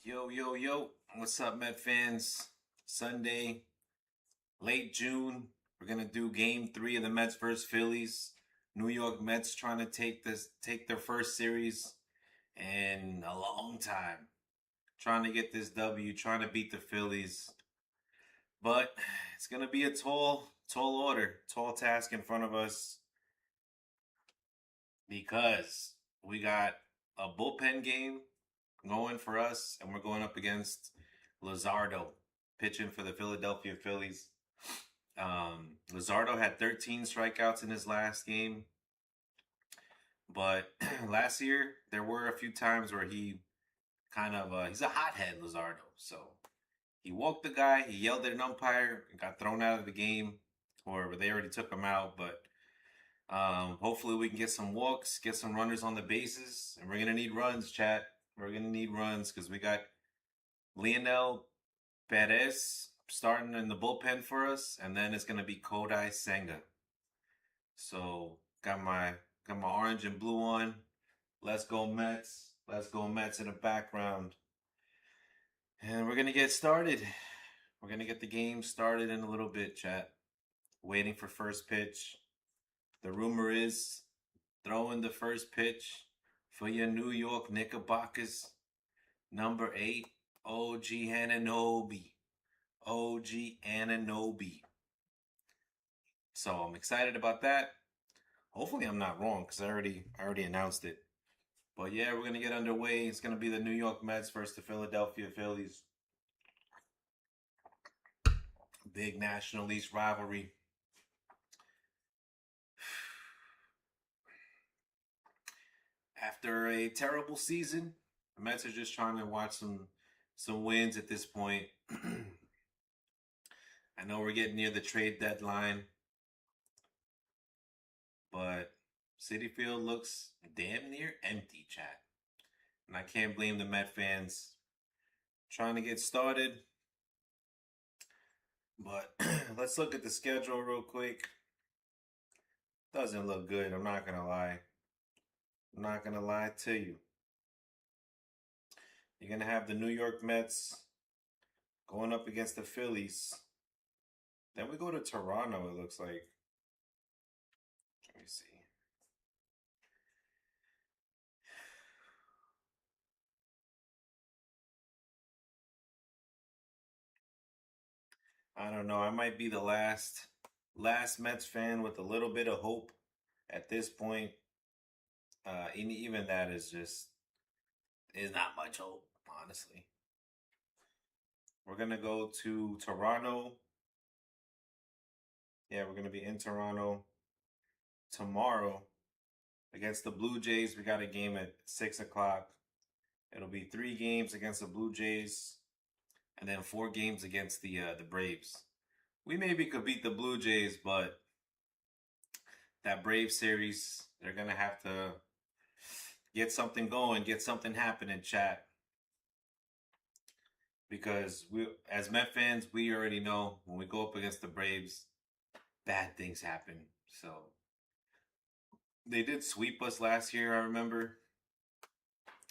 Yo, yo, yo. What's up, Met fans? Sunday, late June. We're gonna do game 3 of the Mets versus Phillies. New York Mets trying to take their first series in a long time. Trying to get this W, trying to beat the Phillies. But it's gonna be a tall order, tall task in front of us because we got a bullpen game going for us, and we're going up against Luzardo pitching for the Philadelphia Phillies. Luzardo had 13 strikeouts in his last game, but last year there were a few times where he he's a hothead, Luzardo. So he walked the guy, he yelled at an umpire, and got thrown out of the game, or they already took him out. But hopefully we can get some walks, get some runners on the bases, and we're gonna need runs, chat. We're gonna need runs because we got Leonel Perez starting in the bullpen for us, and then it's gonna be Kodai Senga. So got my orange and blue on. Let's go Mets. Let's go Mets in the background. And we're gonna get started. We're gonna get the game started in a little bit, chat. Waiting for first pitch. The rumor is throwing the first pitch for your New York Knickerbockers. Number 8, OG Anunoby. OG Anunoby. So I'm excited about that. Hopefully I'm not wrong because I already announced it. But yeah, we're gonna get underway. It's gonna be the New York Mets versus the Philadelphia Phillies. Big National East rivalry. After a terrible season, the Mets are just trying to watch some wins at this point. I know we're getting near the trade deadline, but Citi Field looks damn near empty, chat. And I can't blame the Met fans trying to get started. But let's look at the schedule real quick. Doesn't look good, I'm not gonna lie. I'm not gonna lie to you. You're gonna have the New York Mets going up against the Phillies. Then we go to Toronto, it looks like. Let me see. I don't know. I might be the last Mets fan with a little bit of hope at this point. Even that is not much hope, honestly. We're gonna go to Toronto. Yeah, we're gonna be in Toronto tomorrow against the Blue Jays. We got a game at 6 o'clock. It'll be 3 games against the Blue Jays, and then 4 games against the Braves. We maybe could beat the Blue Jays, but that Brave series, they're gonna have to get something going, get something happening, chat. Because we, as Met fans, we already know when we go up against the Braves, bad things happen. So they did sweep us last year, I remember.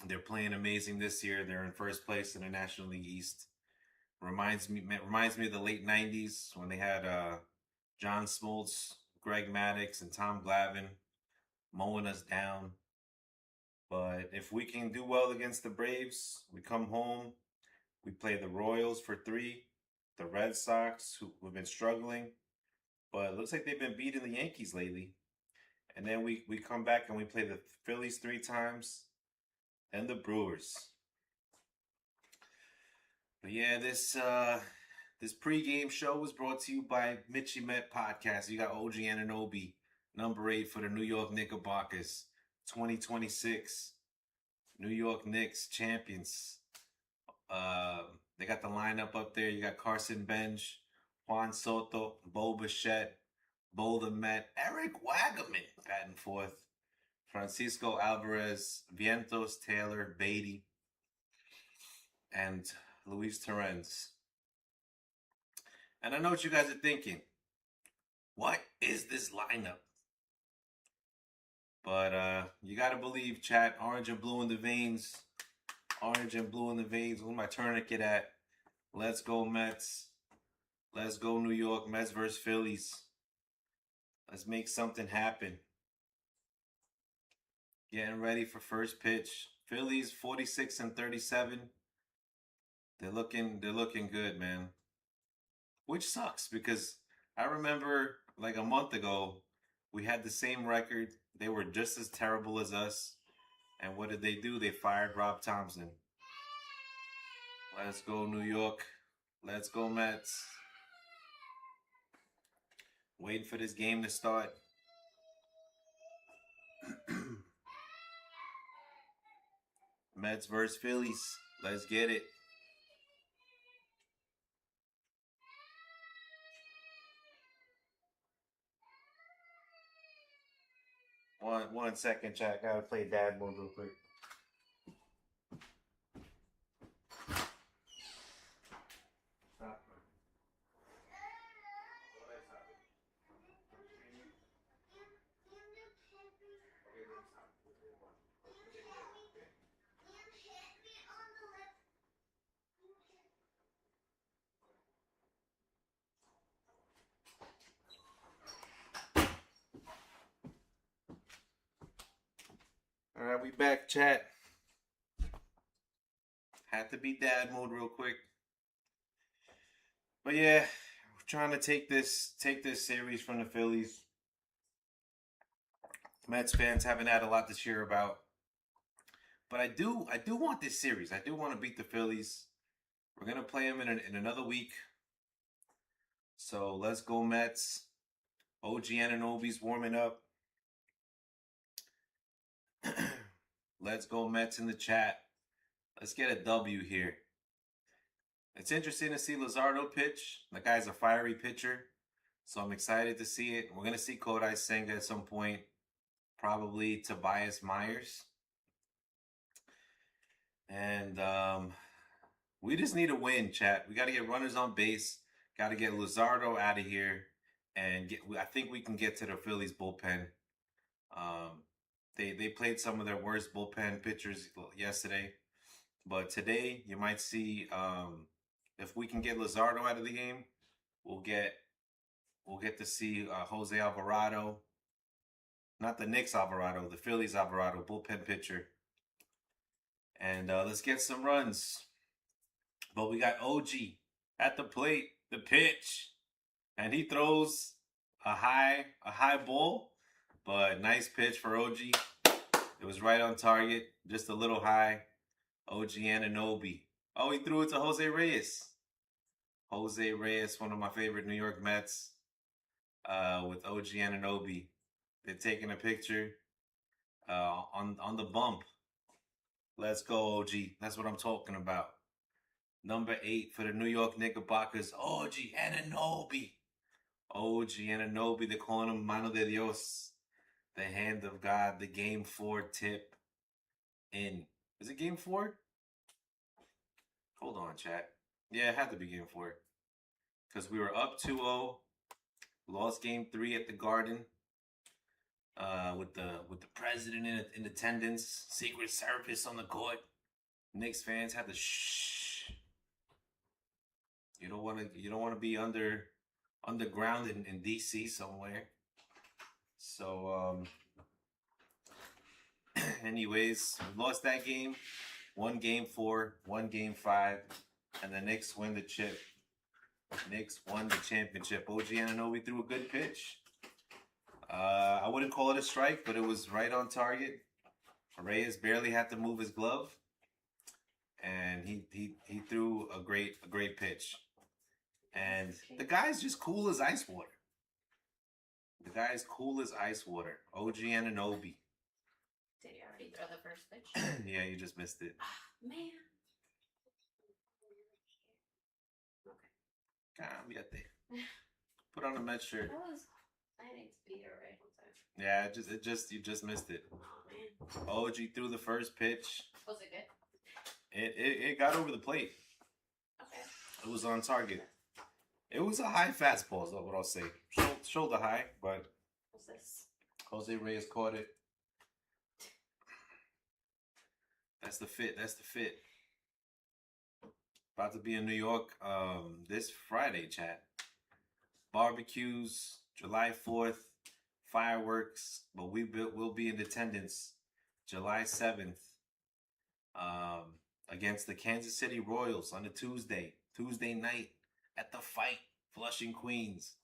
They're playing amazing this year. They're in first place in the National League East. Reminds me of the late 90s when they had John Smoltz, Greg Maddux, and Tom Glavine mowing us down. But if we can do well against the Braves, we come home, we play the Royals for 3, the Red Sox, who've been struggling, but it looks like they've been beating the Yankees lately. And then we come back and we play the Phillies 3 times and the Brewers. But yeah, this pregame show was brought to you by Mitchie Met Podcast. You got OG Anunoby, number 8 for the New York Knickerbockers, 2026 New York Knicks champions. They got the lineup up there. You got Carson Bench, Juan Soto, Bo Bichette, Bo the Met, Eric Wagaman batting fourth, Francisco Alvarez, Vientos, Taylor, Beatty, and Luis Torrens. And I know what you guys are thinking. What is this lineup? But you got to believe, chat, orange and blue in the veins. Orange and blue in the veins. Where's my tourniquet at? Let's go Mets. Let's go New York. Mets versus Phillies. Let's make something happen. Getting ready for first pitch. Phillies 46-37. They're looking good, man. Which sucks because I remember like a month ago we had the same record. They were just as terrible as us. And what did they do? They fired Rob Thompson. Let's go New York. Let's go Mets. Waiting for this game to start. Mets versus Phillies. Let's get it. One second, chat. Gotta play dad mode real quick. All right, we back, chat. Had to be dad mode real quick. But yeah, we're trying to take this series from the Phillies. Mets fans haven't had a lot to cheer about. But I do want this series. I do want to beat the Phillies. We're gonna play them in another week. So let's go Mets. OG Anunoby's warming up. Let's go Mets in the chat. Let's get a W here. It's interesting to see Luzardo pitch. The guy's a fiery pitcher. So I'm excited to see it. We're going to see Kodai Senga at some point. Probably Tobias Myers. And we just need a win, chat. We got to get runners on base. Got to get Luzardo out of here. And I think we can get to the Phillies bullpen. They played some of their worst bullpen pitchers yesterday. But today, you might see if we can get Luzardo out of the game, we'll get to see Jose Alvarado. Not the Knicks Alvarado, the Phillies Alvarado, bullpen pitcher. And let's get some runs. But we got OG at the plate, the pitch. And he throws a high ball. But nice pitch for OG. It was right on target, just a little high. OG Anunoby. Oh, he threw it to Jose Reyes. Jose Reyes, one of my favorite New York Mets, with OG Anunoby. They're taking a picture on the bump. Let's go, OG. That's what I'm talking about. Number 8 for the New York Knickerbockers, OG Anunoby. OG Anunoby, they're calling him Mano de Dios. The hand of God, the Game 4 tip in. Is it Game 4? Hold on, chat. Yeah, it had to be Game 4. Because we were up 2-0. Lost Game 3 at the Garden. With the president in attendance. Secret Service on the court. Knicks fans had to shh. You don't want to be underground in DC somewhere. So anyways, we lost that game. 1 Game 4, 1 Game 5, and the Knicks win the chip. Knicks won the championship. OG Anunoby threw a good pitch. I wouldn't call it a strike, but it was right on target. Reyes barely had to move his glove, and he threw a great pitch. And the guy's just cool as ice water. The guy's cool as ice water. OG Anunoby. Did you already throw the first pitch? Yeah, you just missed it. Oh, man. Okay. Cámbiate. Put on a Mets shirt. I need to be here right on time. Yeah, you just missed it. Oh, man. OG threw the first pitch. Was it good? It got over the plate. Okay. It was on target. It was a high fastball, is what I'll say. Shoulder high, but What's this? Jose Reyes caught it. That's the fit. About to be in New York this Friday, chat. Barbecues, July 4th, fireworks, but we'll be in attendance July 7th against the Kansas City Royals on a Tuesday night at the Fight, Flushing, Queens.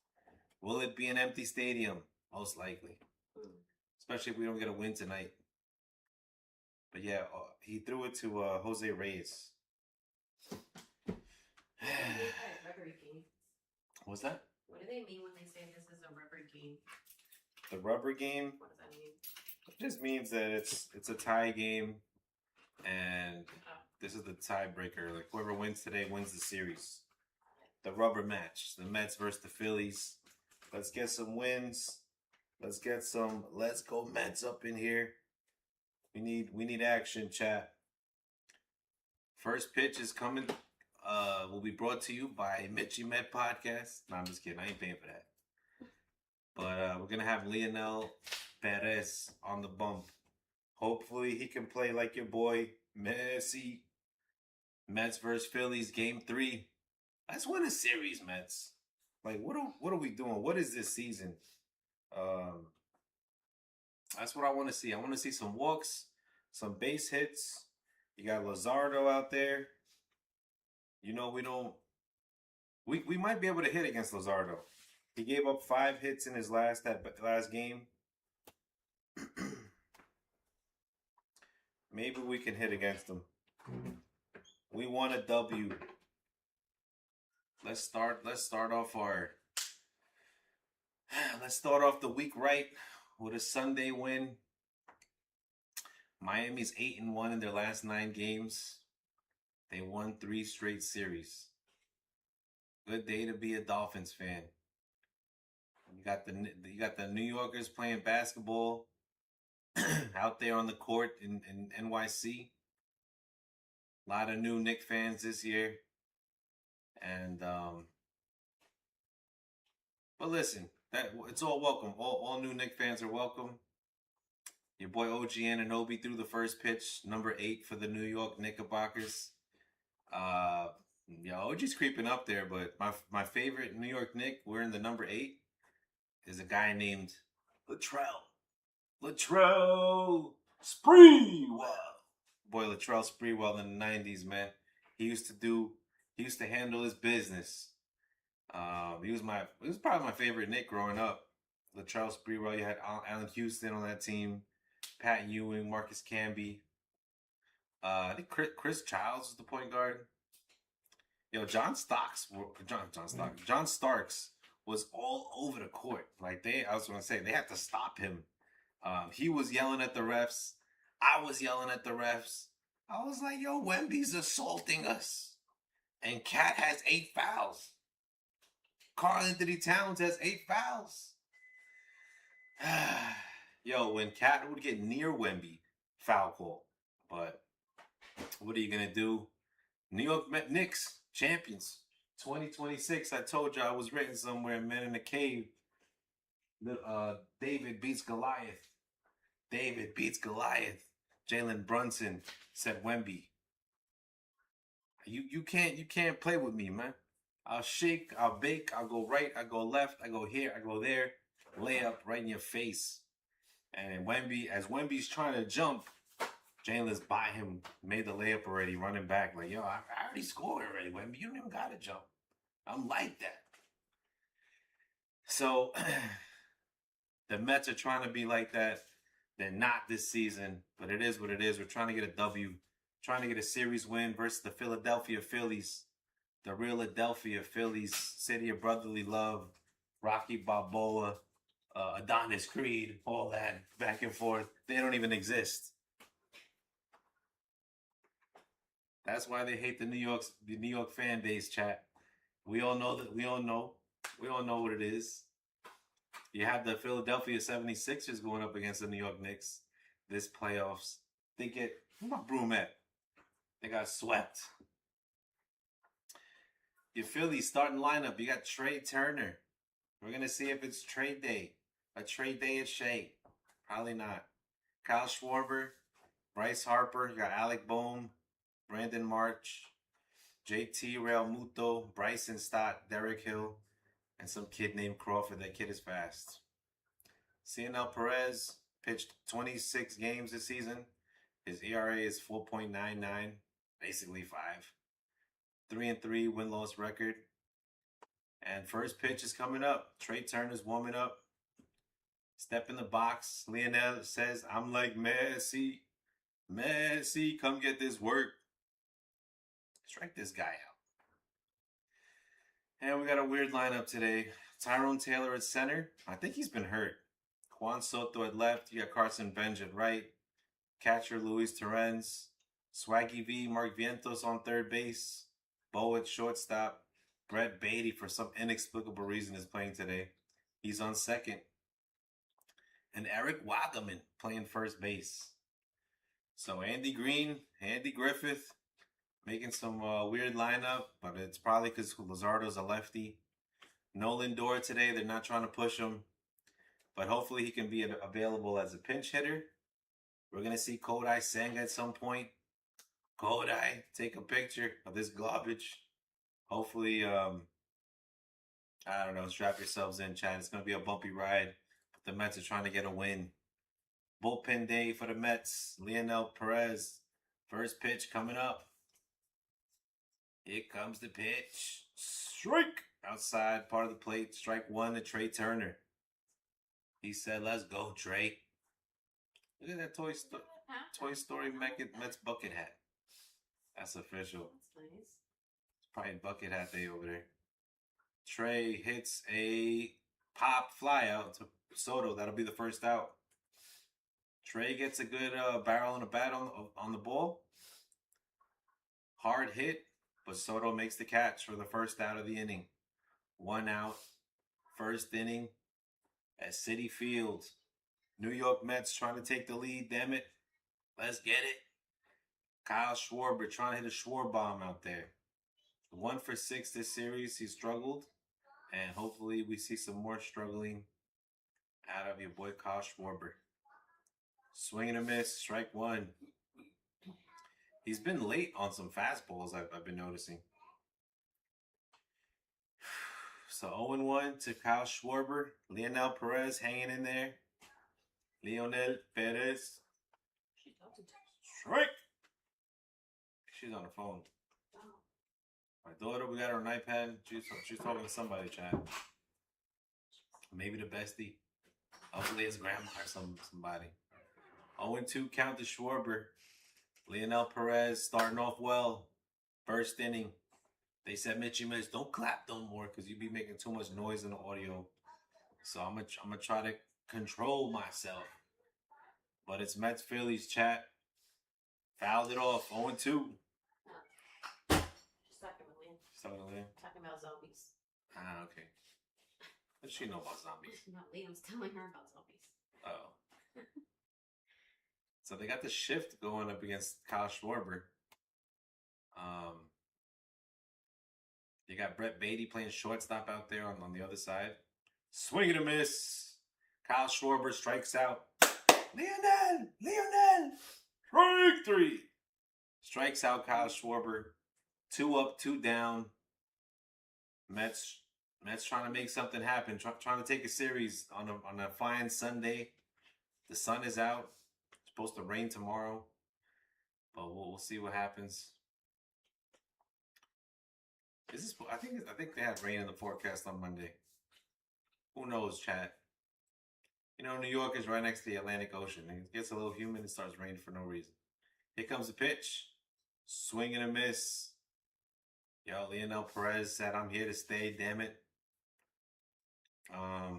Will it be an empty stadium? Most likely. Especially if we don't get a win tonight. But yeah, he threw it to Jose Reyes. Rubber game. What's that? What do they mean when they say this is a rubber game? The rubber game? What does that mean? It just means that it's a tie game, and this is the tiebreaker. Like whoever wins today wins the series. The rubber match. The Mets versus the Phillies. Let's get some wins. Let's get some let's go Mets up in here. We need action, chat. First pitch is coming. Will be brought to you by Mitchie Met Podcast. No, I'm just kidding. I ain't paying for that. But we're gonna have Leonel Perez on the bump. Hopefully he can play like your boy Messi. Mets versus Phillies, Game 3. Let's win a series, Mets. Like what are we doing? What is this season? That's what I want to see. I want to see some walks, some base hits. You got Luzardo out there. You know, we might be able to hit against Luzardo. He gave up 5 hits in his last game. Maybe we can hit against him. We want a W. Let's start off the week right with a Sunday win. Miami's 8-1 in their last 9 games. They won 3 straight series. Good day to be a Dolphins fan. You got the New Yorkers playing basketball out there on the court in NYC. A lot of new Knicks fans this year. And but listen, it's all welcome. All new Knicks fans are welcome. Your boy OG Anunoby threw the first pitch, number 8 for the New York Knickerbockers. OG's creeping up there, but my favorite New York Knick wearing the number 8 is a guy named Latrell Sprewell. Boy, Latrell Sprewell in the 90s, man. He used to handle his business. He was probably my favorite Knick growing up. Latrell Sprewell. You had Allen Houston on that team, Pat Ewing, Marcus Camby. I think Chris Childs was the point guard. John Starks was all over the court. Like they had to stop him. He was yelling at the refs. I was yelling at the refs. I was like, Wemby's assaulting us. And Cat has 8 fouls. Karl-Anthony Towns has 8 fouls. When Cat would get near Wemby, foul call. But what are you going to do? New York Knicks, champions. 2026, I told you I was written somewhere, man, in a cave. David beats Goliath. Jalen Brunson said Wemby. You can't play with me, man. I'll shake, I'll bake, I'll go right, I go left, I go here, I go there. Layup right in your face. And as Wemby's trying to jump, Jalen's by him, made the layup already, running back. Like, I already scored already, Wemby. You don't even got to jump. I'm like that. So, the Mets are trying to be like that. They're not this season, but it is what it is. We're trying to get a W. Trying to get a series win versus the Philadelphia Phillies. The real Philadelphia Phillies, city of brotherly love, Rocky Balboa, Adonis Creed, all that back and forth. They don't even exist. That's why they hate the New York fan base, chat. We all know that. We all know what it is. You have the Philadelphia 76ers going up against the New York Knicks this playoffs. Where's my broom at? They got swept. Your Phillies starting lineup, you got Trey Turner. We're going to see if it's trade day. A trade day at Shea. Probably not. Kyle Schwarber, Bryce Harper, you got Alec Boehm, Brandon March, JT Realmuto, Bryson Stott, Derek Hill, and some kid named Crawford. That kid is fast. CNL Perez pitched 26 games this season. His ERA is 4.99, basically 5. 3-3 win-loss record. And first pitch is coming up. Trey Turner's warming up. Step in the box. Lionel says, I'm like Messi. Messi, come get this work. Strike this guy out. And we got a weird lineup today. Tyrone Taylor at center. I think he's been hurt. Juan Soto at left. You got Carson Bench at right. Catcher Luis Torrens. Swaggy V, Mark Vientos on third base. Bo at shortstop. Brett Beatty, for some inexplicable reason, is playing today. He's on second. And Eric Wagaman playing first base. So Andy Green, Andy Griffith, making some weird lineup, but it's probably because Luzardo's a lefty. No Lindor today. They're not trying to push him. But hopefully he can be available as a pinch hitter. We're going to see Kodai Senga at some point. Kodai, take a picture of this garbage. Hopefully, I don't know, strap yourselves in, Chad. It's going to be a bumpy ride. But the Mets are trying to get a win. Bullpen day for the Mets. Lionel Perez. First pitch coming up. Here comes the pitch. Strike! Outside part of the plate. Strike one to Trey Turner. He said, let's go, Trey. Look at that Toy Story Mets bucket hat. That's official. That's nice. It's probably bucket hat day over there. Trey hits a pop fly out to Soto. That'll be the first out. Trey gets a good barrel and a bat on the ball. Hard hit, but Soto makes the catch for the first out of the inning. 1 out. First inning at Citi Field. New York Mets trying to take the lead, damn it. Let's get it. Kyle Schwarber trying to hit a Schwarber bomb out there. 1 for 6 this series. He struggled. And hopefully we see some more struggling out of your boy Kyle Schwarber. Swing and a miss. Strike one. He's been late on some fastballs I've been noticing. So 0-1 to Kyle Schwarber. Lionel Perez hanging in there. Lionel Perez. Strike! She's on the phone. My daughter, we got her on iPad. She's talking to somebody, Chad. Maybe the bestie. Hopefully it's grandma or somebody. 0-2 count to Schwarber. Lionel Perez starting off well. First inning. They said, Mitchie Mitch, don't clap no more because you be making too much noise in the audio. So I'm gonna try to control myself. But it's Mets Phillies, chat. Fouled it off. 0-2. She's talking with Liam. She's talking to Liam? Talking about zombies. Ah, okay. What does she know about zombies? No, Liam's telling her about zombies. Oh. So they got the shift going up against Kyle Schwarber. You got Brett Beatty playing shortstop out there on the other side. Swing and a miss. Kyle Schwarber strikes out. Lionel! Strike 3. Strikes out Kyle Schwarber. 2 up, 2 down. Mets trying to make something happen. Trying to take a series on a fine Sunday. The sun is out. It's supposed to rain tomorrow. But we'll see what happens. I think they have rain in the forecast on Monday. Who knows, chat? You know, New York is right next to the Atlantic Ocean. It gets a little humid and starts raining for no reason. Here comes the pitch. Swing and a miss. Yo, Lionel Perez said, I'm here to stay, damn it. I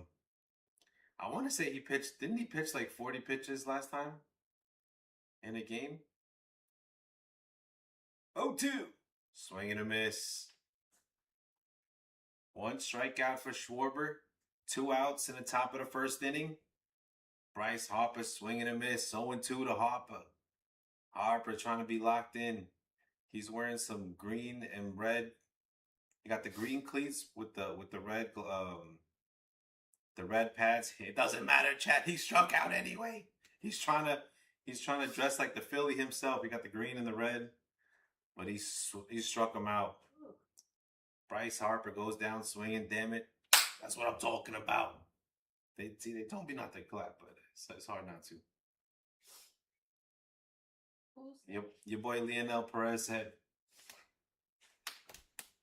want to say he pitched, didn't he pitch like 40 pitches last time in a game? 0-2. Swing and a miss. 1 strikeout for Schwarber. 2 outs in the top of the first inning. Bryce Harper swing and a miss. 0-2 to Harper. Harper trying to be locked in. He's wearing some green and red. He got the green cleats with the red pads. It doesn't matter, chat. He struck out anyway. He's trying to dress like the Philly himself. He got the green and the red, but he struck him out. Bryce Harper goes down swinging. Damn it, that's what I'm talking about. They told me not to clap, but it's hard not to. Your boy Leonel Perez said,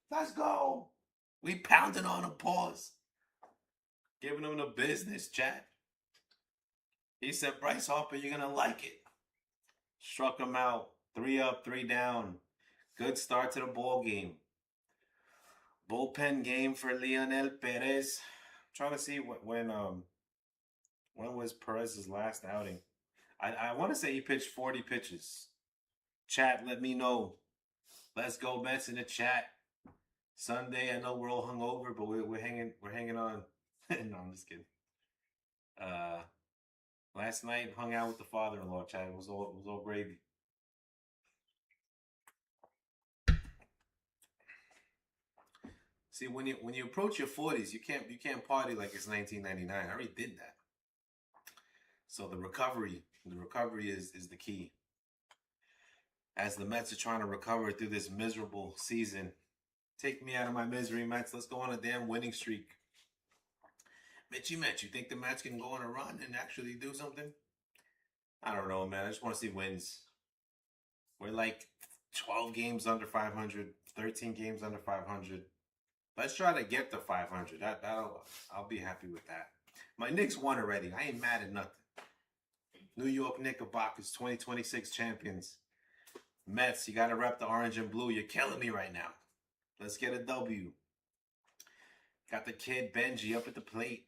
"Let's go." We pounding on him. Pause. Giving him the business, chat. He said, "Bryce Harper, you're gonna like it." Struck him out. 3 up, 3 down. Good start to the ball game. Bullpen game for Leonel Perez. I'm trying to see when was Perez's last outing. I want to say he pitched 40 pitches. Chat, let me know. Let's go Mets in the chat. Sunday, I know we're all hungover, but we're hanging on. No, I'm just kidding. Last night hung out with the father-in-law. Chat, it was all gravy. See, when you approach your 40s, you can't party like it's 1999. I already did that. So the recovery is the key. As the Mets are trying to recover through this miserable season, take me out of my misery, Mets. Let's go on a damn winning streak. Mitchy Mets, you think the Mets can go on a run and actually do something? I don't know, man. I just want to see wins. We're like 12 games under 500, 13 games under 500. Let's try to get to 500. I'll be happy with that. My Knicks won already. I ain't mad at nothing. New York Knickerbockers 2026 champions. Mets, you got to rep the orange and blue. You're killing me right now. Let's get a W. Got the kid Benji up at the plate.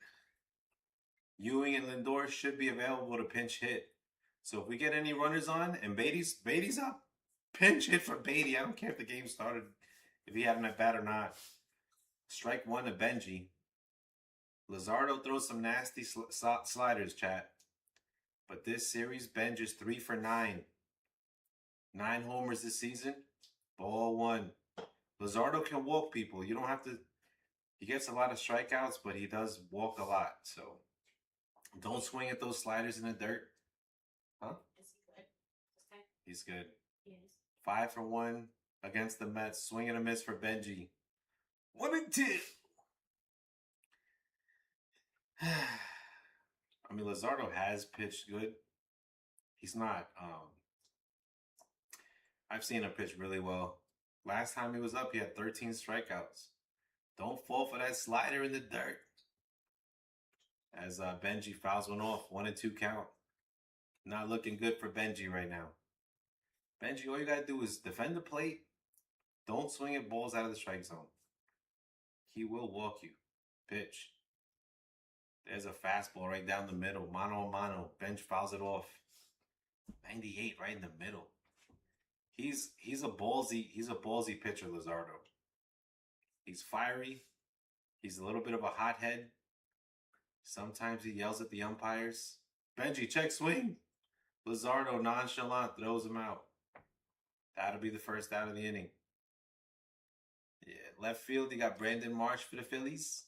Ewing and Lindor should be available to pinch hit. So if we get any runners on and Beatty's up, pinch hit for Beatty. I don't care if the game started, if he had him at bat or not. Strike one to Benji. Luzardo throws some nasty sliders, chat. But this series, Benj is 3 for 9. 9 homers this season. Ball 1. Luzardo can walk people. You don't have to. He gets a lot of strikeouts, but he does walk a lot. So don't swing at those sliders in the dirt. Huh? Is he good? Okay. He's good. He is. 5 for 1 against the Mets. Swing and a miss for Benji. 1 and 2. I mean, Luzardo has pitched good. He's not. I've seen him pitch really well. Last time he was up, he had 13 strikeouts. Don't fall for that slider in the dirt. As Benji fouls one off. 1 and 2 count. Not looking good for Benji right now. Benji, all you got to do is defend the plate. Don't swing at balls out of the strike zone. He will walk you. Pitch. There's a fastball right down the middle. Mano a mano. Bench fouls it off. 98 right in the middle. He's a ballsy pitcher, Luzardo. He's fiery. He's a little bit of a hothead. Sometimes he yells at the umpires. Benji, check swing. Luzardo nonchalant throws him out. That'll be the first out of the inning. Yeah, left field, you got Brandon Marsh for the Phillies.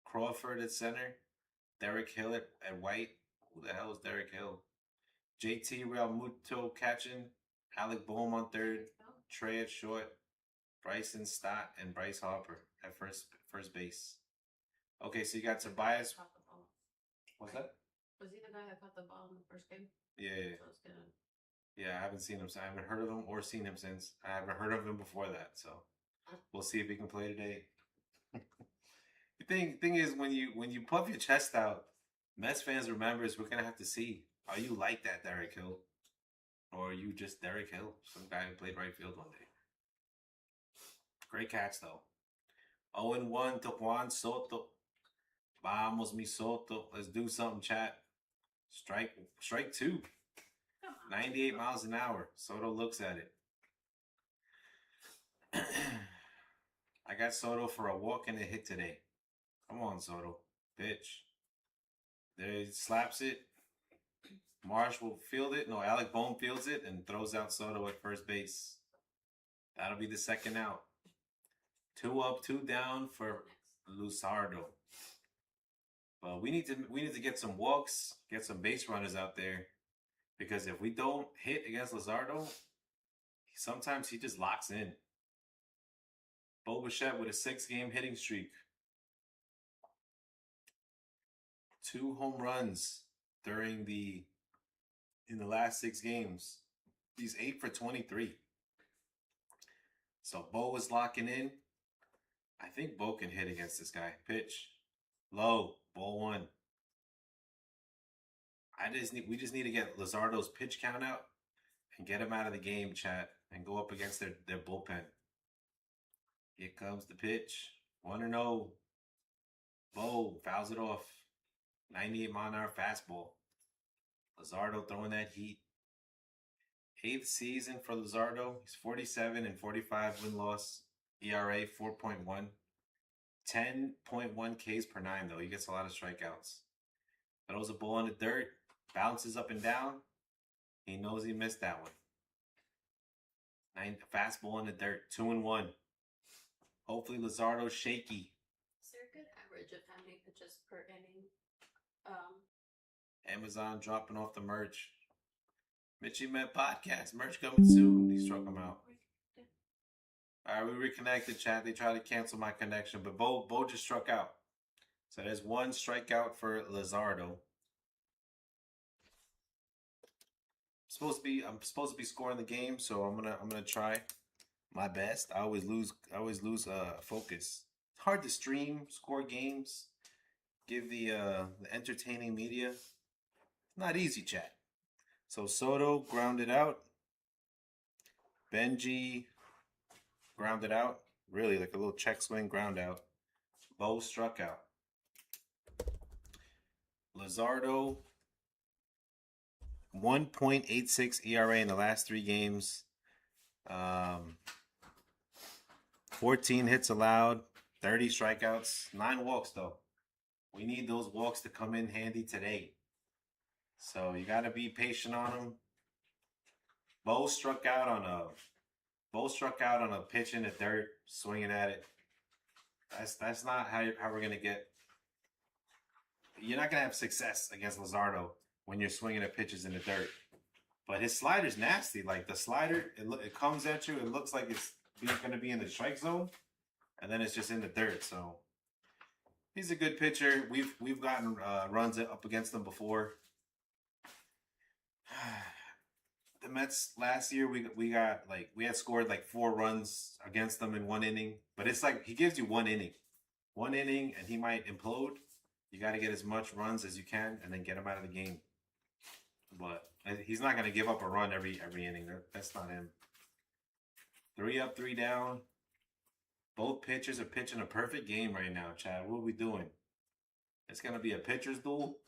Crawford at center. Derek Hill at white. Who the hell is Derek Hill? JT Realmuto catching. Alec Boehm on third. Trey at short. Bryson Stott and Bryce Harper at first base. Okay, so you got Tobias. What's that? Was he the guy that caught the ball in the first game? Yeah. So it's good. Yeah, I haven't seen him. I haven't heard of him or seen him since. I haven't heard of him before that. So we'll see if he can play today. The thing is, when you puff your chest out, Mets fans remembers we're gonna have to see. Are you like that, Derek Hill, or are you just Derek Hill, some guy who played right field one day? Great catch though. 0-1 to Juan Soto. Vamos, mi Soto. Let's do something, chat. Strike 2. 98 miles an hour. Soto looks at it. I got Soto for a walk and a hit today. Come on, Soto. Pitch. There he slaps it. Marsh will field it. No, Alec Boehm fields it and throws out Soto at first base. That'll be the second out. 2 up, 2 down for Luzardo. But we need to get some walks, get some base runners out there. Because if we don't hit against Luzardo, sometimes he just locks in. Bo Bichette with a 6-game hitting streak. 2 home runs in the last 6 games. He's 8 for 23. So Bo was locking in. I think Bo can hit against this guy. Pitch. Low. Ball 1. We just need to get Luzardo's pitch count out and get him out of the game, chat, and go up against their bullpen. Here comes the pitch. 1-0. Bo fouls it off. 98-mile-an-hour fastball. Luzardo throwing that heat. 8th season for Luzardo. He's 47 and 45 win-loss. ERA 4.1. 10.1 Ks per 9, though. He gets a lot of strikeouts. Throws a ball in the dirt. Bounces up and down. He knows he missed that one. Fastball in the dirt. 2-1. Hopefully Luzardo's shaky. Is there a good average of how many pitches per inning? Amazon dropping off the merch. Mitchie Met Podcast. Merch coming soon. He struck him out. All right, we reconnected, chat. They tried to cancel my connection, but Bo just struck out. So there's 1 strikeout for Luzardo. I'm supposed to be scoring the game, so I'm gonna try my best. I always lose focus. It's hard to stream, score games, give the entertaining media. Not easy, chat. So Soto grounded out. Benji grounded out. Really, like a little check swing ground out. Bo struck out. Luzardo, 1.86 ERA in the last 3 games. 14 hits allowed, 30 strikeouts, 9 walks though. We need those walks to come in handy today. So you got to be patient on him. Bo struck out on a pitch in the dirt, swinging at it. That's not how we're gonna get. You're not gonna have success against Luzardo when you're swinging at pitches in the dirt. But his slider's nasty. Like the slider, it comes at you. It looks like it's going to be in the strike zone, and then it's just in the dirt. So he's a good pitcher. We've gotten runs up against him before. The Mets last year, we had scored like 4 runs against them in 1 inning. But it's like he gives you 1 inning, and he might implode. You got to get as much runs as you can, and then get him out of the game. But he's not going to give up a run every inning. That's not him. 3 up, 3 down. Both pitchers are pitching a perfect game right now, Chad. What are we doing? It's going to be a pitcher's duel.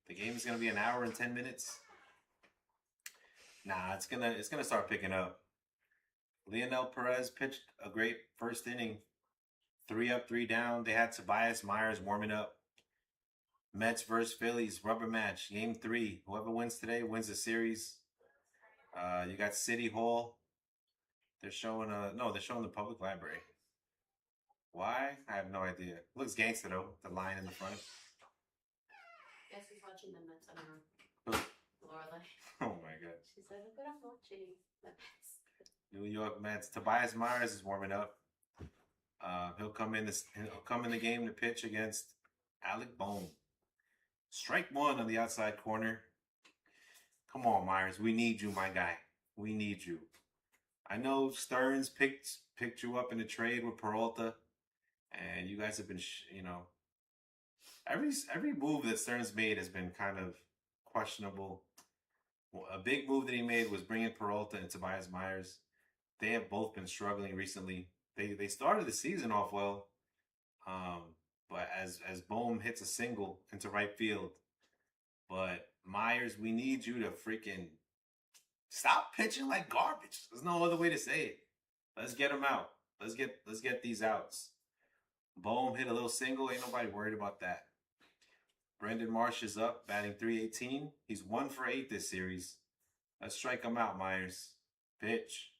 The game is going to be 1 hour and 10 minutes. Nah, it's gonna start picking up. Leonel Perez pitched a great first inning. 3 up, 3 down. They had Tobias Myers warming up. Mets versus Phillies rubber match, game 3. Whoever wins today wins the series. You got City Hall. They're showing the public library. Why? I have no idea. Looks gangster though. The line in the front. Guess he's watching the Mets. I don't know. Lorelai. Oh my god. She said, "Look what I'm watching. The Mets." New York Mets. Tobias Myers is warming up. He'll come in the game to pitch against Alec Bohm. Strike 1 on the outside corner. Come on, Myers. We need you, my guy. We need you. I know Stearns picked you up in a trade with Peralta, and you guys have been, every move that Stearns made has been kind of questionable. Well, a big move that he made was bringing Peralta and Tobias Myers. They have both been struggling recently. They started the season off well, but as Bohm hits a single into right field, but Myers, we need you to freaking stop pitching like garbage. There's no other way to say it. Let's get him out. Let's get these outs. Bohm hit a little single. Ain't nobody worried about that. Brendan Marsh is up, batting .318. He's 1 for 8 this series. Let's strike him out, Myers. Pitch.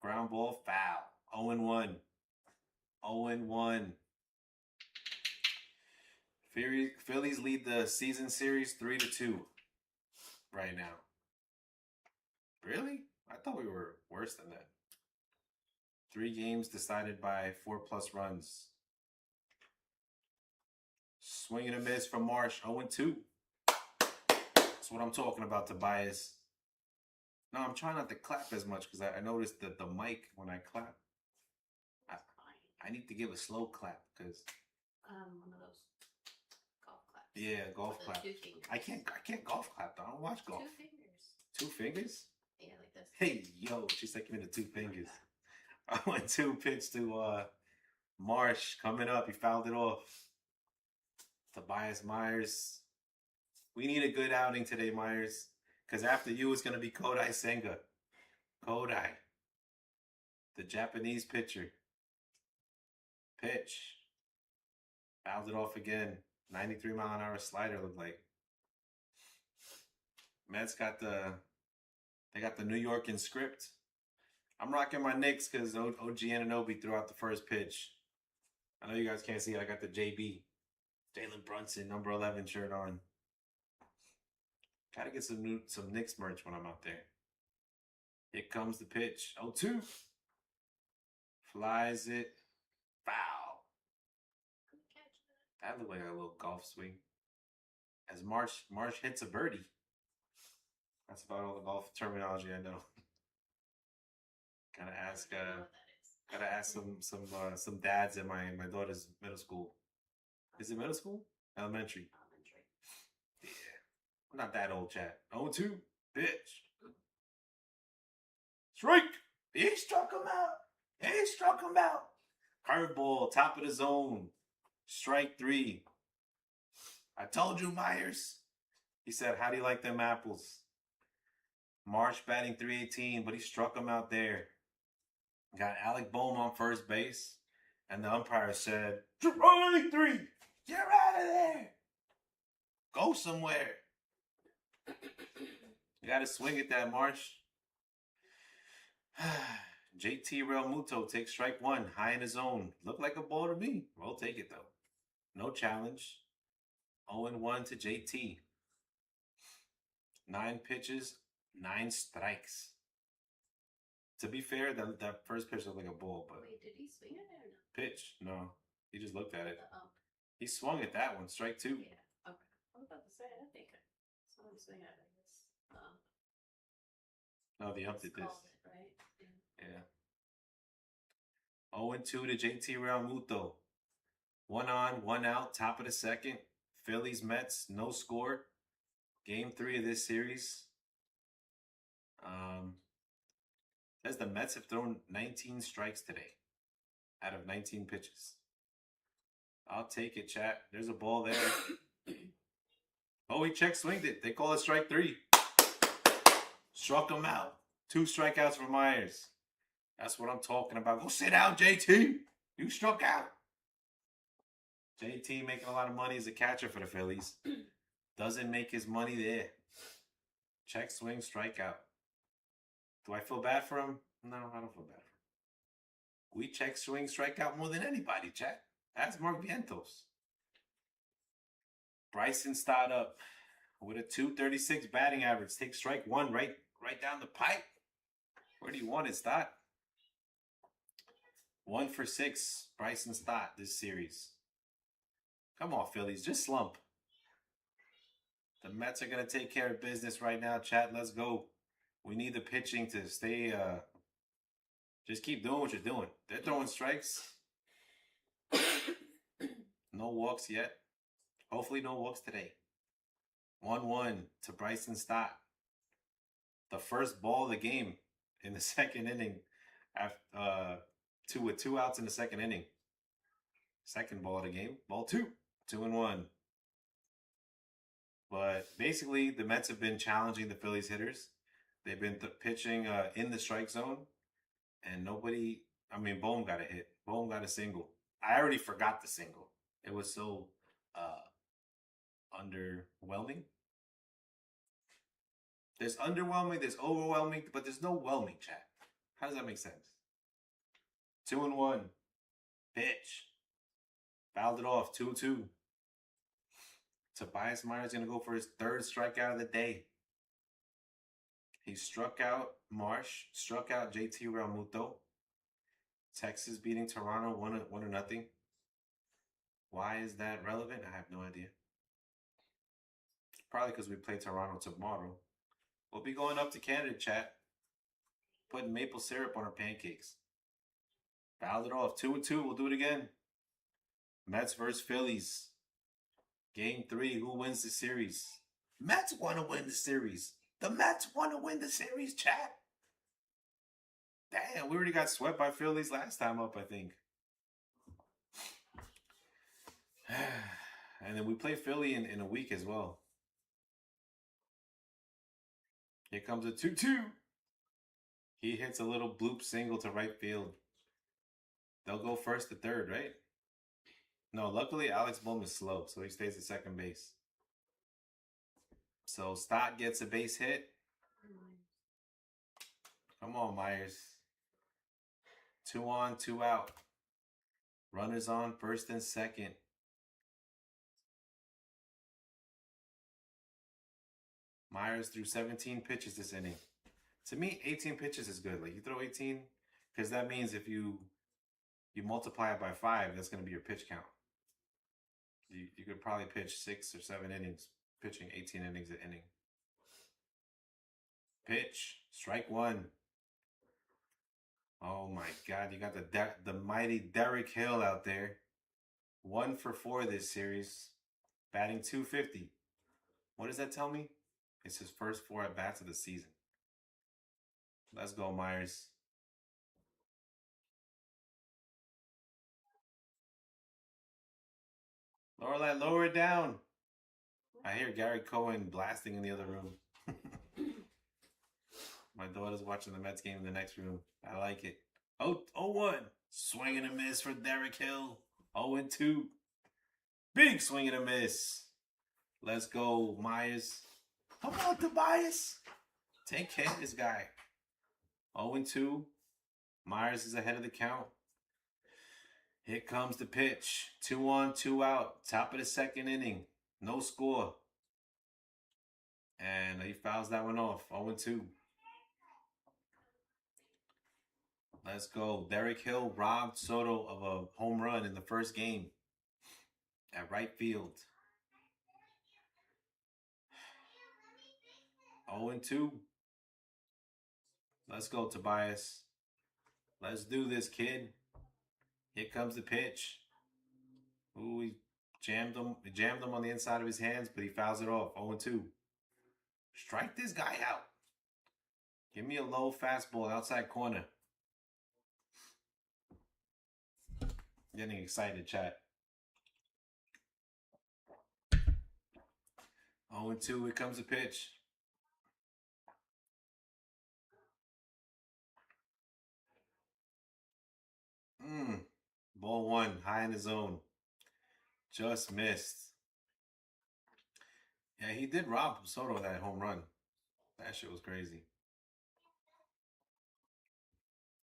Ground ball, foul. 0-1. 0-1. Phillies lead the season series 3-2 right now. Really? I thought we were worse than that. 3 games decided by 4+ runs. Swing and a miss from Marsh, 0-2. That's what I'm talking about, Tobias. No, I'm trying not to clap as much because I noticed that the mic, when I clap, I need to give a slow clap because one of those golf claps. Yeah, golf clap. I can't golf clap though. I don't watch golf. 2 fingers. 2 fingers? Yeah, like this. Hey, yo, she's taking me to 2 fingers. 0-2 pitch to Marsh coming up. He fouled it off. Tobias Myers. We need a good outing today, Myers. Because after you, it's going to be Kodai Senga. Kodai. The Japanese pitcher. Pitch. Fouled it off again. 93-mile-an-hour slider looked like. Mets got the New York in script. I'm rocking my Knicks because OG Anunoby threw out the first pitch. I know you guys can't see it. I got the JB. Jalen Brunson, number 11 shirt on. Gotta get some Knicks merch when I'm out there. Here comes the pitch. 0-2. Flies it. Foul. Good catch. That looked like a little golf swing. As Marsh hits a birdie. That's about all the golf terminology I know. Gotta ask some dads at my daughter's middle school. Is it middle school? Elementary. Yeah. I'm not that old, chat. 0-2. Pitch. Strike. He struck him out. Curveball, top of the zone. Strike 3. I told you, Myers. He said, how do you like them apples? Marsh batting .318, but he struck him out there. Got Alec Bohm on first base, and the umpire said, strike 3. You're out of there. Go somewhere. You got to swing at that, Marsh. JT Realmuto takes strike 1, high in his zone. Looked like a ball to me. We'll take it, though. No challenge. 0-1 to JT. 9 pitches, 9 strikes. To be fair, that first pitch looked like a ball, but... Wait, did he swing at it or no? Pitch? No. He just looked at it. Uh-oh. He swung at that one. Strike 2. Yeah, okay. I was about to say, I think someone swing at it. No, the ump did this. It, right? Yeah. 0-2 to JT Realmuto. 1 on, 1 out, top of the second. Phillies, Mets, no score. Game 3 of this series. Says the Mets have thrown 19 strikes today out of 19 pitches. I'll take it, chat. There's a ball there. Oh, he check swinged it. They call it strike 3. Struck him out. 2 strikeouts for Myers. That's what I'm talking about. Go sit down, JT. You struck out. JT making a lot of money as a catcher for the Phillies. Doesn't make his money there. Check swing, strikeout. Do I feel bad for him? No, I don't feel bad for him. We check swing, strikeout more than anybody, chat. That's Mark Vientos. Bryson Stott up with a .236 batting average. Takes strike 1 right down the pipe. Where do you want it, Stott? 1 for 6, Bryson Stott this series. Come on, Phillies, just slump. The Mets are going to take care of business right now, chat. Let's go. We need the pitching to stay, just keep doing what you're doing. They're throwing strikes. No walks yet. Hopefully no walks today. 1-1 to Bryson Stott. The first ball of the game in the second inning after with 2 outs in the second inning. Second ball of the game. Ball 2. 2-1. But basically, the Mets have been challenging the Phillies hitters. They've been pitching in the strike zone. And nobody, Bohm got a hit. Bohm got a single. I already forgot the single. It was so underwhelming. There's underwhelming, there's overwhelming, but there's no whelming, chat. How does that make sense? 2-1. Pitch. Fouled it off. 2-2. Tobias Myers going to go for his 3rd strikeout of the day. He struck out Marsh, struck out JT Realmuto. Texas beating Toronto 1-0. Why is that relevant? I have no idea. Probably because we play Toronto tomorrow. We'll be going up to Canada, chat. Putting maple syrup on our pancakes. Fouled it off. 2-2. We'll do it again. Mets versus Phillies. Game 3. Who wins the series? Mets want to win the series. The Mets want to win the series, chat. Damn, we already got swept by Phillies last time up, I think. And then we play Philly in a week as well. Here comes a 2-2. He hits a little bloop single to right field. They'll go first to third, right? No, luckily Alex Bohm is slow, so he stays at second base. So Stott gets a base hit. Come on, Myers. 2 on, 2 out. Runners on, first and second. Myers threw 17 pitches this inning. To me, 18 pitches is good. Like, you throw 18, because that means if you multiply it by 5, that's going to be your pitch count. You could probably pitch 6 or 7 innings, pitching 18 innings an inning. Pitch, strike 1. Oh my God, you got the mighty Derek Hill out there. 1 for 4 this series, batting .250. What does that tell me? It's his first 4 at-bats of the season. Let's go, Myers. Lower it down. I hear Gary Cohen blasting in the other room. My daughter's watching the Mets game in the next room. I like it. 0-1. Swing and a miss for Derek Hill. 0-2. Big swing and a miss. Let's go, Myers. Come on, Tobias. Take care of this guy. 0-2. Myers is ahead of the count. Here comes the pitch. 2 on, 2 out. Top of the second inning. No score. And he fouls that one off. 0-2. Let's go. Derek Hill robbed Soto of a home run in the first game at right field. 0-2. Let's go, Tobias. Let's do this, kid. Here comes the pitch. Ooh, he jammed him. He jammed him on the inside of his hands, but he fouls it off. 0-2. Strike this guy out. Give me a low fastball outside corner. Getting excited, chat. 0-2. Here comes the pitch. Ball 1, high in the zone. Just missed. Yeah, he did rob Soto of that home run. That shit was crazy.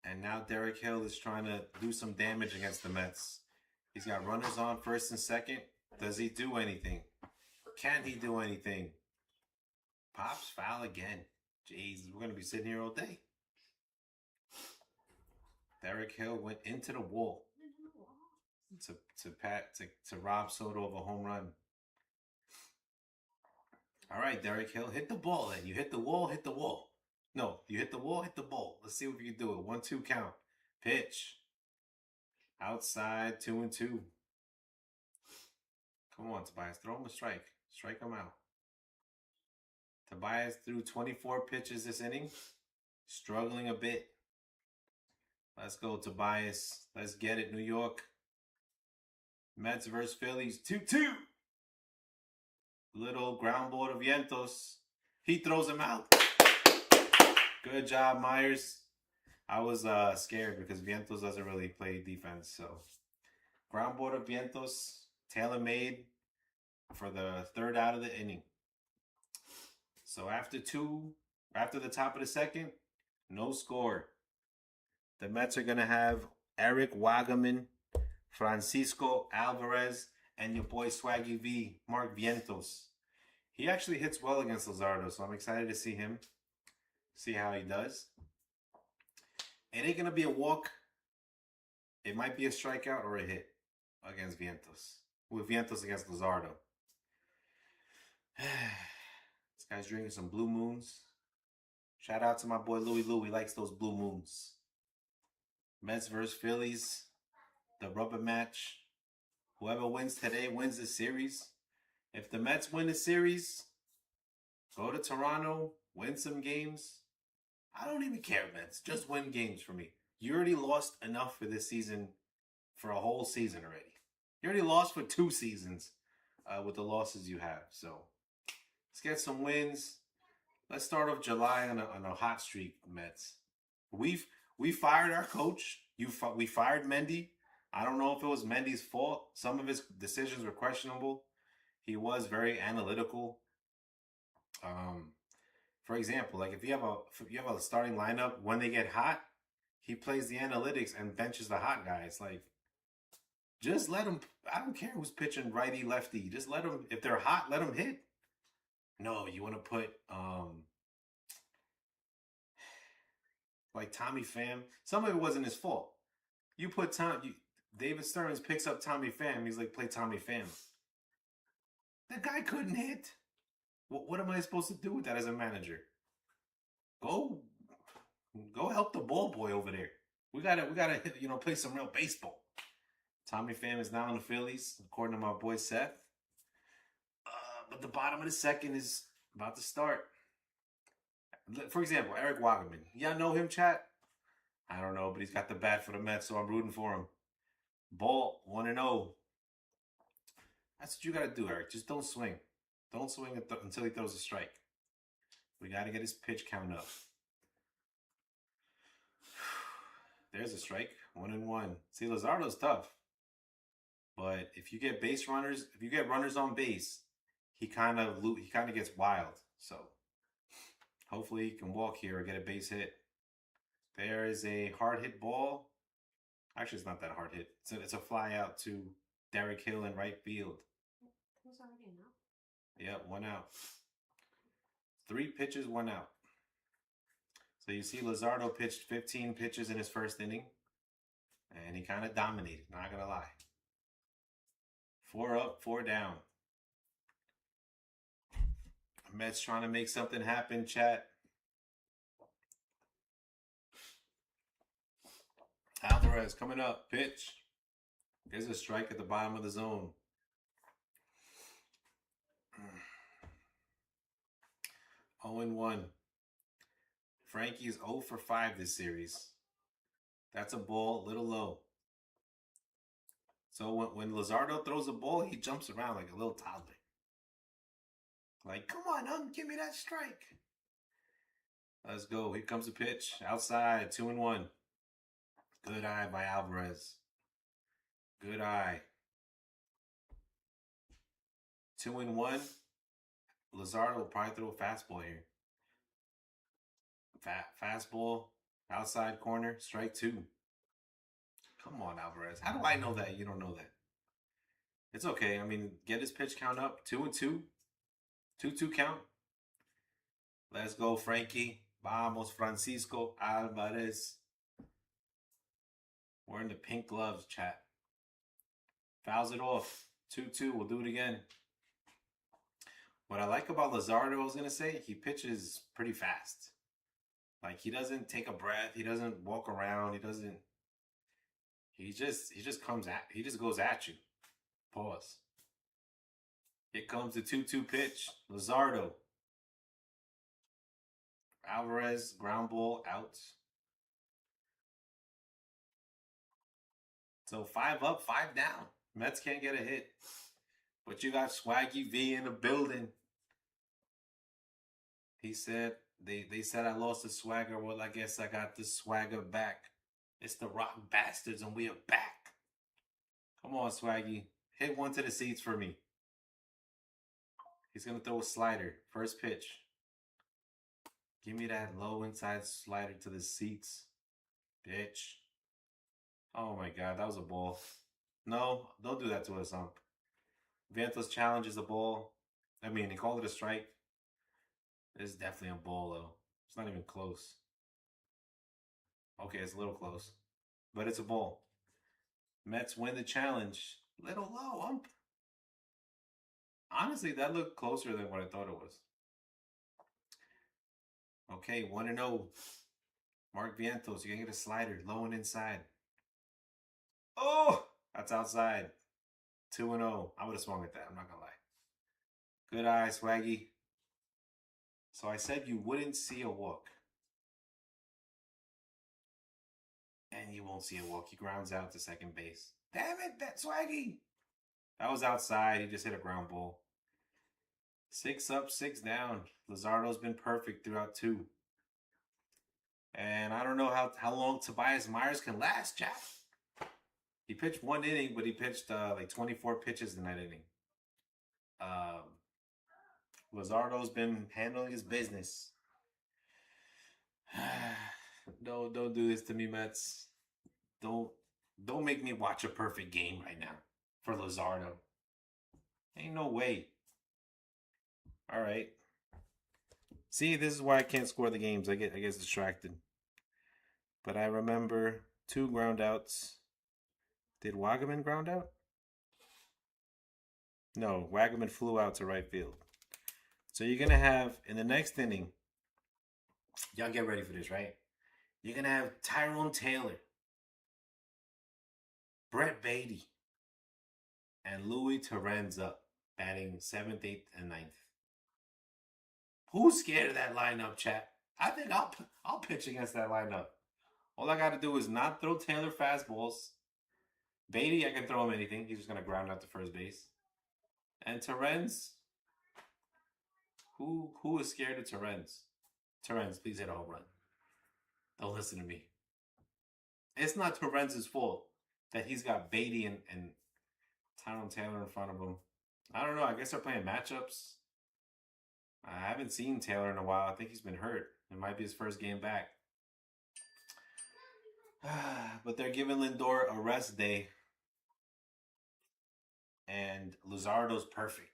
And now Derek Hill is trying to do some damage against the Mets. He's got runners on first and second. Does he do anything? Can he do anything? Pops foul again. Jeez, we're going to be sitting here all day. Derek Hill went into the wall to rob Soto of a home run. All right, Derek Hill, hit the ball then. You hit the wall, hit the wall. No, you hit the wall, hit the ball. Let's see if you can do it. 1-2 count. Pitch. Outside, 2-2. Come on, Tobias. Throw him a strike. Strike him out. Tobias threw 24 pitches this inning. Struggling a bit. Let's go, Tobias. Let's get it, New York. Mets versus Phillies. 2-2. Little ground ball to Vientos. He throws him out. Good job, Myers. I was scared because Vientos doesn't really play defense. So, ground ball to Vientos. Tailor-made for the 3rd out of the inning. So, after the top of the second, no score. The Mets are going to have Eric Wagaman, Francisco Alvarez, and your boy Swaggy V, Mark Vientos. He actually hits well against Luzardo, so I'm excited to see him. See how he does. It ain't going to be a walk, It might be a strikeout or a hit against Vientos. With Vientos against Luzardo. This guy's drinking some Blue Moons. Shout out to my boy Louie Lou. He likes those Blue Moons. Mets versus Phillies. The rubber match. Whoever wins today wins the series. If the Mets win the series, go to Toronto, win some games. I don't even care, Mets. Just win games for me. You already lost enough for this season, for a whole season already. You already lost for 2 seasons with the losses you have. So let's get some wins. Let's start off July on a hot streak, Mets. We fired our coach. We fired Mendy. I don't know if it was Mendy's fault. Some of his decisions were questionable. He was very analytical. For example, like if you have a starting lineup, when they get hot, he plays the analytics and benches the hot guys. Like, just let them. I don't care who's pitching righty, lefty. Just let them. If they're hot, let them hit. No, you want to put like Tommy Pham. Some of it wasn't his fault. You put David Stearns picks up Tommy Pham. He's like, play Tommy Pham. The guy couldn't hit. What am I supposed to do with that as a manager? Go help the ball boy over there. We gotta play some real baseball. Tommy Pham is now in the Phillies, according to my boy Seth. But the bottom of the second is about to start. For example, Eric Wagerman. Y'all know him, chat? I don't know, but he's got the bat for the Mets, so I'm rooting for him. Ball 1-0. That's what you got to do, Eric. Just don't swing. Don't swing until he throws a strike. We got to get his pitch count up. There's a strike. 1-1. See, Luzardo's tough. But if you get runners on base, he kind of gets wild. So hopefully he can walk here or get a base hit. There is a hard hit ball. Actually, it's not that hard hit. It's a fly out to Derek Hill in right field. It was already an out. Yep, 1 out. 3 pitches, 1 out. So you see Luzardo pitched 15 pitches in his first inning. And he kind of dominated, not going to lie. 4 up, 4 down. Mets trying to make something happen, chat. Alvarez coming up, pitch. There's a strike at the bottom of the zone. 0-1. Frankie's 0 for 5 this series. That's a ball, a little low. So when Luzardo throws a ball, he jumps around like a little toddler. Like, come on, give me that strike. Let's go. Here comes the pitch. Outside, 2-1. Good eye by Alvarez. Good eye. 2-1. Luzardo will probably throw a fastball here. Fastball, outside corner, strike 2. Come on, Alvarez. How do I know that? You don't know that. It's okay. I mean, get his pitch count up. 2-2. 2-2 count. Let's go, Frankie. Vamos, Francisco Alvarez. We're in the pink gloves, chat. Fouls it off. 2-2. We'll do it again. What I like about Luzardo, I was going to say, he pitches pretty fast. Like, he doesn't take a breath. He doesn't walk around. He just goes at you. Pause. Here comes the 2-2 pitch. Luzardo. Alvarez, ground ball, out. So 5 up, 5 down. Mets can't get a hit. But you got Swaggy V in the building. He said, they said I lost the swagger. Well, I guess I got the swagger back. It's the Rock Bastards and we are back. Come on, Swaggy. Hit one to the seats for me. He's going to throw a slider. First pitch. Give me that low inside slider to the seats. Bitch. Oh my God, that was a ball. No, don't do that to us, Vientos challenges the ball. I mean, they called it a strike. It's definitely a ball, though. It's not even close. Okay, it's a little close. But it's a ball. Mets win the challenge. Little low, ump. Honestly, that looked closer than what I thought it was. Okay, 1-0. Mark Vientos, you're going to get a slider low and inside. Oh, that's outside. 2-0. I would have swung at that. I'm not going to lie. Good eye, Swaggy. So I said you wouldn't see a walk. And you won't see a walk. He grounds out to second base. Damn it, that Swaggy. That was outside. He just hit a ground ball. 6 up, 6 down. Luzardo's been perfect throughout 2. And I don't know how long Tobias Myers can last, Jack. He pitched 1 inning, but he pitched like 24 pitches in that inning. Luzardo's been handling his business. Don't do this to me, Mets. Don't make me watch a perfect game right now for Luzardo. Ain't no way. All right. See, this is why I can't score the games. I get distracted. But I remember 2 ground outs. Did Wagaman ground out? No, Wagaman flew out to right field. So you're going to have, in the next inning, y'all get ready for this, right? You're going to have Tyrone Taylor, Brett Beatty, and Louis Torrens up, batting 7th, 8th, and 9th. Who's scared of that lineup, chat? I think I'll pitch against that lineup. All I got to do is not throw Taylor fastballs. Beatty, I can throw him anything. He's just going to ground out to first base. And Torrens, who is scared of Torrens? Torrens, please hit a home run. Don't listen to me. It's not Torrens' fault that he's got Beatty and Tyrone Taylor in front of him. I don't know. I guess they're playing matchups. I haven't seen Taylor in a while. I think he's been hurt. It might be his first game back. But they're giving Lindor a rest day. And Luzardo's perfect.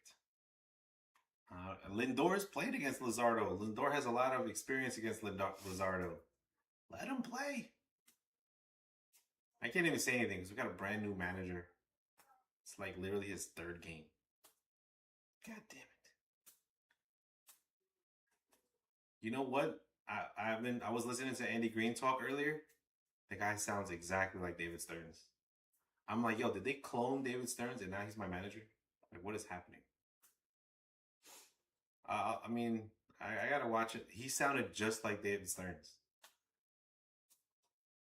Lindor's played against Luzardo. Lindor has a lot of experience against Luzardo. Let him play. I can't even say anything because we got a brand new manager. It's like literally his 3rd game. God damn it. You know what? I was listening to Andy Green talk earlier. The guy sounds exactly like David Stearns. I'm like, yo, did they clone David Stearns and now he's my manager? Like, what is happening? I mean, I gotta watch it. He sounded just like David Stearns.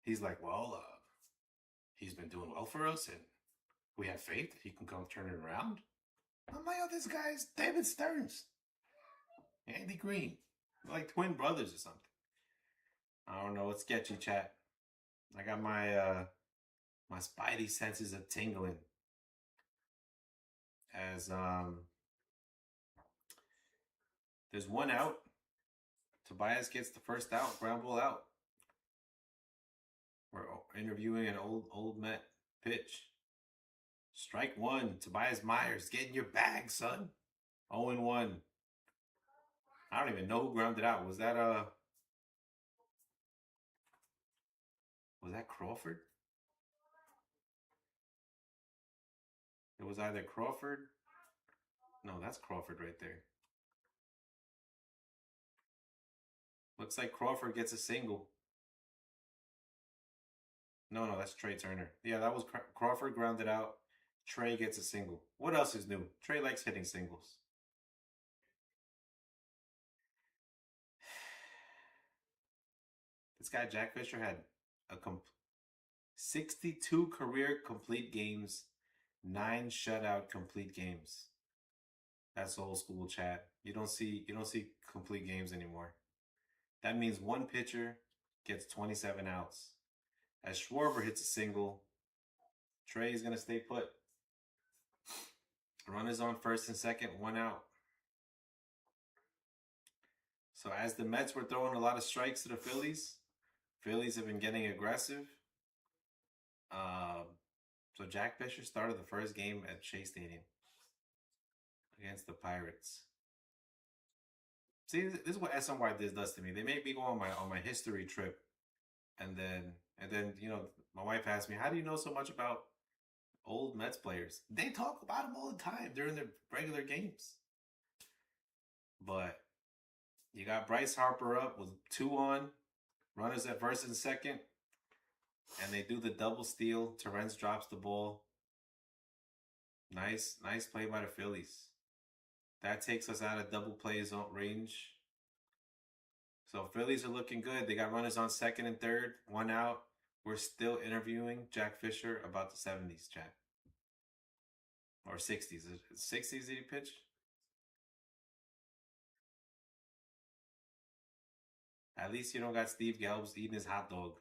He's like, well, he's been doing well for us, and we have faith that he can come turn it around. I'm like, oh, this guy's David Stearns. Andy Green. They're like twin brothers or something. I don't know. It's sketchy, chat. I got my my spidey senses of tingling as there's 1 out. Tobias gets the first out, ground ball out. We're interviewing an old Met pitch. Strike 1. Tobias Myers, get in your bag, son. 0-1. I don't even know who grounded out. Was that Crawford? It was either Crawford. No, that's Crawford right there. Looks like Crawford gets a single. No, that's Trey Turner. Yeah, that was Crawford grounded out. Trey gets a single. What else is new? Trey likes hitting singles. This guy, Jack Fisher, had 62 career complete games, 9 shutout complete games. That's old school, chat. You don't see complete games anymore. That means 1 pitcher gets 27 outs. As Schwarber hits a single, Trey is going to stay put. Runners on first and second, 1 out. So as the Mets were throwing a lot of strikes to the Phillies have been getting aggressive. So Jack Fisher started the first game at Shea Stadium against the Pirates. See, this is what SNY does to me. They make me go on my history trip, and then my wife asked me, "How do you know so much about Old Mets players. They talk about him all the time during their regular games. But you got Bryce Harper up with 2 on, runners at first and second, and they do the double steal. Terrence drops the ball. Nice play by the Phillies. That takes us out of double play zone range. So Phillies are looking good. They got runners on second and third, 1 out. We're still interviewing Jack Fisher about the 70s, Jack. Or 60s. 60s did he pitch? At least you don't got Steve Gelbs eating his hot dog.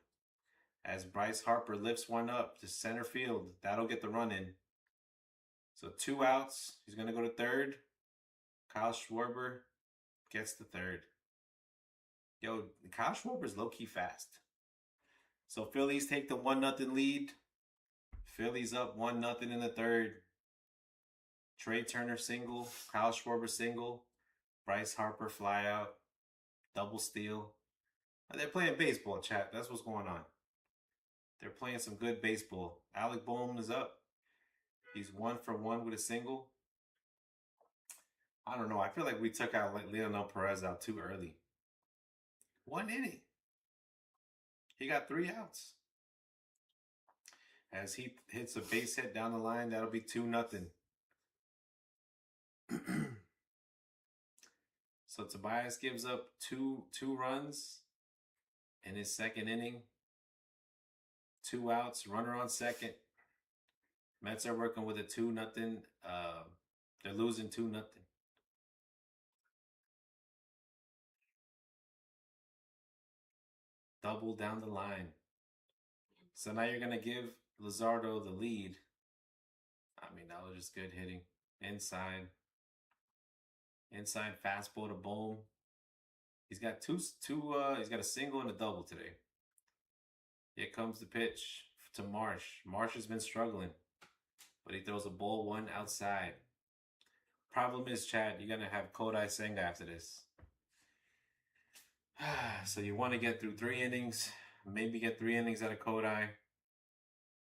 As Bryce Harper lifts one up to center field, that'll get the run in. So 2 outs. He's going to go to third. Kyle Schwarber gets the third. Yo, Kyle Schwarber's low-key fast. So Phillies take the 1-0 lead. Phillies up 1-0 in the third. Trey Turner single. Kyle Schwarber single. Bryce Harper fly out. Double steal. They're playing baseball, chat. That's what's going on. They're playing some good baseball. Alec Bohm is up. He's 1 for 1 with a single. I don't know. I feel like we took out Leonel Perez out too early. 1 inning. He got 3 outs. As he hits a base hit down the line, that'll be 2-0. So Tobias gives up two runs in his second inning. 2 outs, runner on second. Mets are working with a 2-0. They're losing 2-0. Double down the line. So now you're going to give Luzardo the lead. I mean, that was just good hitting. Inside fastball to Bohm. He's got he's got a single and a double today. Here comes the pitch to Marsh. Marsh has been struggling, but he throws a ball 1 outside. Problem is, Chad, you're going to have Kodai Senga after this. So you want to get through 3 innings, maybe get 3 innings out of Kodai.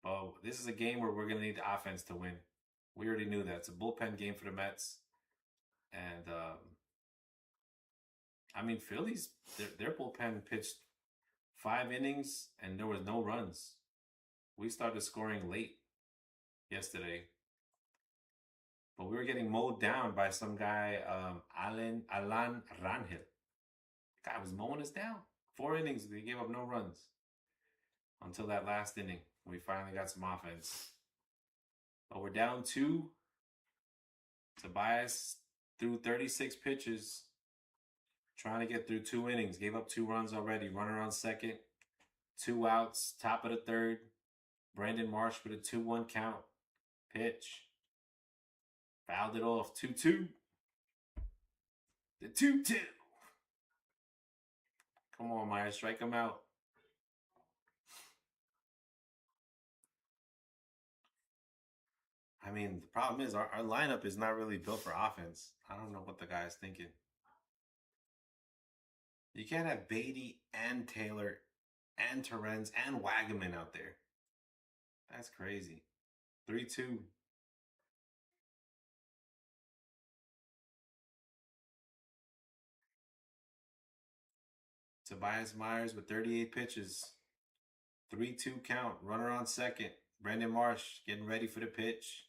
But this is a game where we're going to need the offense to win. We already knew that. It's a bullpen game for the Mets. And, I mean, Phillies, their bullpen pitched 5 innings and there was no runs. We started scoring late yesterday. But we were getting mowed down by some guy, Alan Rangel. The guy was mowing us down. 4 innings, they gave up no runs. Until that last inning, we finally got some offense. But we're down 2. Tobias threw 36 pitches, trying to get through 2 innings. Gave up 2 runs already. Runner on second. 2 outs, top of the third. Brandon Marsh with a 2-1 count. Pitch. Fouled it off. 2-2. The 2-2. Come on, Myers. Strike him out. I mean, the problem is our lineup is not really built for offense. I don't know what the guy's thinking. You can't have Beatty and Taylor and Terrence and Wagaman out there. That's crazy. 3-2. Tobias Myers with 38 pitches. 3-2 count. Runner on second. Brandon Marsh getting ready for the pitch.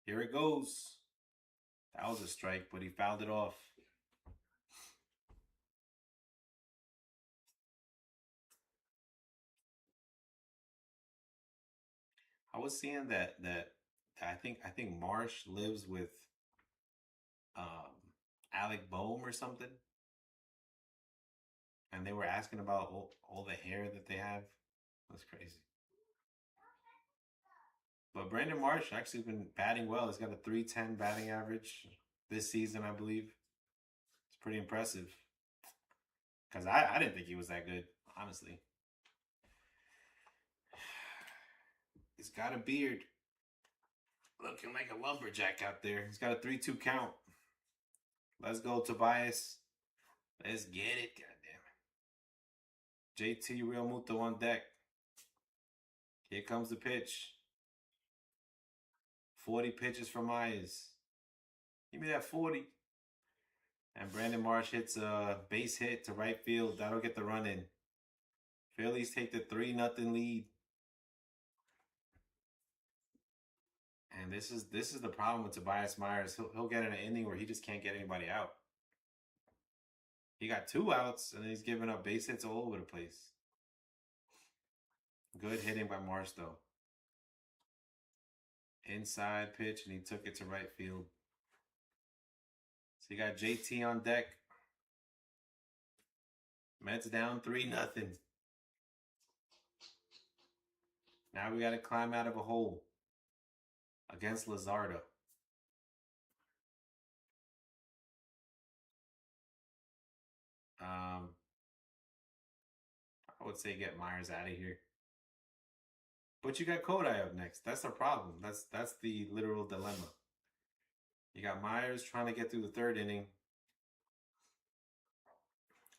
Here it goes. That was a strike, but he fouled it off. I was seeing that I think Marsh lives with Alec Bohm or something. And they were asking about all the hair that they have. That's crazy. But Brandon Marsh actually been batting well. He's got a .310 batting average this season, I believe. It's pretty impressive. Because I didn't think he was that good, honestly. He's got a beard. Looking like a lumberjack out there. He's got a 3-2 count. Let's go, Tobias. Let's get it, goddammit. JT Real Muto on deck. Here comes the pitch. 40 pitches from Myers. Give me that 40. And Brandon Marsh hits a base hit to right field. That'll get the run in. Phillies take the 3-0 lead. And this is the problem with Tobias Myers. He'll get in an inning where he just can't get anybody out. He got 2 outs, and then he's giving up base hits all over the place. Good hitting by Marsh, though. Inside pitch, and he took it to right field. So you got JT on deck. Mets down 3-0. Now we got to climb out of a hole against Luzardo. I would say get Myers out of here. But you got Kodai up next. That's the problem. That's the literal dilemma. You got Myers trying to get through the 3rd inning.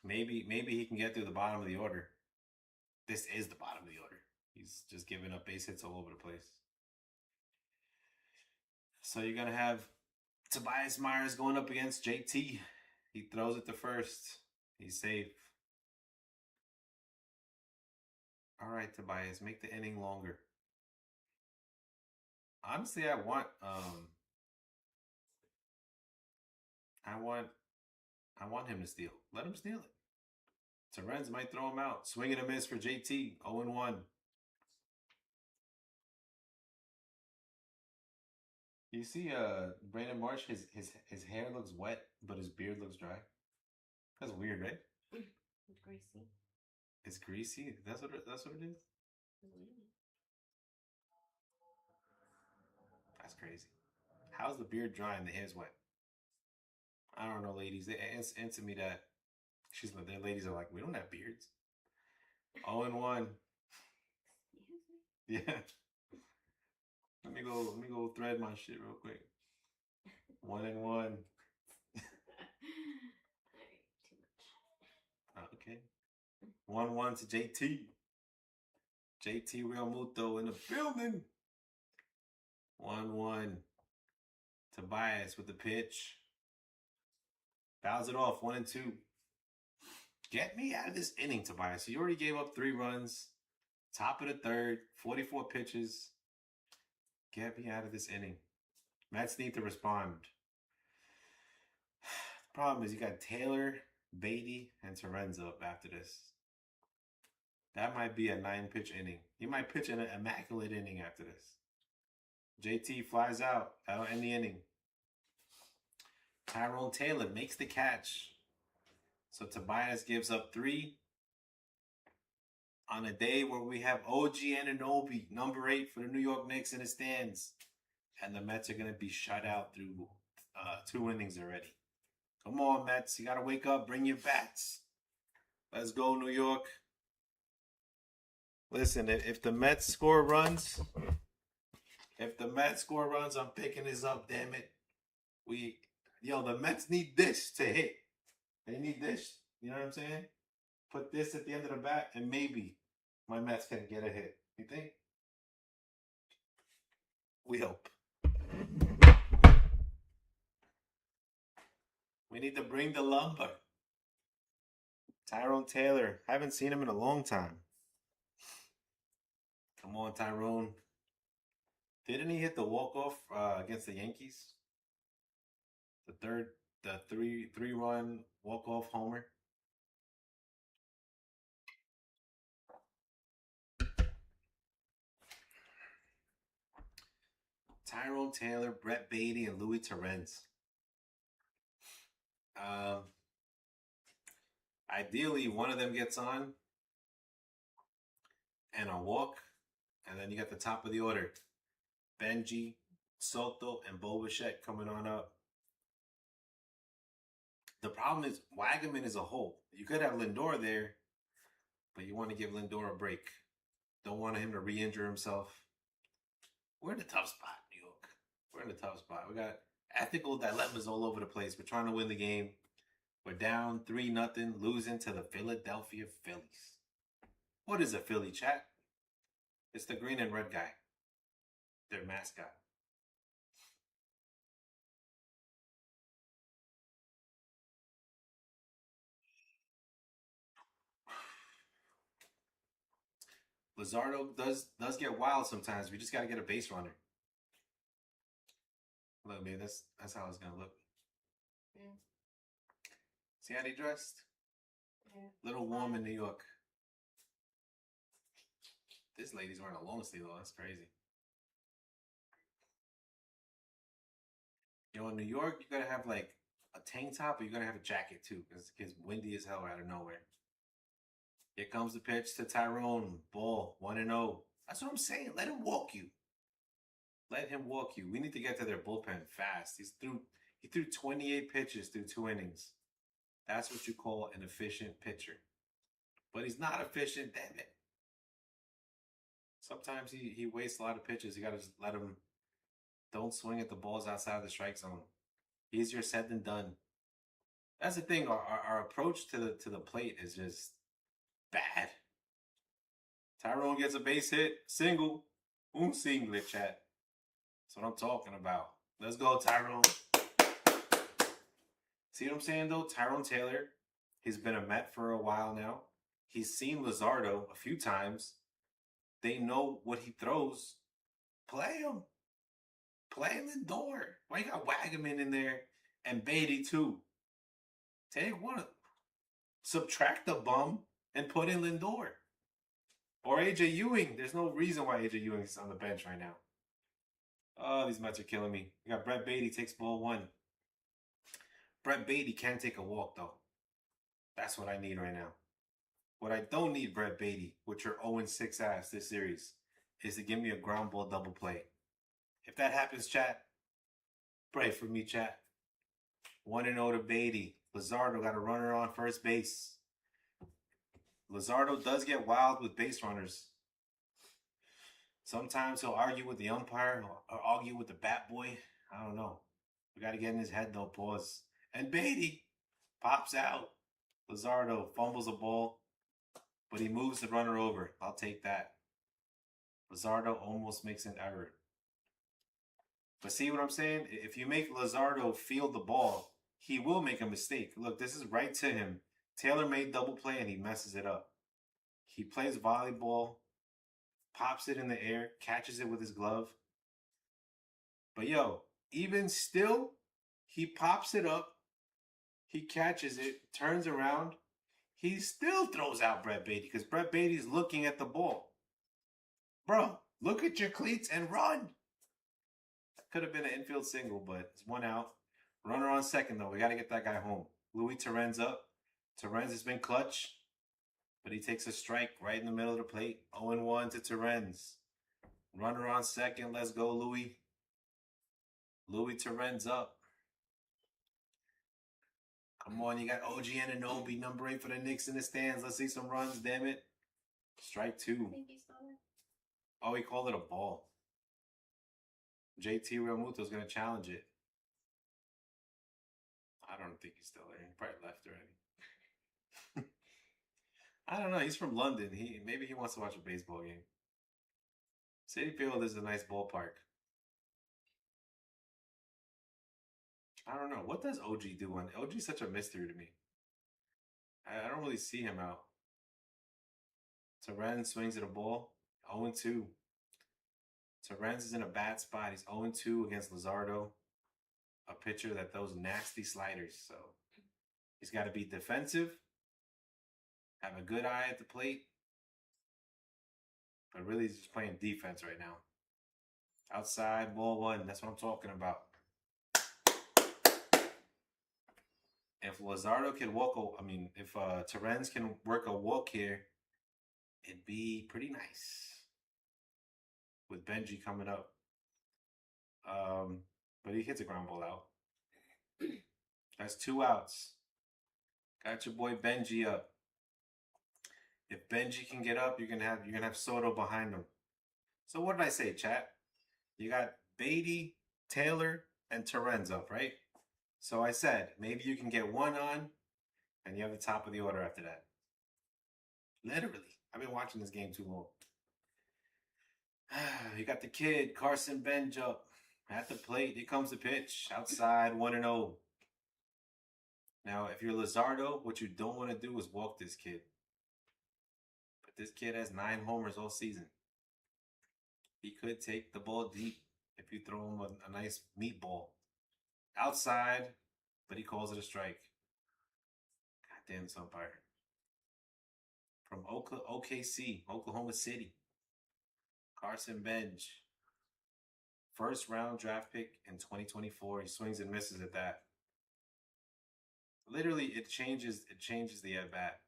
Maybe he can get through the bottom of the order. This is the bottom of the order. He's just giving up base hits all over the place. So you're going to have Tobias Myers going up against JT. He throws it to first. He's safe. All right, Tobias, make the inning longer. Honestly, I want him to steal. Let him steal it. Terrence might throw him out. Swing and a miss for JT. 0-1. You see, Brandon Marsh, his hair looks wet, but his beard looks dry. That's weird, right? It's greasy. It's greasy. That's what it is. That's crazy. How's the beard dry and the hair's wet? I don't know, ladies. They answer me that. Their ladies are like, we don't have beards. 0-1. Yeah. Let me go thread my shit real quick. 1-1. Alright, too much. Okay. 1-1 to JT. JT Real Muto in the building. 1-1. Tobias with the pitch. Fouls it off. 1-2. Get me out of this inning, Tobias. You already gave up 3 runs. Top of the 3rd. 44 pitches. Get me out of this inning. Mets need to respond. The problem is you got Taylor, Beatty, and Terrence up after this. That might be a 9-pitch inning. He might pitch an immaculate inning after this. JT flies out. That'll end the inning. Tyrone Taylor makes the catch. So Tobias gives up 3 on a day where we have OG Anunoby, number 8 for the New York Knicks in the stands. And the Mets are going to be shut out through 2 innings already. Come on, Mets. You got to wake up. Bring your bats. Let's go, New York. Listen, if the Mets score runs, I'm picking this up, damn it. The Mets need this to hit. They need this. You know what I'm saying? Put this at the end of the bat, and maybe my Mets can get a hit. You think? We hope. We need to bring the lumber. Tyrone Taylor. Haven't seen him in a long time. Come on, Tyrone. Didn't he hit the walk-off against the Yankees? The 3-run walk-off homer. Tyrone Taylor, Brett Beatty, and Louis Terrence. Ideally, one of them gets on and a walk, and then you got the top of the order. Benji, Soto, and Bo Bichette coming on up. The problem is Wagaman is a hole. You could have Lindor there, but you want to give Lindor a break. Don't want him to re-injure himself. We're in a tough spot, New York. We're in a tough spot. We got ethical dilemmas all over the place. We're trying to win the game. We're down 3-0, losing to the Philadelphia Phillies. What is a Philly, chat? It's the green and red guy. Their mascot. Luzardo does get wild sometimes. We just got to get a base runner. Look, man, that's how it's gonna look. Yeah. See how they dressed? Yeah. Little warm in New York. This lady's wearing a long sleeve though. That's crazy. You know, in New York, you gotta have like a tank top, or you gotta have a jacket too, because it gets windy as hell out of nowhere. Here comes the pitch to Tyrone. Ball 1-0. That's what I'm saying. Let him walk you. Let him walk you. We need to get to their bullpen fast. He threw 28 pitches through 2 innings. That's what you call an efficient pitcher. But he's not efficient, damn it. Sometimes he wastes a lot of pitches. You gotta just let him. Don't swing at the balls outside of the strike zone. Easier said than done. That's the thing. Our approach to the plate is just bad. Tyrone gets a base hit, single, single, chat. That's what I'm talking about. Let's go, Tyrone. See what I'm saying though? Tyrone Taylor, he's been a Met for a while now. He's seen Luzardo a few times. They know what he throws. Play him. Play Lindor. Why you got Wagaman in there and Beatty too? Take one. Subtract the bum and put in Lindor. Or AJ Ewing. There's no reason why AJ Ewing is on the bench right now. Oh, these Mets are killing me. You got Brett Beatty takes ball 1. Brett Beatty can take a walk though. That's what I need right now. What I don't need, Brett Beatty, with your 0-6 ass this series, is to give me a ground ball double play. If that happens, chat, pray for me, chat. 1-0 to Beatty. Luzardo got a runner on first base. Luzardo does get wild with base runners. Sometimes he'll argue with the umpire or argue with the bat boy. I don't know. We got to get in his head, though. Pause. And Beatty pops out. Luzardo fumbles a ball, but he moves the runner over. I'll take that. Luzardo almost makes an error. But see what I'm saying? If you make Luzardo field the ball, he will make a mistake. Look, this is right to him. Taylor made double play and he messes it up. He plays volleyball, pops it in the air, catches it with his glove. But yo, even still, he pops it up, he catches it, turns around, he still throws out Brett Beatty because Brett Beatty's looking at the ball. Bro, look at your cleats and run. Could have been an infield single, but it's 1 out. Runner on second, though. We got to get that guy home. Louis Torrens up. Torrens has been clutch, but he takes a strike right in the middle of the plate. 0-1 to Torrens. Runner on second. Let's go, Louis. Louis Torrens up. Come on, you got OG Anunoby, number 8 for the Knicks in the stands. Let's see some runs, damn it. Strike 2. I think he's still there. Oh, he called it a ball. JT Realmuto's going to challenge it. I don't think he's still there. He probably left already. I don't know. He's from London. Maybe he wants to watch a baseball game. Citi Field is a nice ballpark. I don't know. What does OG do? OG's such a mystery to me. I don't really see him out. Torrens swings at a ball. 0-2. Torrens is in a bad spot. He's 0-2 against Luzardo, a pitcher that throws nasty sliders. So he's got to be defensive, have a good eye at the plate, but really he's just playing defense right now. Outside, ball 1. That's what I'm talking about. If Luzardo can if Torrens can work a walk here, it'd be pretty nice. With Benji coming up. But he hits a ground ball out. That's 2 outs. Got your boy Benji up. If Benji can get up, you're gonna have Soto behind him. So what did I say, chat? You got Beatty, Taylor, and Torrens up, right? So I said maybe you can get 1 on, and you have the top of the order after that. Literally, I've been watching this game too long. You got the kid, Carson Benj up at the plate. Here comes the pitch. Outside, 1-0. Now, if you're Luzardo, what you don't want to do is walk this kid. But this kid has 9 homers all season. He could take the ball deep if you throw him a nice meatball. Outside, but he calls it a strike. Goddamn this umpire. From OKC, Oklahoma City. Carson Bench. First round draft pick in 2024. He swings and misses at that. Literally, it changes the at bat.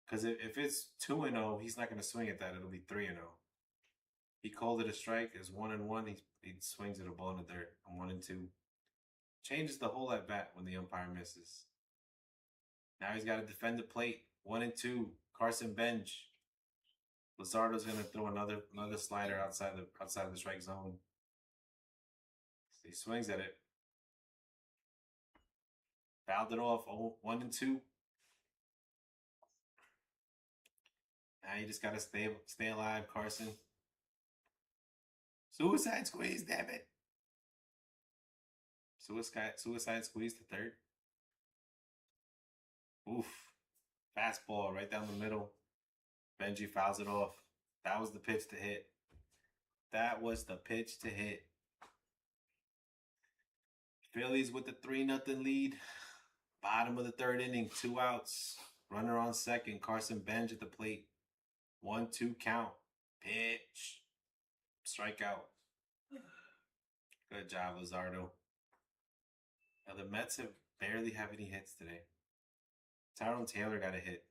Because if it's 2-0, he's not going to swing at that. It'll be 3-0. He called it a strike. It's 1-1. He swings at a ball in the dirt. I'm 1-2. Changes the whole at bat when the umpire misses. Now he's got to defend the plate. 1-2. Carson Bench. Luzardo's going to throw another slider outside of the strike zone. He swings at it. Fouled it off. 1-2. Now you just gotta stay alive, Carson. Suicide squeeze, damn it. Suicide squeeze to third. Oof. Fastball right down the middle. Benji fouls it off. That was the pitch to hit. That was the pitch to hit. Phillies with the 3-0 lead. Bottom of the third inning, 2 outs. Runner on second. Carson Bench at the plate. 1-2 count. Pitch. Strikeout. Good job, Luzardo. Now the Mets barely have any hits today. Tyrone Taylor got a hit.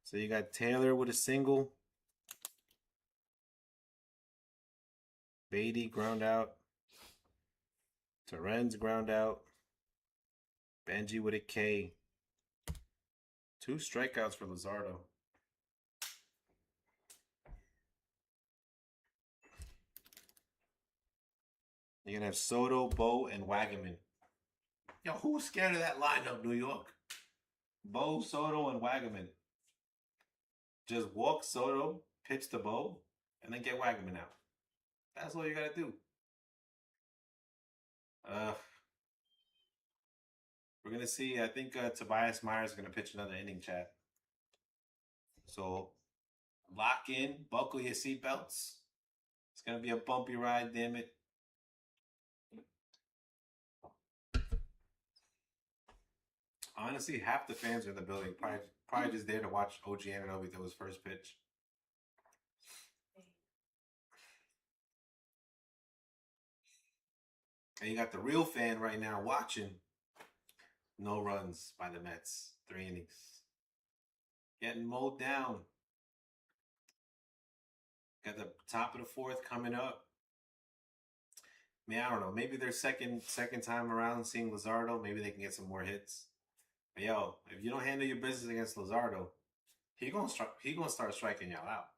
So you got Taylor with a single. Beatty ground out. Torrens ground out. Benji with a K. 2 strikeouts for Luzardo. You're going to have Soto, Bo, and Wagaman. Yo, who's scared of that lineup, New York? Bo, Soto, and Wagaman. Just walk Soto, pitch to Bo, and then get Wagaman out. That's all you got to do. We're going to see, I think Tobias Myers is going to pitch another inning, chat. So, lock in, buckle your seatbelts. It's going to be a bumpy ride, damn it. Honestly, half the fans are in the building. Probably just there to watch OG Anunoby throw his first pitch. And you got the real fan right now watching. No runs by the Mets. 3 innings. Getting mowed down. Got the top of the 4th coming up. I mean, I don't know. Maybe their second time around seeing Luzardo, maybe they can get some more hits. But yo, if you don't handle your business against Luzardo, he gonna start striking y'all out.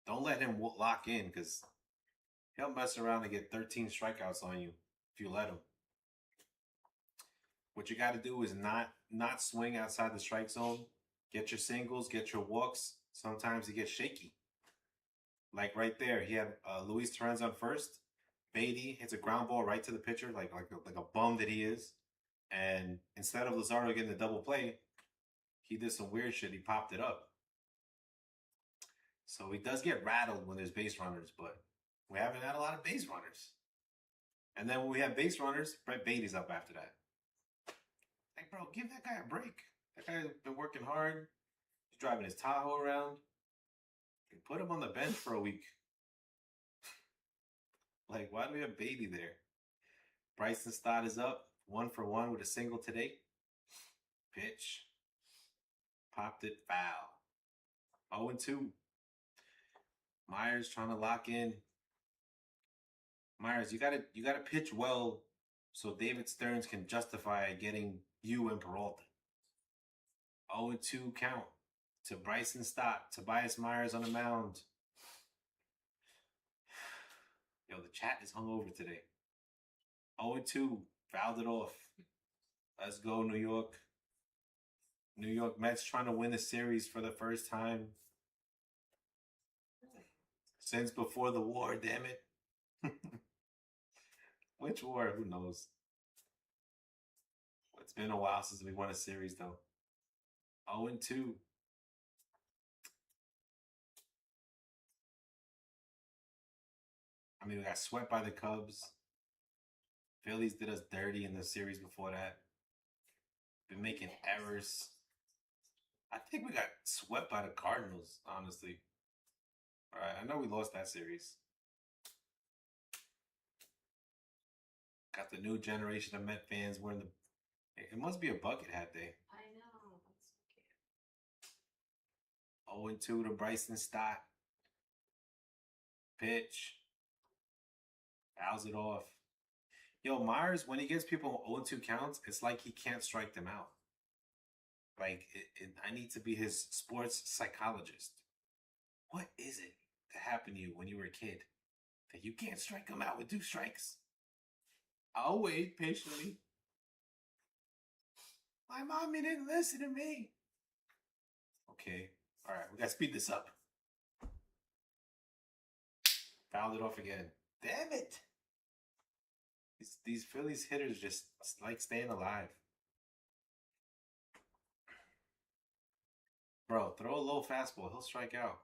Don't let him lock in, because he'll mess around and get 13 strikeouts on you if you let him. What you got to do is not swing outside the strike zone. Get your singles, get your walks. Sometimes he gets shaky. Like right there, he had Luis Torrens on first. Beatty hits a ground ball right to the pitcher, like a bum that he is. And instead of Luzardo getting the double play, he did some weird shit. He popped it up. So he does get rattled when there's base runners, but we haven't had a lot of base runners. And then when we have base runners, Brett Beatty's up after that. Like, bro, give that guy a break. That guy's been working hard. He's driving his Tahoe around. Put him on the bench for a week. Like, why do we have Beatty there? Bryson Stott is up 1 for 1 with a single today. Pitch. Popped it, foul. 0-2. Myers trying to lock in. Myers, you gotta pitch well so David Stearns can justify getting you and Peralta. 0-2 count to Bryson Stott. Tobias Myers on the mound. Yo, the chat is hungover today. 0-2. Fouled it off. Let's go, New York. New York Mets trying to win the series for the first time since before the war, damn it. Which war? Who knows? It's been a while since we won a series, though. 0-2. I mean, we got swept by the Cubs. Phillies did us dirty in the series before that. Been making errors. I think we got swept by the Cardinals, honestly. All right, I know we lost that series. Got the new generation of Met fans wearing the. It must be a bucket hat day. I know. That's so cute. 0-2 to Bryson Stott. Pitch. Fouls it off. Yo, Myers, when he gives people 0-2 counts, it's like he can't strike them out. Like, I need to be his sports psychologist. What is it that happened to you when you were a kid that you can't strike them out with 2 strikes? I'll wait patiently. My mommy didn't listen to me. Okay. All right. We got to speed this up. Fouled it off again. Damn it. These Phillies hitters just like staying alive. Bro, throw a low fastball. He'll strike out.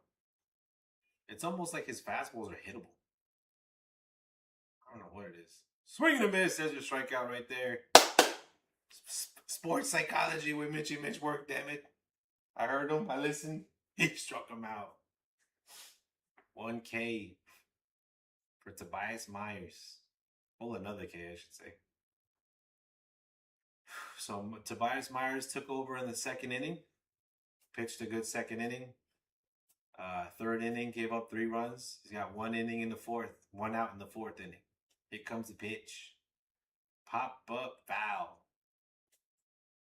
It's almost like his fastballs are hittable. I don't know what it is. Swing and a miss. There's your strikeout right there. Sports psychology with Mitch work, damn it. I heard him. I listened. He struck him out. 1K for Tobias Myers. Well, another K, I should say. So Tobias Myers took over in the second inning. Pitched a good second inning. Third inning, gave up 3 runs. He's got 1 inning in the fourth. 1 out in the fourth inning. Here comes the pitch. Pop up foul.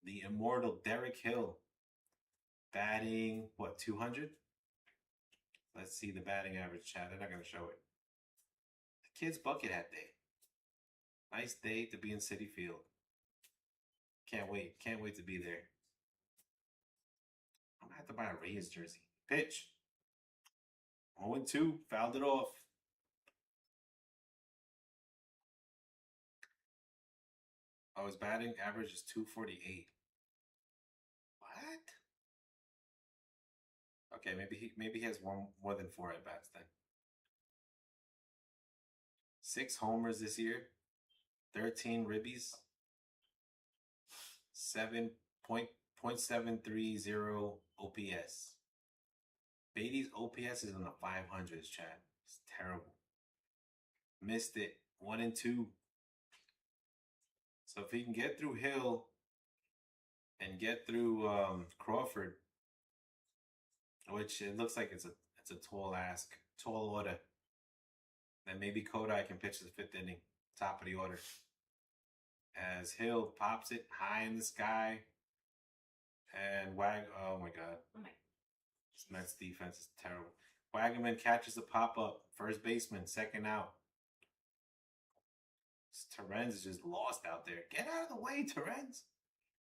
The immortal Derek Hill. Batting, what, 200? Let's see the batting average, Chad. They're not going to show it. The kid's bucket hat day. Nice day to be in Citi Field. Can't wait. Can't wait to be there. I'm going to have to buy a Rays jersey. Pitch. 0-2. Fouled it off. Oh, his batting average is 248. What? Okay, maybe he has more than 4 at bats then. 6 homers this year, 13 ribbies, 7.730 OPS. Beatty's OPS is in the 500s, Chad. It's terrible. Missed it. 1-2. So if he can get through Hill and get through Crawford, which it looks like it's a tall order, then maybe Kodai can pitch the 5th inning, top of the order. As Hill pops it high in the sky, and oh my God. This Mets defense is terrible. Wagaman catches the pop-up. First baseman, second out. Terrence is just lost out there. Get out of the way, Terrence.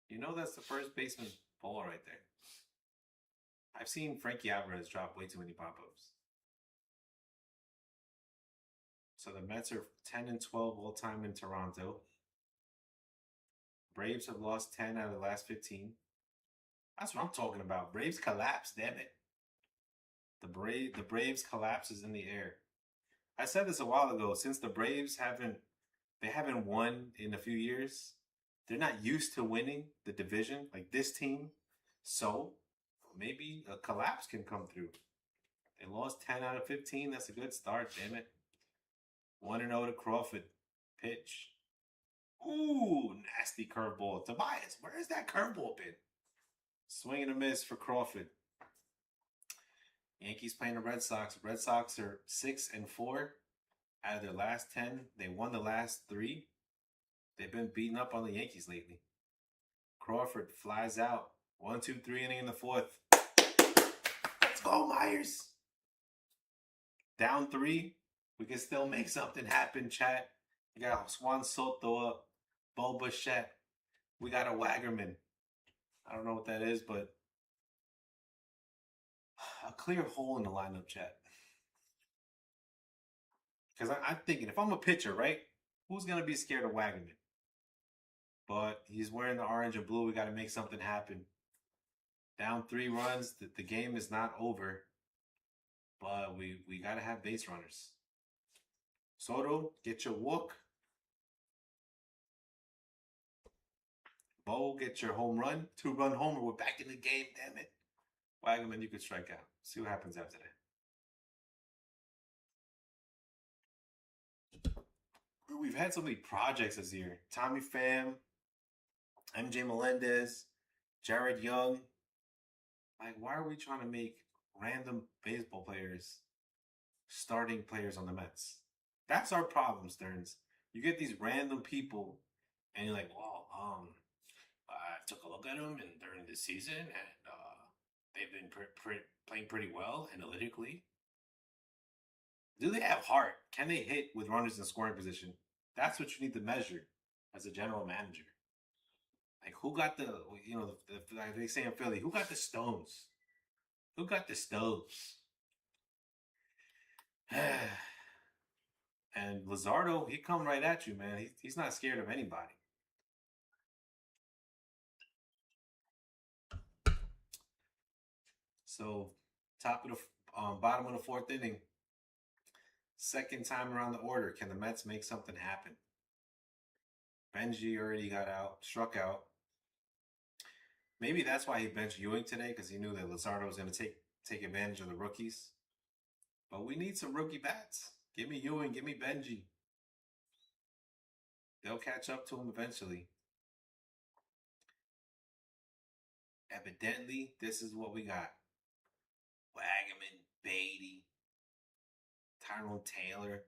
You know that's the first baseman's ball right there. I've seen Frankie Alvarez drop way too many pop-ups. So the Mets are 10-12 all-time in Toronto. Braves have lost 10 out of the last 15. That's what I'm talking about. Braves collapse, damn it. The Braves collapse is in the air. I said this a while ago. Since the Braves haven't won in a few years, they're not used to winning the division like this team. So maybe a collapse can come through. They lost 10 out of 15. That's a good start, damn it. 1-0 to Crawford. Pitch. Ooh, nasty curveball. Tobias, where has that curveball been? Swing and a miss for Crawford. Yankees playing the Red Sox. Red Sox are 6-4 out of their last 10. They won the last 3. They've been beating up on the Yankees lately. Crawford flies out. 1-2-3 inning in the 4th. Let's go, Myers. Down 3. We can still make something happen, chat. You got Juan Soto up. Bo Bichette. We got a Waggerman. I don't know what that is, but a clear hole in the lineup, chat. Because I'm thinking, if I'm a pitcher, right? Who's going to be scared of Waggerman? But he's wearing the orange and blue. We got to make something happen. Down 3 runs. The game is not over, but we gotta have base runners. Soto, get your walk. Bo, get your home run. 2-run homer. We're back in the game. Damn it. Wagaman, you could strike out. See what happens after that. We've had so many projects this year. Tommy Pham, MJ Melendez, Jared Young. Like, why are we trying to make random baseball players starting players on the Mets? That's our problem, Stearns. You get these random people, and you're like, well, I took a look at them and during the season, and they've been playing pretty well analytically. Do they have heart? Can they hit with runners in scoring position? That's what you need to measure as a general manager. Like, who got like they say in Philly, who got the stones? Who got the stones? And Luzardo, he come right at you, man. He's not scared of anybody. So, bottom of the fourth inning, second time around the order, can the Mets make something happen? Benji already struck out. Maybe that's why he benched Ewing today, because he knew that Luzardo was going to take advantage of the rookies. But we need some rookie bats. Give me Ewing, give me Benji. They'll catch up to him eventually. Evidently, this is what we got. Wagaman, Beatty, Tyrone Taylor.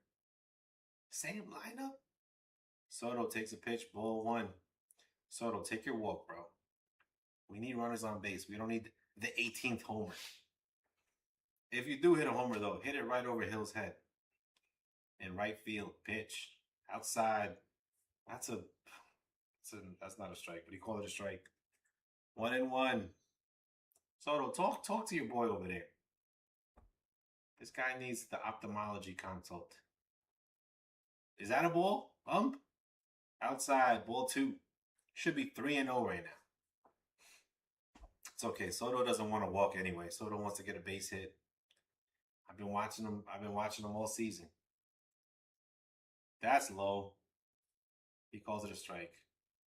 Same lineup. Soto takes a pitch, ball 1. Soto, take your walk, bro. We need runners on base. We don't need the 18th homer. If you do hit a homer, though, hit it right over Hill's head. In right field, pitch. Outside. That's not a strike, but he called it a strike. 1-1. Soto, talk to your boy over there. This guy needs the ophthalmology consult. Is that a ball? Ump? Outside, ball 2. Should be 3-0 right now. It's okay. Soto doesn't want to walk anyway. Soto wants to get a base hit. I've been watching him all season. That's low. He calls it a strike.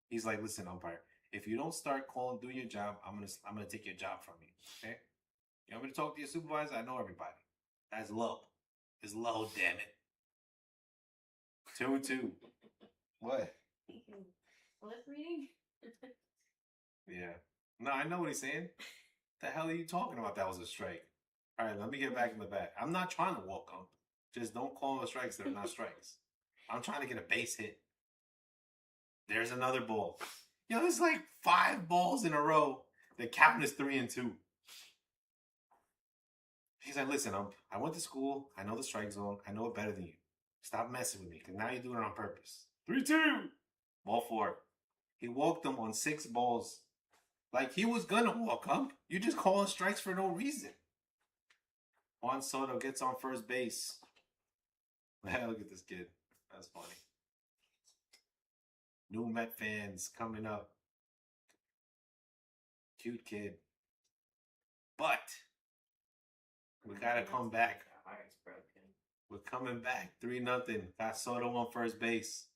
He's like, listen, umpire, if you don't start doing your job, I'm gonna take your job from you. Okay? You want me to talk to your supervisor? I know everybody. That's low. It's low, damn it. 2-2. What? Lip reading? Yeah. No, I know what he's saying. The hell are you talking about? That was a strike. All right, let me get back in the back. I'm not trying to walk up. Just don't call them strikes that are not strikes. I'm trying to get a base hit. There's another ball. There's like 5 balls in a row. The count is 3-2. He's like, listen, I went to school. I know the strike zone. I know it better than you. Stop messing with me, because now you're doing it on purpose. 3-2. Ball 4. He walked them on 6 balls. Like he was going to walk, You just calling strikes for no reason. Juan Soto gets on first base. Look at this kid. That's funny. New Met fans coming up. Cute kid. But we got to come back. We're coming back. 3-0. Got Soto on first base.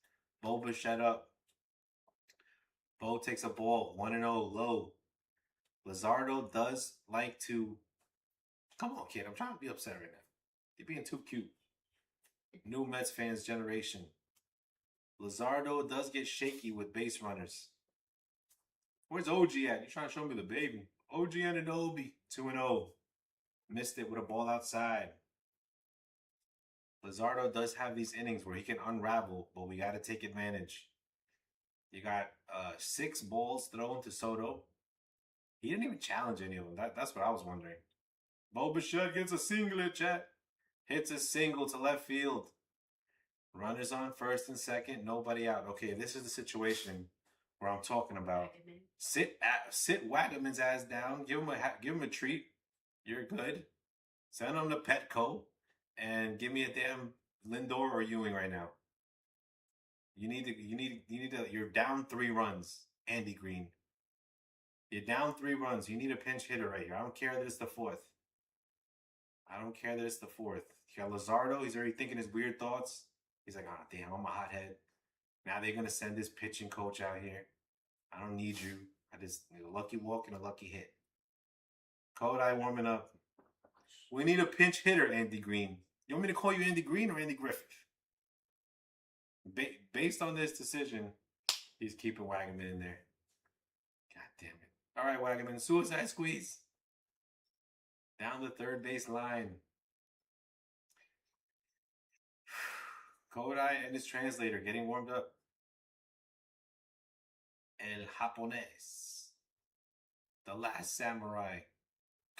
Boba shut up. Bo takes a ball. 1-0 low. Luzardo does like to... Come on, kid. I'm trying to be upset right now. You're being too cute. New Mets fans generation. Luzardo does get shaky with base runners. Where's OG at? You trying to show me the baby? OG Anunoby. 2-0. Missed it with a ball outside. Luzardo does have these innings where he can unravel, but we got to take advantage. You got 6 balls thrown to Soto. He didn't even challenge any of them. That's what I was wondering. Bo Bichette gets a single, chat. Hits a single to left field. Runners on first and second. Nobody out. Okay, this is the situation where I'm talking about. Sit Wagaman's ass down. Give him a treat. You're good. Send him to Petco. And give me a damn Lindor or Ewing right now. You're down 3 runs. Andy Green. You're down 3 runs. You need a pinch hitter right here. I don't care that it's the 4th. I don't care that it's the 4th. You got Luzardo. He's already thinking his weird thoughts. He's like, oh, damn, I'm a hothead. Now they're going to send this pitching coach out here. I don't need you. I just need a lucky walk and a lucky hit. Kodai warming up. We need a pinch hitter, Andy Green. You want me to call you Andy Green or Andy Griffith? Based on this decision, he's keeping Wagaman in there. God damn it. All right, Wagaman. Suicide squeeze. Down the third base line. Kodai and his translator getting warmed up. El Japonés. The Last Samurai.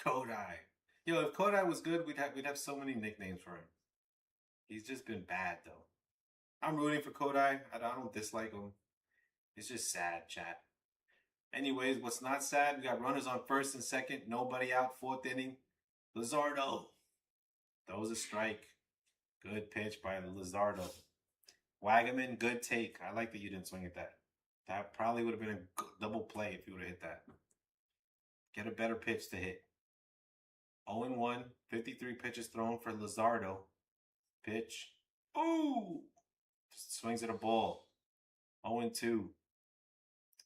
Kodai. Yo, if Kodai was good, we'd have so many nicknames for him. He's just been bad though. I'm rooting for Kodai. I don't dislike him. It's just sad, chat. Anyways, what's not sad? We got runners on first and second. Nobody out. 4th inning. Luzardo. That was a strike. Good pitch by Luzardo. Wagaman, good take. I like that you didn't swing at that. That probably would have been a double play if you would have hit that. Get a better pitch to hit. 0-1, 53 pitches thrown for Luzardo. Pitch. Ooh! Just swings at a ball. 0-2.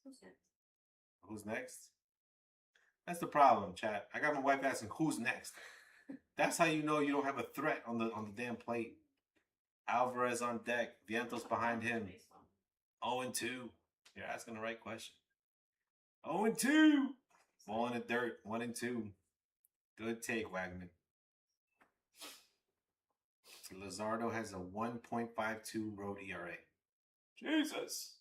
Who's next? Who's next? That's the problem, chat. I got my wife asking, who's next? That's how you know you don't have a threat on the damn plate. Alvarez on deck. Vientos behind him. 0-2. You're asking the right question. 0-2. Ball in the dirt. 1-2. Good take, Wagman. Luzardo has a 1.52 road ERA. Jesus.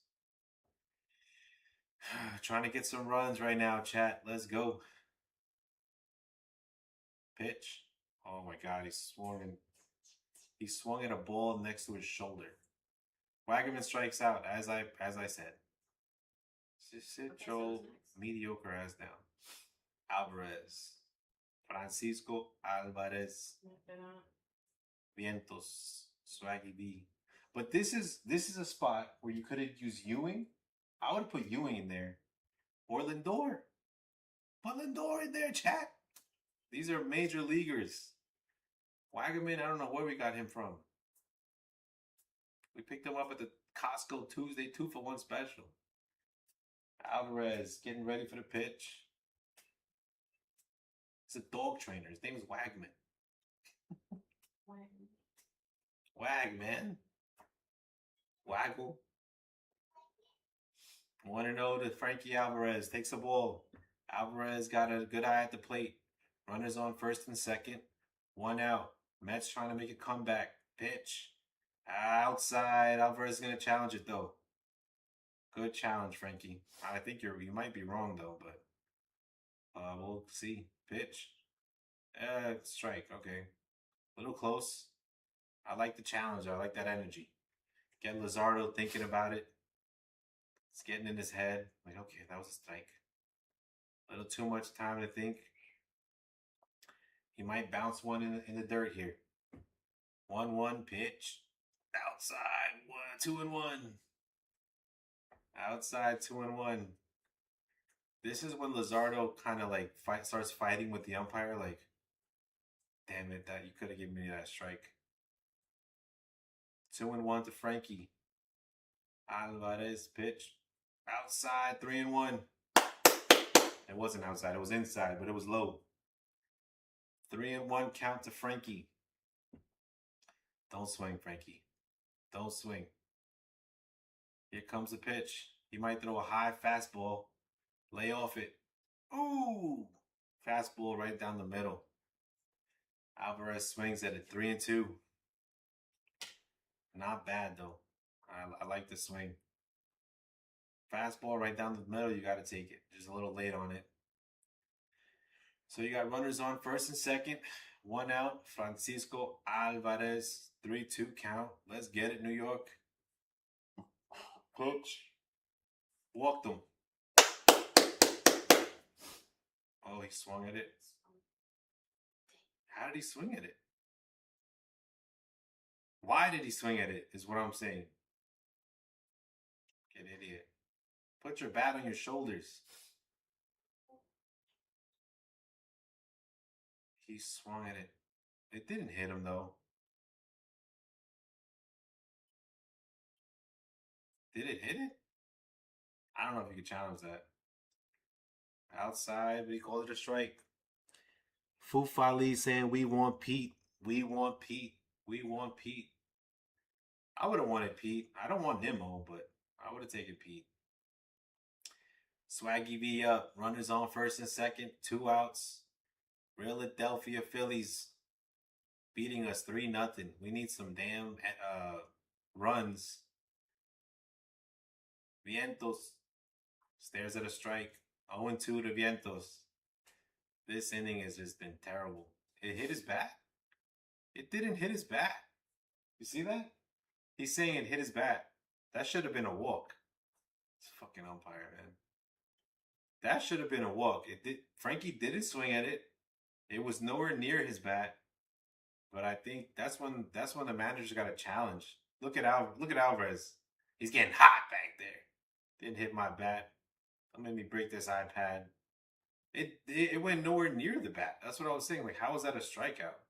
Trying to get some runs right now, chat. Let's go. Pitch. Oh my God, he swung at a ball next to his shoulder. Wagaman strikes out, as I said. Citro mediocre as down. Alvarez. Francisco Alvarez. Vientos. Swaggy B. But this is a spot where you could have used Ewing. I would put Ewing in there. Or Lindor. Put Lindor in there, chat. These are major leaguers. Wagaman, I don't know where we got him from. We picked him up at the Costco Tuesday 2-for-1 special. Alvarez getting ready for the pitch. It's a dog trainer. His name is Wagman. Wagman. Waggle. 1-0 to Frankie Alvarez. Takes the ball. Alvarez got a good eye at the plate. Runners on first and second. 1 out. Mets trying to make a comeback. Pitch. Outside. Alvarez is going to challenge it, though. Good challenge, Frankie. I think you might be wrong, though, but we'll see. Pitch. Strike. Okay. A little close. I like the challenge. I like that energy. Get Luzardo thinking about it. It's getting in his head. Like, okay, that was a strike. A little too much time to think. He might bounce one in the dirt here. 1-1 pitch. Outside. 2-1. Outside 2-1. This is when Luzardo kind of like starts fighting with the umpire. Like, damn it, that you could have given me that strike. 2-1 to Frankie. Alvarez pitch. Outside 3-1. It wasn't outside. It was inside, but it was low. 3-1 count to Frankie. Don't swing, Frankie. Don't swing. Here comes the pitch. He might throw a high fastball. Lay off it. Ooh! Fastball right down the middle. Alvarez swings at it. 3-2. Not bad, though. I like the swing. Fastball right down the middle. You got to take it. Just a little late on it. So you got runners on first and second. 1 out. Francisco Alvarez. 3-2 count. Let's get it, New York. Pitch. Walked him. Oh, he swung at it. How did he swing at it? Why did he swing at it is what I'm saying. An idiot. Put your bat on your shoulders. He swung at it. It didn't hit him though. Did it hit it? I don't know if you could challenge that. Outside, we call it a strike. Fufali saying we want Pete. We want Pete. We want Pete. I would have wanted Pete. I don't want Nimmo, but I would have taken Pete. Swaggy V up. Runners on first and second. 2 outs. Philadelphia Phillies beating us 3-0. We need some damn runs. Vientos stares at a strike. 0-2 to Vientos. This inning has just been terrible. It hit his bat? It didn't hit his bat. You see that? He's saying it hit his bat. That should have been a walk. It's fucking umpire, man. That should have been a walk. It did. Frankie didn't swing at it. It was nowhere near his bat. But I think that's when the manager got a challenge. Look at Alvarez. He's getting hot back there. Didn't hit my bat. Don't make me break this iPad. It went nowhere near the bat. That's what I was saying. Like, how is that a strikeout?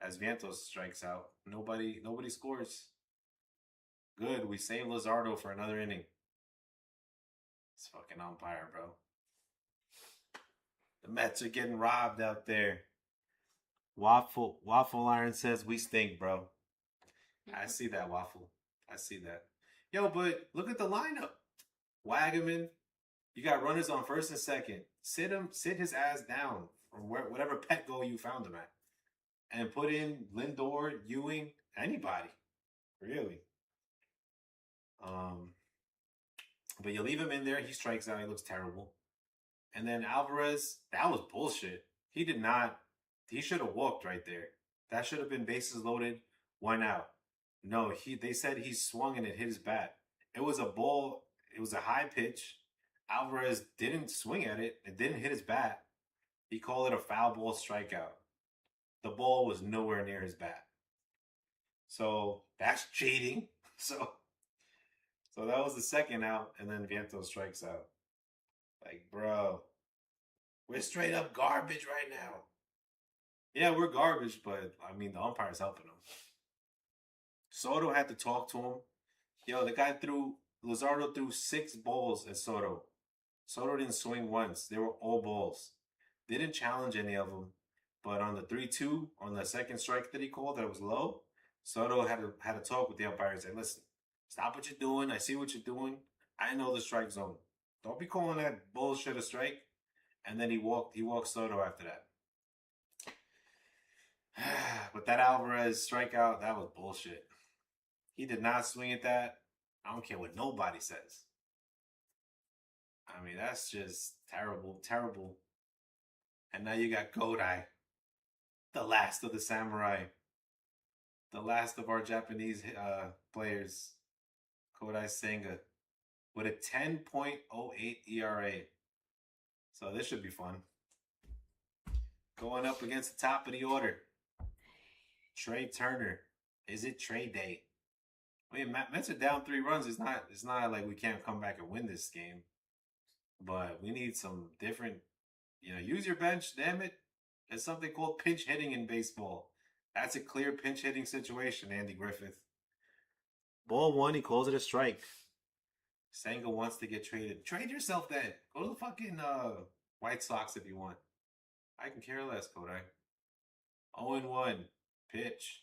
As Vientos strikes out, nobody scores. Good. We saved Luzardo for another inning. It's fucking umpire, bro. The Mets are getting robbed out there. Waffle Iron says we stink, bro. I see that, Waffle. I see that. Yo, but look at the lineup. Wagaman, you got runners on first and second. Sit his ass down from whatever pet goal you found him at, and put in Lindor, Ewing, anybody, really. But you leave him in there, he strikes out. He looks terrible. And then Alvarez, that was bullshit. He did not. He should have walked right there. That should have been bases loaded, 1 out. No, they said he swung and it hit his bat. It was a ball. It was a high pitch. Alvarez didn't swing at it. It didn't hit his bat. He called it a foul ball strikeout. The ball was nowhere near his bat. So that's cheating. So that was the second out, and then Vientos strikes out. Like, bro, we're straight up garbage right now. Yeah, we're garbage, but I mean, the umpire's helping him. Soto had to talk to him. Yo, the guy Luzardo threw 6 balls at Soto. Soto didn't swing once. They were all balls. Didn't challenge any of them. But on the 3-2, on the second strike that he called that was low, Soto had to talk with the umpire and say, listen, stop what you're doing. I see what you're doing. I know the strike zone. Don't be calling that bullshit a strike. And then he walked Soto after that. But that Alvarez strikeout, that was bullshit. He did not swing at that. I don't care what nobody says. I mean, that's just terrible, terrible. And now you got Kodai, the last of the samurai, the last of our Japanese players, Kodai Senga, with a 10.08 ERA. So this should be fun. Going up against the top of the order, Trey Turner. Is it trade day? I mean, Mets are down 3 runs. It's not like we can't come back and win this game. But we need some different, use your bench, damn it. There's something called pinch hitting in baseball. That's a clear pinch hitting situation, Andy Griffith. Ball 1, he calls it a strike. Senga wants to get traded. Trade yourself then. Go to the fucking White Sox if you want. I can care less, Kodai. 0-1. Pitch.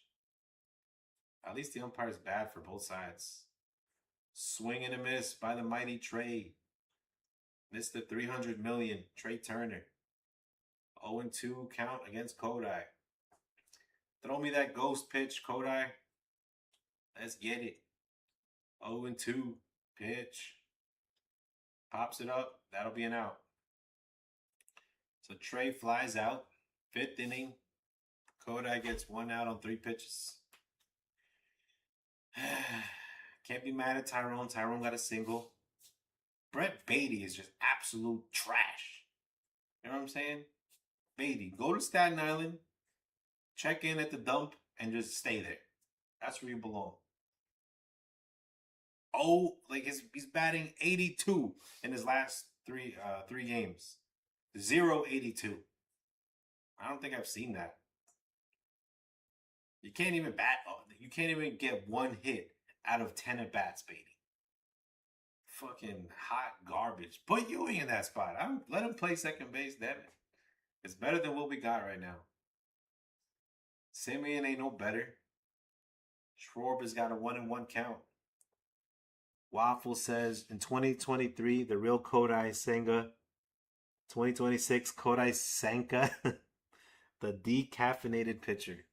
At least the umpire's bad for both sides. Swing and a miss by the mighty Trey. Missed the $300 million. Trey Turner. 0-2 count against Kodai. Throw me that ghost pitch, Kodai. Let's get it. 0-2 pitch. Pops it up. That'll be an out. So Trey flies out. 5th inning. Kodai gets 1 out on 3 pitches. Can't be mad at Tyrone. Tyrone got a single. Brett Beatty is just absolute trash. You know what I'm saying? Beatty, go to Staten Island, check in at the dump, and just stay there. That's where you belong. Oh, like he's batting 82 in his last three games. 0-82. I don't think I've seen that. You can't even bat. You can't even get one hit out of 10 at bats, baby. Fucking hot garbage. Put Ewing in that spot. Let him play second base. Damn it. It's better than what we got right now. Simeon ain't no better. Schwarber's got a 1-1 count. Waffle says in 2023, the real Kodai Senga. 2026, Kodai Senka. The decaffeinated pitcher.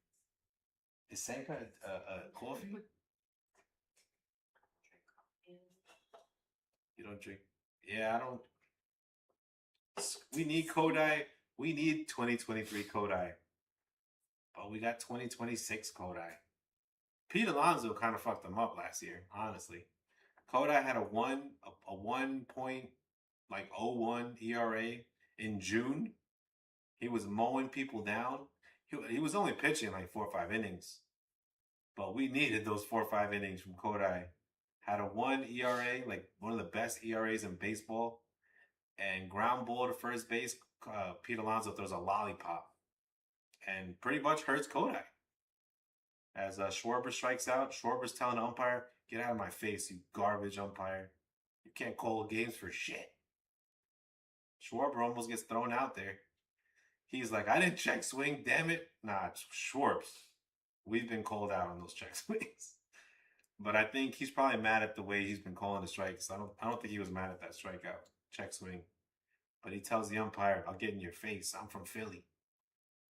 Is Senka a coffee? You don't drink? Yeah, I don't. We need Kodai. We need 2023 Kodai. But we got 2026 Kodai. Pete Alonso kind of fucked them up last year, honestly. Kodai had a 1.01 ERA in June. He was mowing people down. He was only pitching like 4 or 5 innings. But we needed those 4 or 5 innings from Kodai. Had a 1 ERA, like one of the best ERAs in baseball. And ground ball to first base, Pete Alonso throws a lollipop. And pretty much hurts Kodai. As Schwarber strikes out, Schwarber's telling the umpire, "Get out of my face, you garbage umpire. You can't call games for shit." Schwarber almost gets thrown out there. He's like, "I didn't check swing, damn it." Nah, Schwarbs. We've been called out on those check swings. But I think he's probably mad at the way he's been calling the strikes. I don't think he was mad at that strikeout, check swing. But he tells the umpire, "I'll get in your face. I'm from Philly.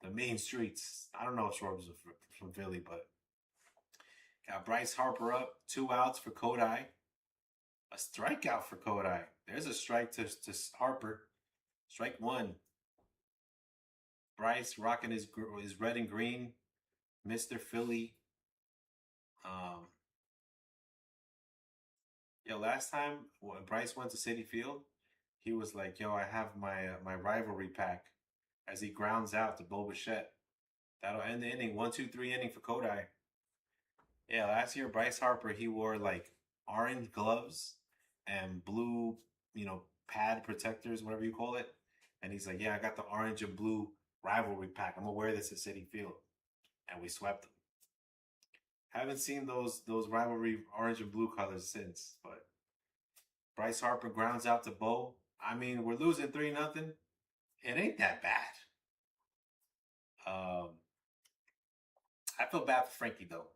The main streets." I don't know if Schwarber's from Philly, but got Bryce Harper up, 2 outs for Kodai. A strikeout for Kodai. There's a strike to Harper. Strike 1. Bryce rocking his red and green, Mr. Philly. Last time when Bryce went to Citi Field, he was like, "Yo, I have my rivalry pack," as he grounds out to Bo Bichette. That'll end the inning. 1-2-3 inning for Kodai. Yeah, last year Bryce Harper, he wore like orange gloves and blue, pad protectors, whatever you call it. And he's like, "Yeah, I got the orange and blue rivalry pack. I'm gonna wear this at Citi Field." And we swept them. Haven't seen those rivalry orange and blue colors since, but Bryce Harper grounds out to Bo. I mean, we're losing 3-0. It ain't that bad. I feel bad for Frankie though.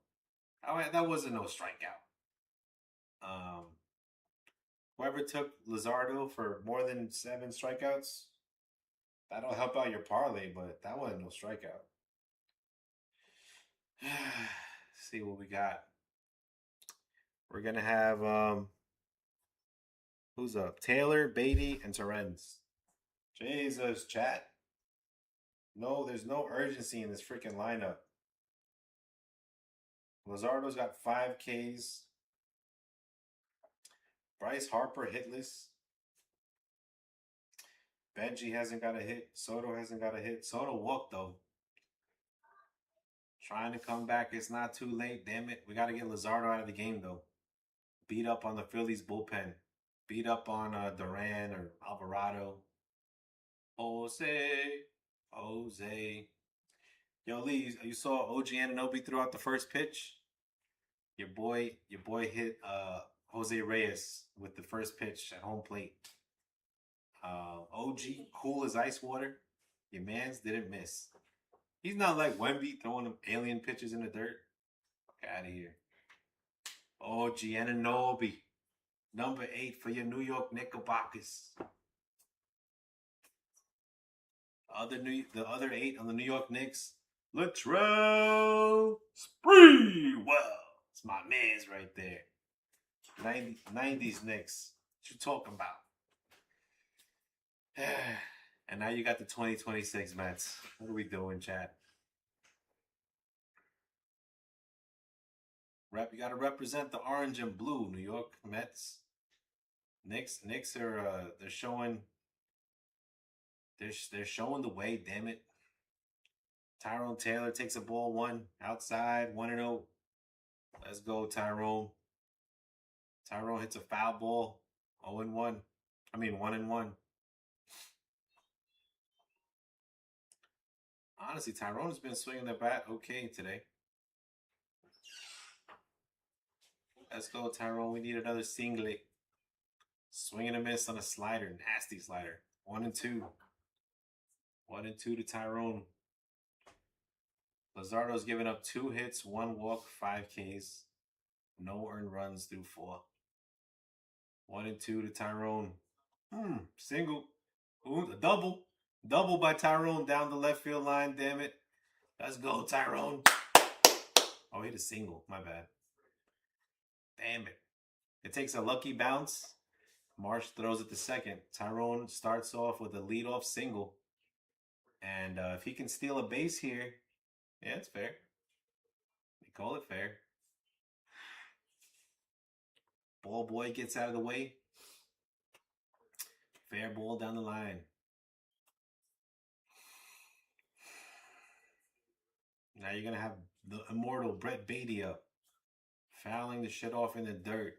That wasn't no strikeout. Whoever took Luzardo for more than 7 strikeouts, that'll help out your parlay, but that wasn't no strikeout. See what we got. We're gonna have who's up? Taylor, Beatty, and Torrens. Jesus, chat. No, there's no urgency in this freaking lineup. Luzardo's got 5 Ks. Bryce Harper hitless. Benji hasn't got a hit. Soto hasn't got a hit. Soto walked though. Trying to come back. It's not too late. Damn it. We got to get Luzardo out of the game though. Beat up on the Phillies bullpen. Beat up on Duran or Alvarado. Jose. Yo, Lee, you saw OG Anunoby throw out the first pitch? Your boy hit Jose Reyes with the first pitch at home plate. OG, cool as ice water. Your mans didn't miss. He's not like Wemby throwing them alien pitches in the dirt. Get out of here. OG Anunoby, number 8 for your New York Knickerbockers. The other 8 on the New York Knicks, Latrell Sprewell. It's my man's right there. 90s Knicks. What you talking about? And now you got the 2026 Mets. What are we doing, chat? You got to represent the orange and blue, New York Mets. Knicks are they're showing the way. Damn it. Tyrone Taylor takes a ball 1 outside, 1-0. Let's go, Tyrone. Tyrone hits a foul ball, 0-1. 1-1. Honestly, Tyrone's been swinging the bat okay today. Let's go, Tyrone. We need another singlet. Swing and a miss on a slider. Nasty slider. 1-2. 1-2 to Tyrone. Luzardo's given up 2 hits, 1 walk, 5 Ks. No earned runs through 4. 1-2 to Tyrone. Single. Ooh, a double. Double by Tyrone down the left field line. Damn it. Let's go, Tyrone. Oh, hit a single. My bad. Damn it. It takes a lucky bounce. Marsh throws it to second. Tyrone starts off with a leadoff single. And if he can steal a base here, yeah, it's fair. We call it fair. Ball boy gets out of the way. Fair ball down the line. Now you're going to have the immortal Brett Beatty up. Fouling the shit off in the dirt.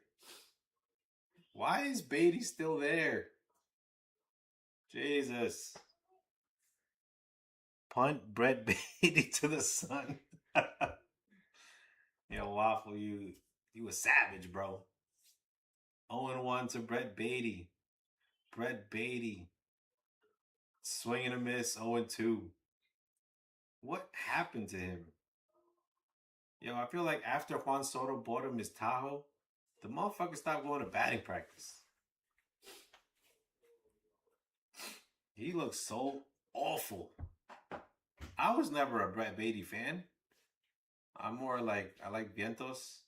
Why is Beatty still there? Jesus. Punt Brett Beatty to the sun. Yo, Waffle, you a savage, bro. 0-1 to Brett Beatty. Brett Beatty. Swing and a miss, 0-2. What happened to him? Yo, I feel like after Juan Soto bought him his Tahoe, the motherfucker stopped going to batting practice. He looks so awful. I was never a Brett Beatty fan. I'm more like, I like Vientos.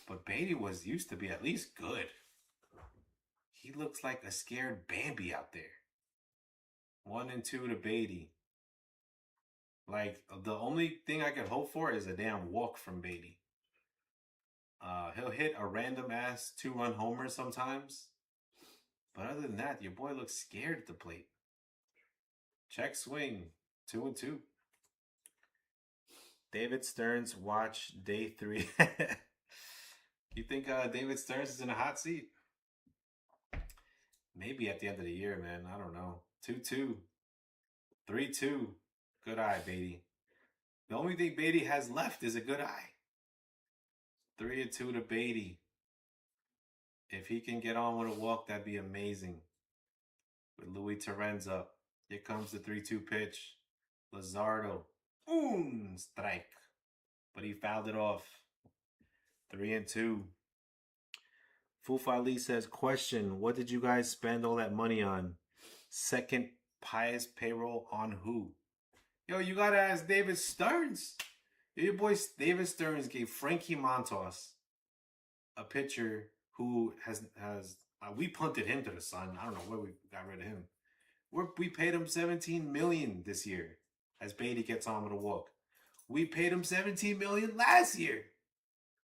But Beatty used to be at least good. He looks like a scared Bambi out there. 1-2 to Beatty. Like, the only thing I could hope for is a damn walk from Beatty. He'll hit a random-ass 2-run homer sometimes. But other than that, your boy looks scared at the plate. Check swing. 2-2. David Stearns, watch day 3. You think David Stearns is in a hot seat? Maybe at the end of the year, man. I don't know. 2-2. 3-2. Good eye, Beatty. The only thing Beatty has left is a good eye. 3-2 to Beatty. If he can get on with a walk, that'd be amazing. With Luis Torrens up. Here comes the 3-2 pitch. Luzardo. Strike. But he fouled it off. 3-2. Fufali says, question, what did you guys spend all that money on? Second Pius payroll on who? Yo, you gotta ask David Stearns. Your boy David Stearns gave Frankie Montas, a pitcher who has we punted him to the sun. I don't know where we got rid of him. We paid him $17 million this year as Beatty gets on with a walk. We paid him $17 million last year.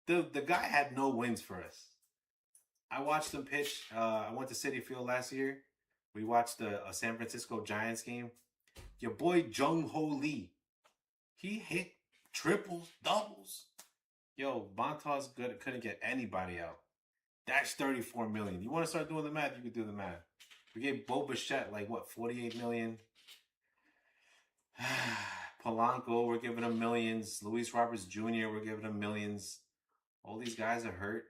The guy had no wins for us. I watched him pitch. I went to Citi Field last year. We watched a San Francisco Giants game. Your boy Jung Ho Lee. He hit triples, doubles. Yo, Montas couldn't get anybody out. That's $34 million. You want to start doing the math? You could do the math. We gave Bo Bichette like what, $48 million? Polanco, we're giving him millions. Luis Roberts Jr., we're giving him millions. All these guys are hurt.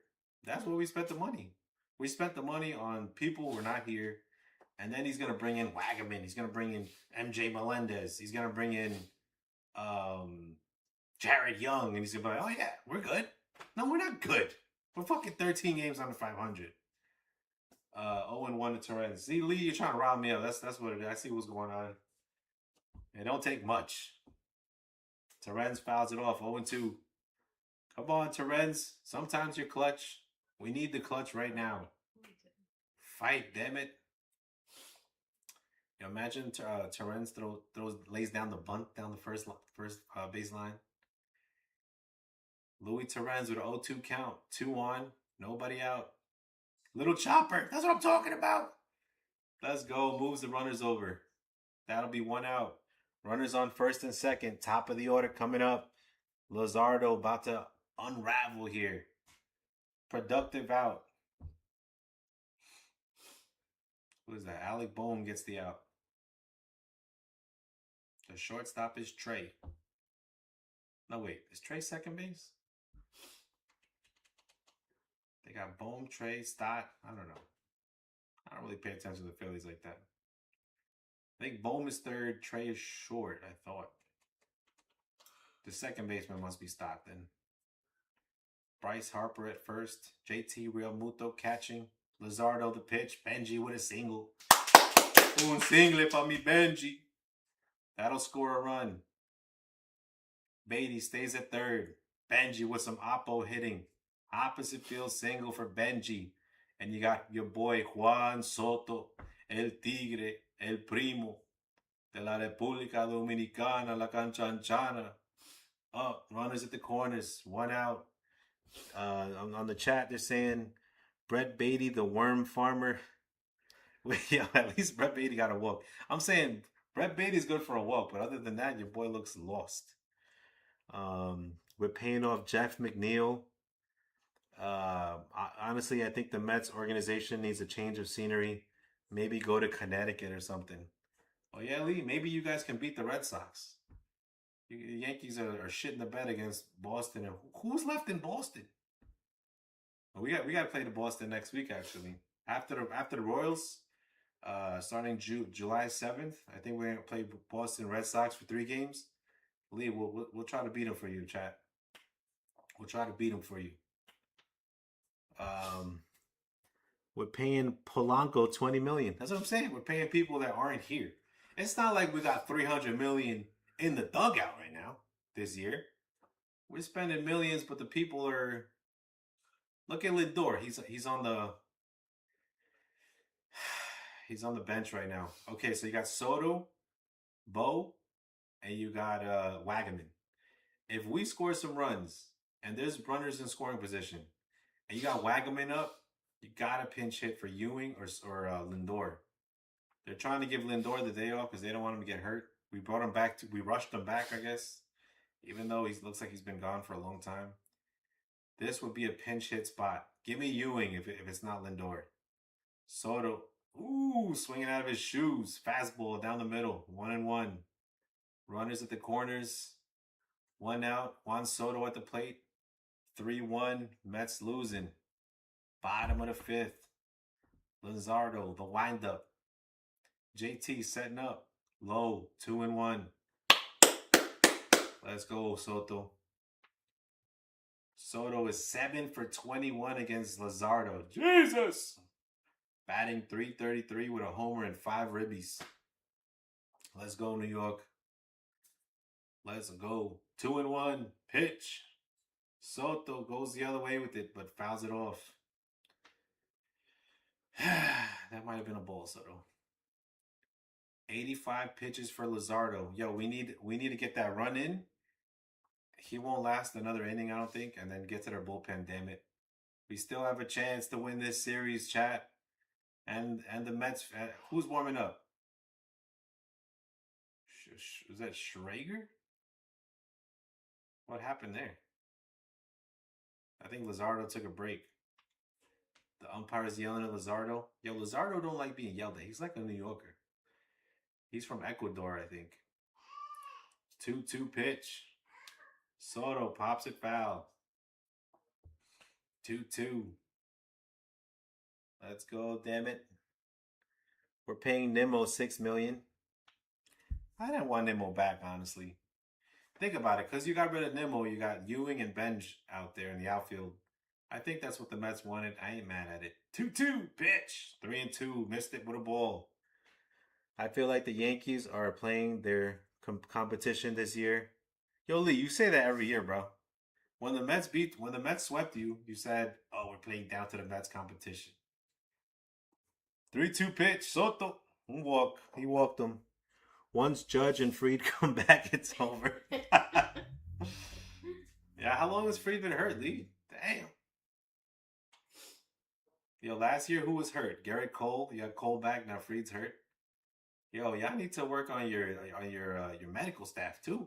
That's where we spent the money. We spent the money on people who are not here. And then he's going to bring in Wagaman. He's going to bring in MJ Melendez. He's going to bring in Jared Young. And he's going to be like, oh, yeah, we're good. No, we're not good. We're fucking 13 games under 500. 0-1 to Torrens. See, Lee, you're trying to rob me up. That's what it is. I see what's going on. It don't take much. Torrens fouls it off. 0-2. Come on, Torrens. Sometimes you're clutch. We need the clutch right now. Fight, damn it. You know, imagine Torrens lays down the bunt down the first baseline. Luis Torrens with an 0-2 count. 2 on. Nobody out. Little chopper. That's what I'm talking about. Let's go. Moves the runners over. That'll be 1 out. Runners on first and second. Top of the order coming up. Luzardo about to unravel here. Productive out. Who is that? Alec Bohm gets the out. The shortstop is Trey. No, wait. Is Trey second base? They got Bohm, Trey, Stott. I don't know. I don't really pay attention to the Phillies like that. I think Bohm is third. Trey is short, I thought. The second baseman must be Stott then. Bryce Harper at first. JT Realmuto catching. Luzardo the pitch. Benji with a single. Un single for me, Benji. That'll score a run. Beatty stays at third. Benji with some oppo hitting. Opposite field single for Benji. And you got your boy Juan Soto, el Tigre, el Primo de la República Dominicana, la Canchanchana. Up, runners at the corners, 1 out. On the chat, they're saying Brett Beatty, the worm farmer. Yeah, at least Brett Beatty got a walk. I'm saying Brett Beatty's good for a walk, but other than that, your boy looks lost. We're paying off Jeff McNeil. Honestly, I think the Mets organization needs a change of scenery. Maybe go to Connecticut or something. Oh yeah, Lee, maybe you guys can beat the Red Sox. The Yankees are shitting the bed against Boston. And who's left in Boston? We got to play the Boston next week actually. After the Royals, starting July 7th, I think we're gonna play Boston Red Sox for 3 games. Lee, we'll try to beat them for you, chat. We'll try to beat them for you. We're paying Polanco $20 million. That's what I'm saying. We're paying people that aren't here. It's not like we got $300 million in the dugout right now this year. We're spending millions, but the people are. Look at Lindor. He's on the bench right now. Okay, so you got Soto, Bo, and you got Wagaman. If we score some runs and there's runners in scoring position, and you got Wagaman up, you got to pinch hit for Ewing or Lindor. They're trying to give Lindor the day off because they don't want him to get hurt. We brought him back. We rushed him back, I guess, even though he looks like he's been gone for a long time. This would be a pinch hit spot. Give me Ewing if it's not Lindor. Soto, ooh, swinging out of his shoes. Fastball down the middle, 1-1. Runners at the corners, 1 out. Juan Soto at the plate, 3-1. Mets losing. Bottom of the 5th. Luzardo, the windup. JT setting up. Low, 2-1. Let's go, Soto. Soto is 7 for 21 against Luzardo. Jesus! Batting .333 with a homer and 5 ribbies. Let's go, New York. Let's go. 2-1. Pitch. Soto goes the other way with it, but fouls it off. That might have been a ball, Soto. 85 pitches for Luzardo. Yo, we need to get that run in. He won't last another inning, I don't think, and then get to their bullpen, damn it. We still have a chance to win this series, chat. And the Mets, who's warming up? Is that Schrager? What happened there? I think Luzardo took a break. The umpire's yelling at Luzardo. Yo, Luzardo don't like being yelled at. He's like a New Yorker. He's from Ecuador, I think. 2-2 pitch. Soto pops it foul. 2-2. Let's go, damn it. We're paying Nimmo $6 million. I didn't want Nimmo back, honestly. Think about it, because you got rid of Nimmo, you got Ewing and Benj out there in the outfield. I think that's what the Mets wanted. I ain't mad at it. 2-2 pitch. 3-2. Missed it with a ball. I feel like the Yankees are playing their competition this year. Yo, Lee, you say that every year, bro. When the Mets swept you, you said, "Oh, we're playing down to the Mets competition." 3-2 pitch. Soto. Walk. He walked them. Once Judge and Fried come back, it's over. Yeah, how long has Fried been hurt, Lee? Damn. Yo, last year, who was hurt? Garrett Cole. You got Cole back, now Fried's hurt. Yo, y'all need to work on your medical staff, too.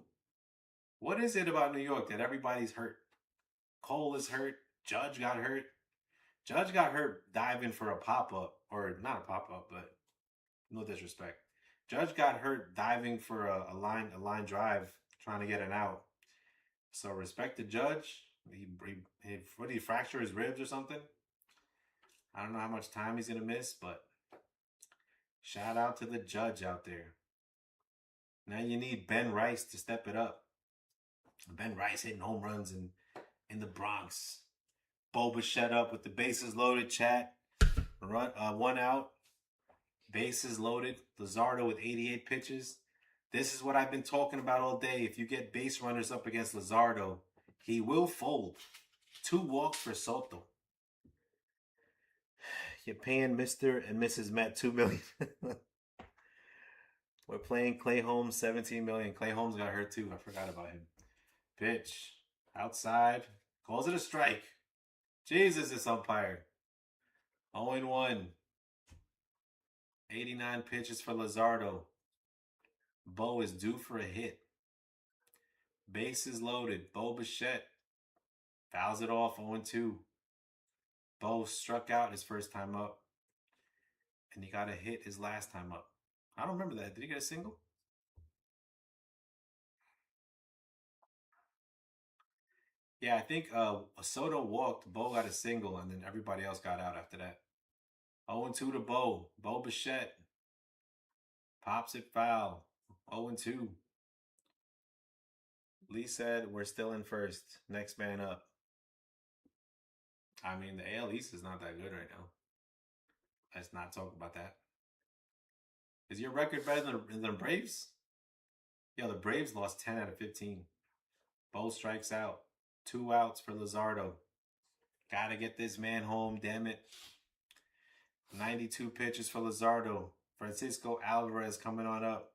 What is it about New York that everybody's hurt? Cole is hurt. Judge got hurt. Judge got hurt diving for a pop-up. Or not a pop-up, but no disrespect. Judge got hurt diving for a line drive, trying to get an out. So respect the judge. What did he fracture his ribs or something? I don't know how much time he's gonna miss, but shout out to the judge out there. Now you need Ben Rice to step it up. Ben Rice hitting home runs in the Bronx. Bo Bichette up with the bases loaded. Chat. One out. Bases loaded. Luzardo with 88 pitches. This is what I've been talking about all day. If you get base runners up against Luzardo, he will fold. 2 walks for Soto. You're paying Mr. and Mrs. Met $2 million. We're playing Clay Holmes $17 million. Clay Holmes got hurt too. I forgot about him. Pitch. Outside. Calls it a strike. Jesus, this umpire. 0-1. 89 pitches for Luzardo. Bo is due for a hit. Bases loaded. Bo Bichette fouls it off 0-2. Bo struck out his first time up. And he got a hit his last time up. I don't remember that. Did he get a single? Yeah, I think Soto walked. Bo got a single, and then everybody else got out after that. 0-2 to Bo. Bo Bichette pops it foul. 0-2. Lee said we're still in first. Next man up. I mean, the AL East is not that good right now. Let's not talk about that. Is your record better than the Braves? Yo, the Braves lost 10 out of 15. Bo strikes out. 2 outs for Luzardo. Gotta get this man home, damn it. 92 pitches for Luzardo. Francisco Alvarez coming on up.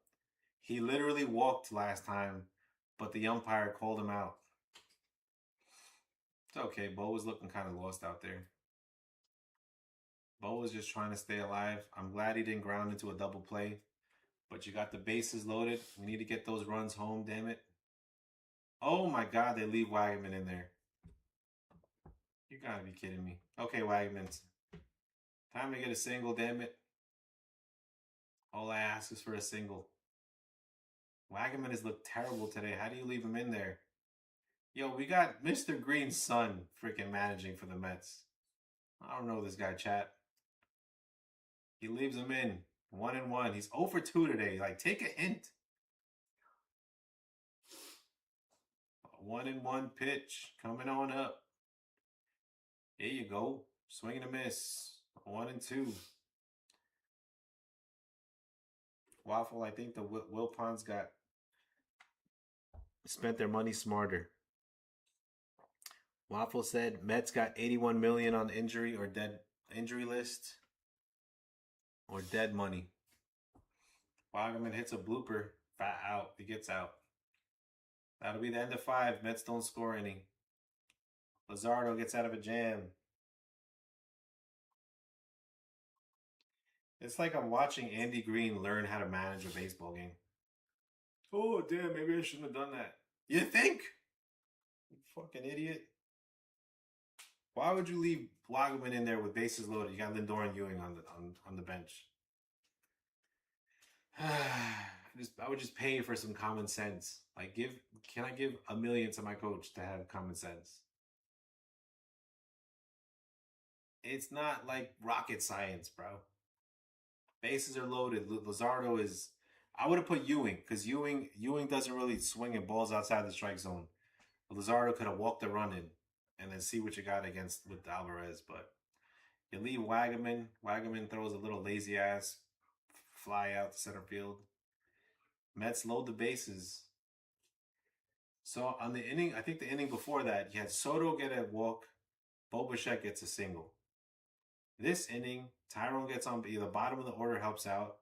He literally walked last time, but the umpire called him out. It's okay. Bo was looking kind of lost out there. Bo was just trying to stay alive. I'm glad he didn't ground into a double play. But you got the bases loaded. We need to get those runs home, damn it. Oh my God, they leave Wagaman in there. You gotta be kidding me. Okay, Wagaman. Time to get a single, damn it. All I ask is for a single. Wagaman has looked terrible today. How do you leave him in there? Yo, we got Mr. Green's son freaking managing for the Mets. I don't know this guy, chat. He leaves him in. 1-1. He's 0 for 2 today. Like, take a hint. 1-1 pitch. Coming on up. There you go. Swing and a miss. 1-2. Waffle, I think the Wilpons spent their money smarter. Waffle said Mets got 81 million on injury or dead injury list or dead money. Wagaman hits a blooper. Fat out. He gets out. That'll be the end of 5. Mets don't score any. Luzardo gets out of a jam. It's like I'm watching Andy Green learn how to manage a baseball game. Oh, damn, maybe I shouldn't have done that. You think? You fucking idiot. Why would you leave Wagaman in there with bases loaded? You got Lindor and Ewing on the bench. I would just pay for some common sense. Like, can I give $1 million to my coach to have common sense? It's not like rocket science, bro. Bases are loaded. Luzardo is... I would have put Ewing, because Ewing doesn't really swing at balls outside the strike zone. Luzardo could have walked the run in and then see what you got with Alvarez. But you leave Wagaman. Wagaman throws a little lazy ass fly out to center field. Mets load the bases. So on the inning, I think the inning before that, you had Soto get a walk. Bo Bichette gets a single. This inning, Tyrone gets on the bottom of the order, helps out.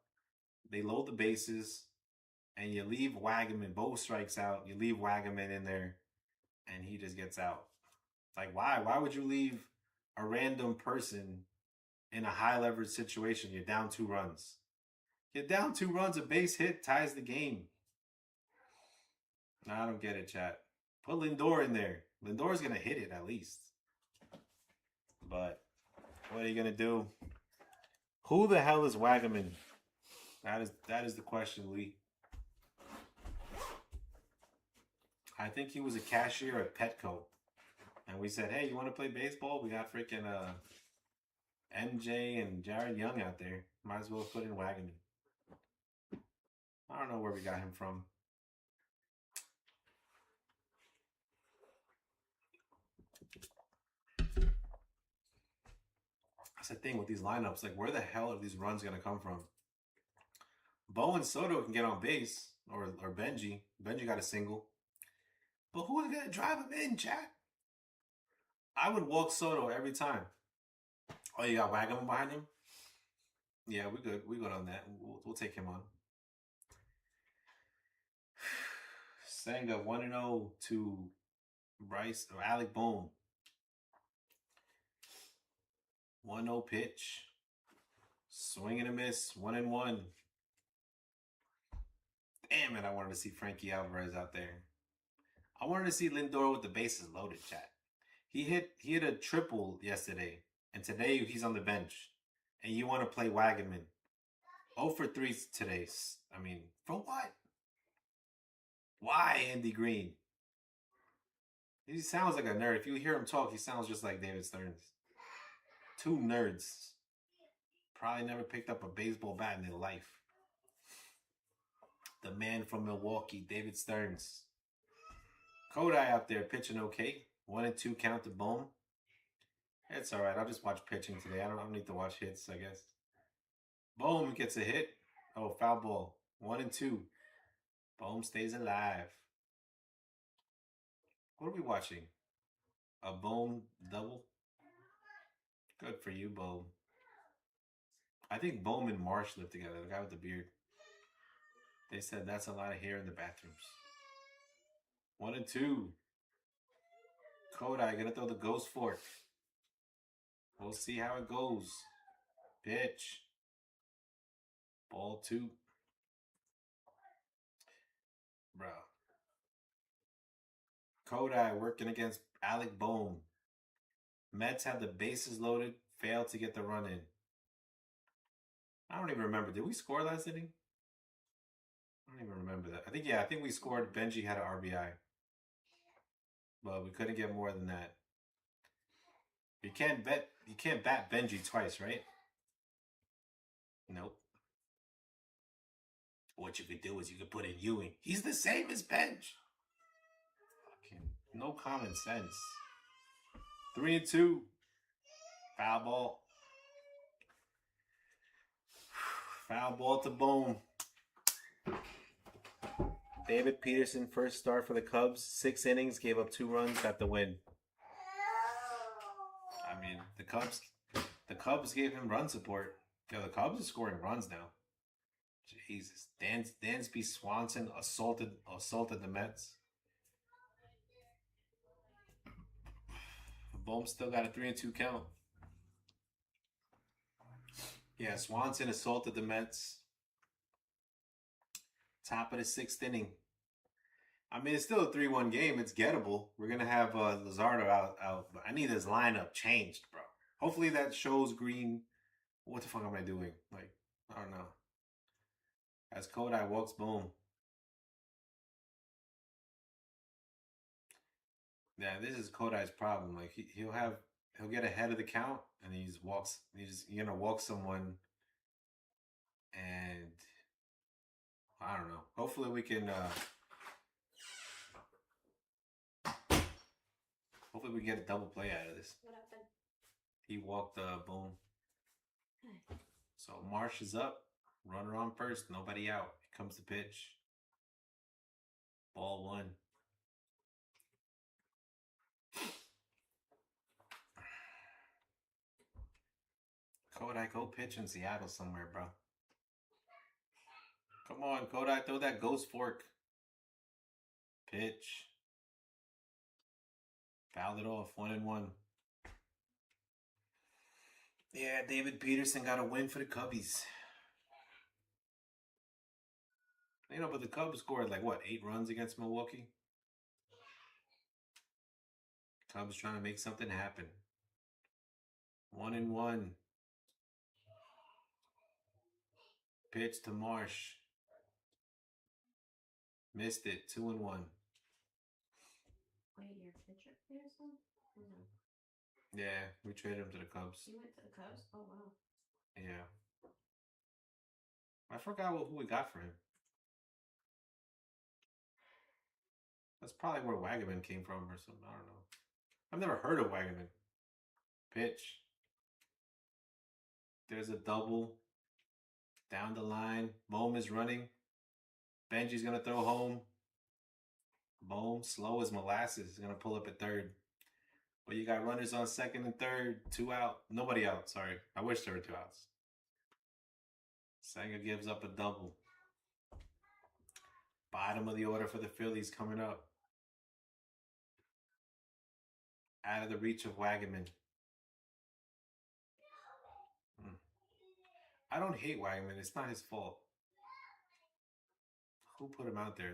They load the bases, and you leave Wagaman. Bo strikes out. You leave Wagaman in there, and he just gets out. Like, why? Why would you leave a random person in a high leverage situation? You're down 2 runs. You're down 2 runs. A base hit ties the game. No, I don't get it, chat. Put Lindor in there. Lindor's going to hit it at least. But what are you going to do? Who the hell is Wagaman? That is the question, Lee. I think he was a cashier at Petco, and we said, "Hey, you want to play baseball? We got freaking MJ and Jared Young out there. Might as well put in Wagaman." I don't know where we got him from. That's the thing with these lineups. Like, where the hell are these runs gonna come from? Bo and Soto can get on base, or Benji. Benji got a single. But who's gonna drive him in, Jack? I would walk Soto every time. Oh, you got Wagaman behind him? Yeah, we good. We good on that. We'll take him on. Senga 1-0 to Bryce or Alec Bohm. 1-0 pitch. Swing and a miss. 1-1. Damn it, I wanted to see Frankie Alvarez out there. I wanted to see Lindor with the bases loaded, chat. He hit a triple yesterday, and today he's on the bench. And you want to play Wagaman. 0 for 3 today. I mean, for what? Why Andy Green? He sounds like a nerd. If you hear him talk, he sounds just like David Stearns. Two nerds. Probably never picked up a baseball bat in their life. The man from Milwaukee, David Stearns. Kodai out there pitching okay. 1-2 count to Bohm. It's all right. I'll just watch pitching today. I don't need to watch hits, I guess. Bohm gets a hit. Oh, foul ball. 1-2. Bohm stays alive. What are we watching? A Bohm double? Good for you, Bohm. I think Bohm and Marsh live together, the guy with the beard. They said that's a lot of hair in the bathrooms. 1-2. Kodai gonna throw the ghost fork. We'll see how it goes. Pitch. Ball 2. Bro. Kodai working against Alec Bohm. Mets had the bases loaded, failed to get the run in. I don't even remember. Did we score last inning? I don't even remember that. I think we scored. Benji had an RBI. But we couldn't get more than that. You can't bat Benji twice, right? Nope. What you could do is you could put in Ewing. He's the same as Benj. Fucking no common sense. 3-2. Foul ball. Foul ball to Bohm. David Peterson, first start for the Cubs. 6 innings, gave up 2 runs, got the win. I mean, the Cubs gave him run support. Yo, the Cubs are scoring runs now. Jesus. Dansby Swanson assaulted the Mets. Bohm still got a 3-2 count. Yeah, Swanson assaulted the Mets. Top of the 6th inning. I mean, it's still a 3-1 game. It's gettable. We're going to have Luzardo out. I need his lineup changed, bro. Hopefully that shows Green. What the fuck am I doing? Like, I don't know. As Kodai walks Boom. Yeah, this is Kodai's problem. Like, he'll get ahead of the count, and he's gonna walk someone, and I don't know. Hopefully we can get a double play out of this. What happened? He walked Boom. So Marsh is up. Runner on first. Nobody out. Here comes the pitch. Ball 1. Kodai, go pitch in Seattle somewhere, bro. Come on, Kodai, throw that ghost fork. Pitch. Fouled it off. 1-1. Yeah, David Peterson got a win for the Cubbies. You know, but the Cubs scored like, what, 8 runs against Milwaukee? Cubs trying to make something happen. 1-1. Pitch to Marsh. Missed it. 2-1. Wait, your pitcher, Peterson? No. Yeah, we traded him to the Cubs. You went to the Cubs? Oh, wow. Yeah. I forgot who we got for him. That's probably where Wagaman came from or something. I don't know. I've never heard of Wagaman. Pitch. There's a double. Down the line. Bohm is running. Benji's going to throw home. Bohm, slow as molasses, is going to pull up at third. But you got runners on second and third. 2 out. Nobody out, sorry. I wish there were 2 outs. Senga gives up a double. Bottom of the order for the Phillies coming up. Out of the reach of Wagaman. I don't hate Wagaman. It's not his fault. Who put him out there?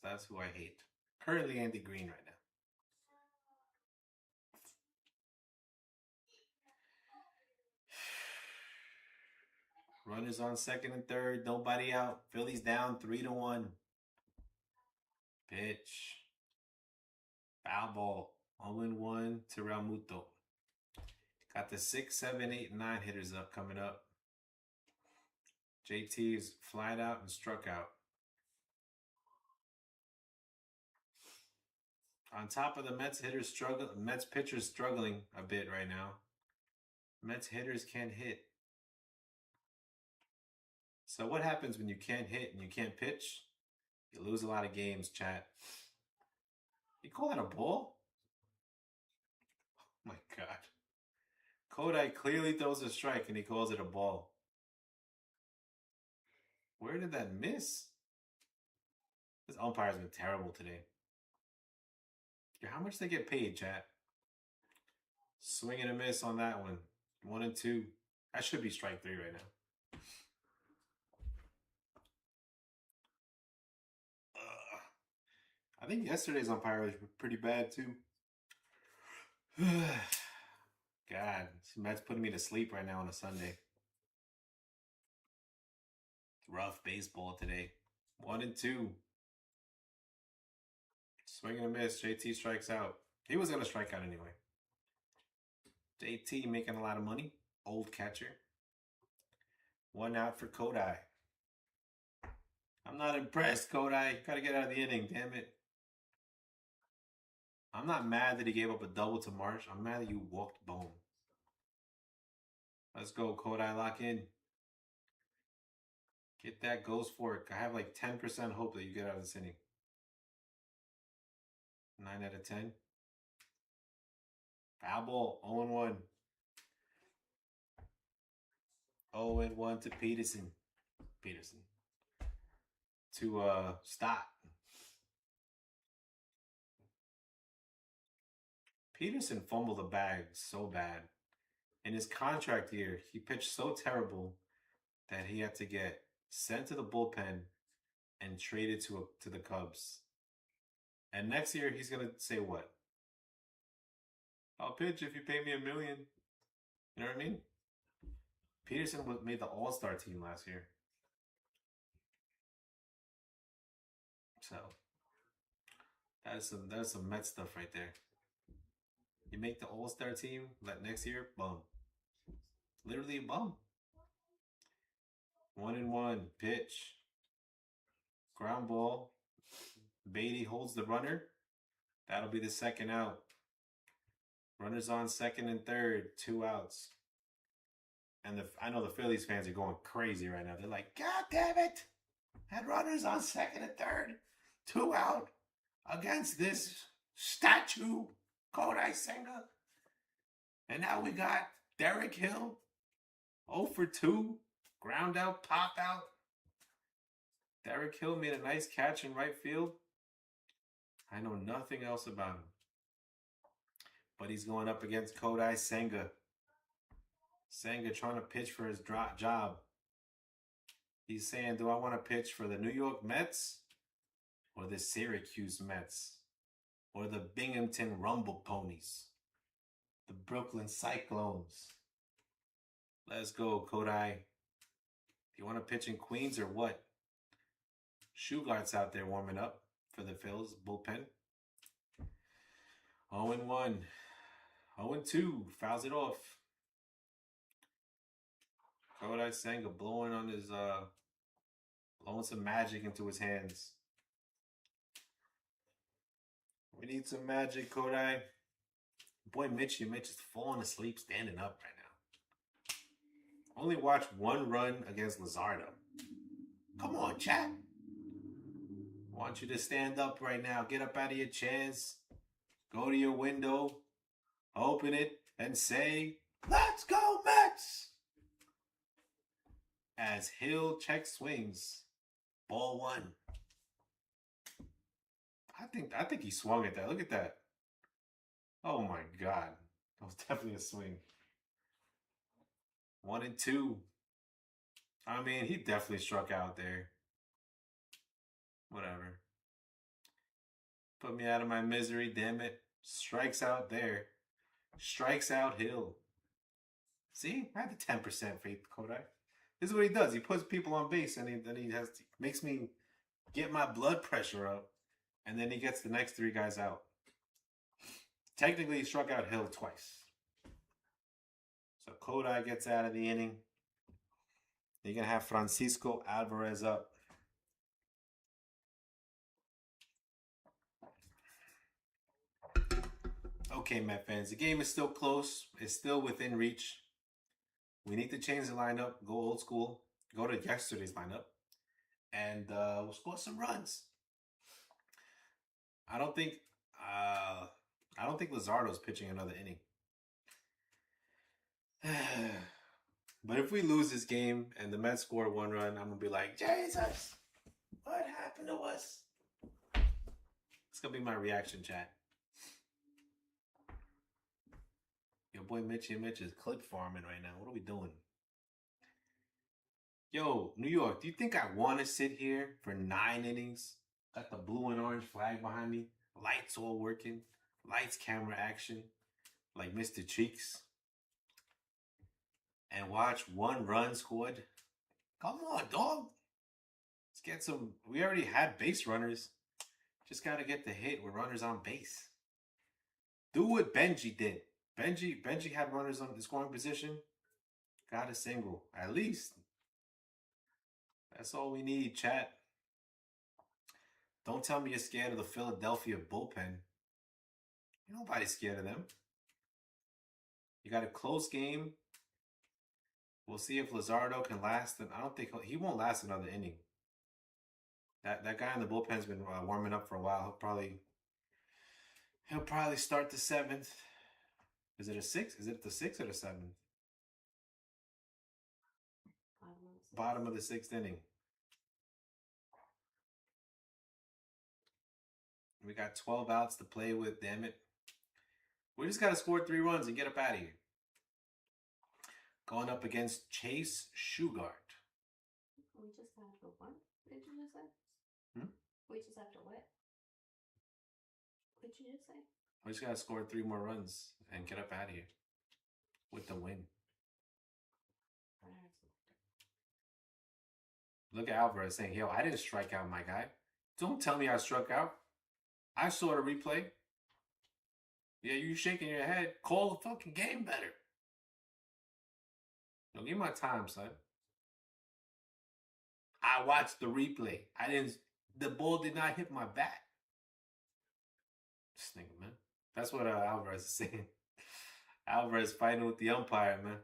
That's who I hate. Currently Andy Green right now. Runners on second and third. Nobody out. Phillies down 3-1. Pitch. Foul ball. 0-1 to Realmuto. Got the 6, 7, 8, 9 hitters up coming up. JT is flied out and struck out. On top of the Mets hitters Mets pitchers struggling a bit right now. Mets hitters can't hit. So what happens when you can't hit and you can't pitch? You lose a lot of games, chat. You call that a ball? Oh my God. Kodai clearly throws a strike and he calls it a ball. Where did that miss? This umpire's been terrible today. How much they get paid, chat? Swing and a miss on that one. 1 and 2. That should be strike 3 right now. I think yesterday's umpire was pretty bad too. God, Mets putting me to sleep right now on a Sunday. Rough baseball today. 1 and 2. Swing and a miss. JT strikes out. He was going to strike out anyway. JT making a lot of money. Old catcher. 1 out for Kodai. I'm not impressed, Kodai. Got to get out of the inning, damn it. I'm not mad that he gave up a double to Marsh. I'm mad that you walked Bohm. Let's go, Kodai. Lock in. Get that. Goes for it. I have like 10% hope that you get out of this inning. 9 out of 10. Foul ball. 0-1. 0-1 to Peterson. To Stott. Peterson fumbled the bag so bad. In his contract year, he pitched so terrible that he had to get sent to the bullpen and traded to the Cubs. And next year, he's going to say what? I'll pitch if you pay me $1 million. You know what I mean? Peterson made the All-Star team last year. So, that is some Mets stuff right there. You make the All-Star team, like next year, bum. Literally a bum. 1-1, pitch. Ground ball. Beatty holds the runner. That'll be the 2nd out. Runners on 2nd and 3rd, 2 outs. And I know the Phillies fans are going crazy right now. They're like, God damn it! Had runners on 2nd and 3rd, 2 out against this statue, Kodai Senga. And now we got Derek Hill, 0 for 2, ground out, pop out. Derek Hill made a nice catch in right field. I know nothing else about him. But he's going up against Kodai Senga. Senga trying to pitch for his job. He's saying, do I want to pitch for the New York Mets or the Syracuse Mets or the Binghamton Rumble Ponies, the Brooklyn Cyclones? Let's go, Kodai. You want to pitch in Queens or what? Shugart's out there warming up for the Phillies bullpen. 0-1. 0-2. Fouls it off. Kodai Senga blowing on his blowing some magic into his hands. We need some magic, Kodai. Boy, Mitch is falling asleep standing up right now. Only watched 1 run against Luzardo. Come on, chat. I want you to stand up right now. Get up out of your chairs. Go to your window. Open it and say, "Let's go, Mets!" As Hill check swings. Ball 1. I think he swung at that. Look at that. Oh my God. That was definitely a swing. 1-2. I mean, he definitely struck out there. Whatever. Put me out of my misery, damn it. Strikes out there. Strikes out Hill. See? I had the 10% faith, Kodak. This is what he does. He puts people on base and he makes me get my blood pressure up. And then he gets the next 3 guys out. Technically, he struck out Hill twice. So Kodai gets out of the inning. You're going to have Francisco Alvarez up. Okay, Met fans, the game is still close. It's still within reach. We need to change the lineup, go old school, go to yesterday's lineup, and we'll score some runs. I don't think Luzardo's pitching another inning. But if we lose this game and the Mets score 1 run, I'm gonna be like, Jesus, what happened to us? It's gonna be my reaction, chat. Your boy Mitch is clip farming right now. What are we doing? Yo, New York, do you think I want to sit here for 9 innings? Got the blue and orange flag behind me. Lights all working. Lights, camera, action. Like Mr. Cheeks. And watch 1 run scored. Come on, dog. Let's get some. We already had base runners. Just got to get the hit with runners on base. Do what Benji did. Benji had runners on the scoring position. Got a single. At least. That's all we need, chat. Don't tell me you're scared of the Philadelphia bullpen. Nobody's scared of them. You got a close game. We'll see if Luzardo can last. I don't think he won't last another inning. That guy in the bullpen's been warming up for a while. He'll probably start the 7th. Is it a 6? Is it the 6th or the 7th? Bottom of the 6th inning. We got 12 outs to play with, damn it. We just got to score 3 runs and get up out of here. Going up against Chase Shugart. We just have to what? Did you just say? We just have to what? What did you just say? We just got to score 3 more runs and get up out of here with the win. Look at Alvarez saying, yo, I didn't strike out, my guy. Don't tell me I struck out. I saw the replay. Yeah, you shaking your head. Call the fucking game better. Don't give me my time, son. I watched the replay. The ball did not hit my bat. This nigga, man. That's what Alvarez is saying. Alvarez fighting with the umpire, man.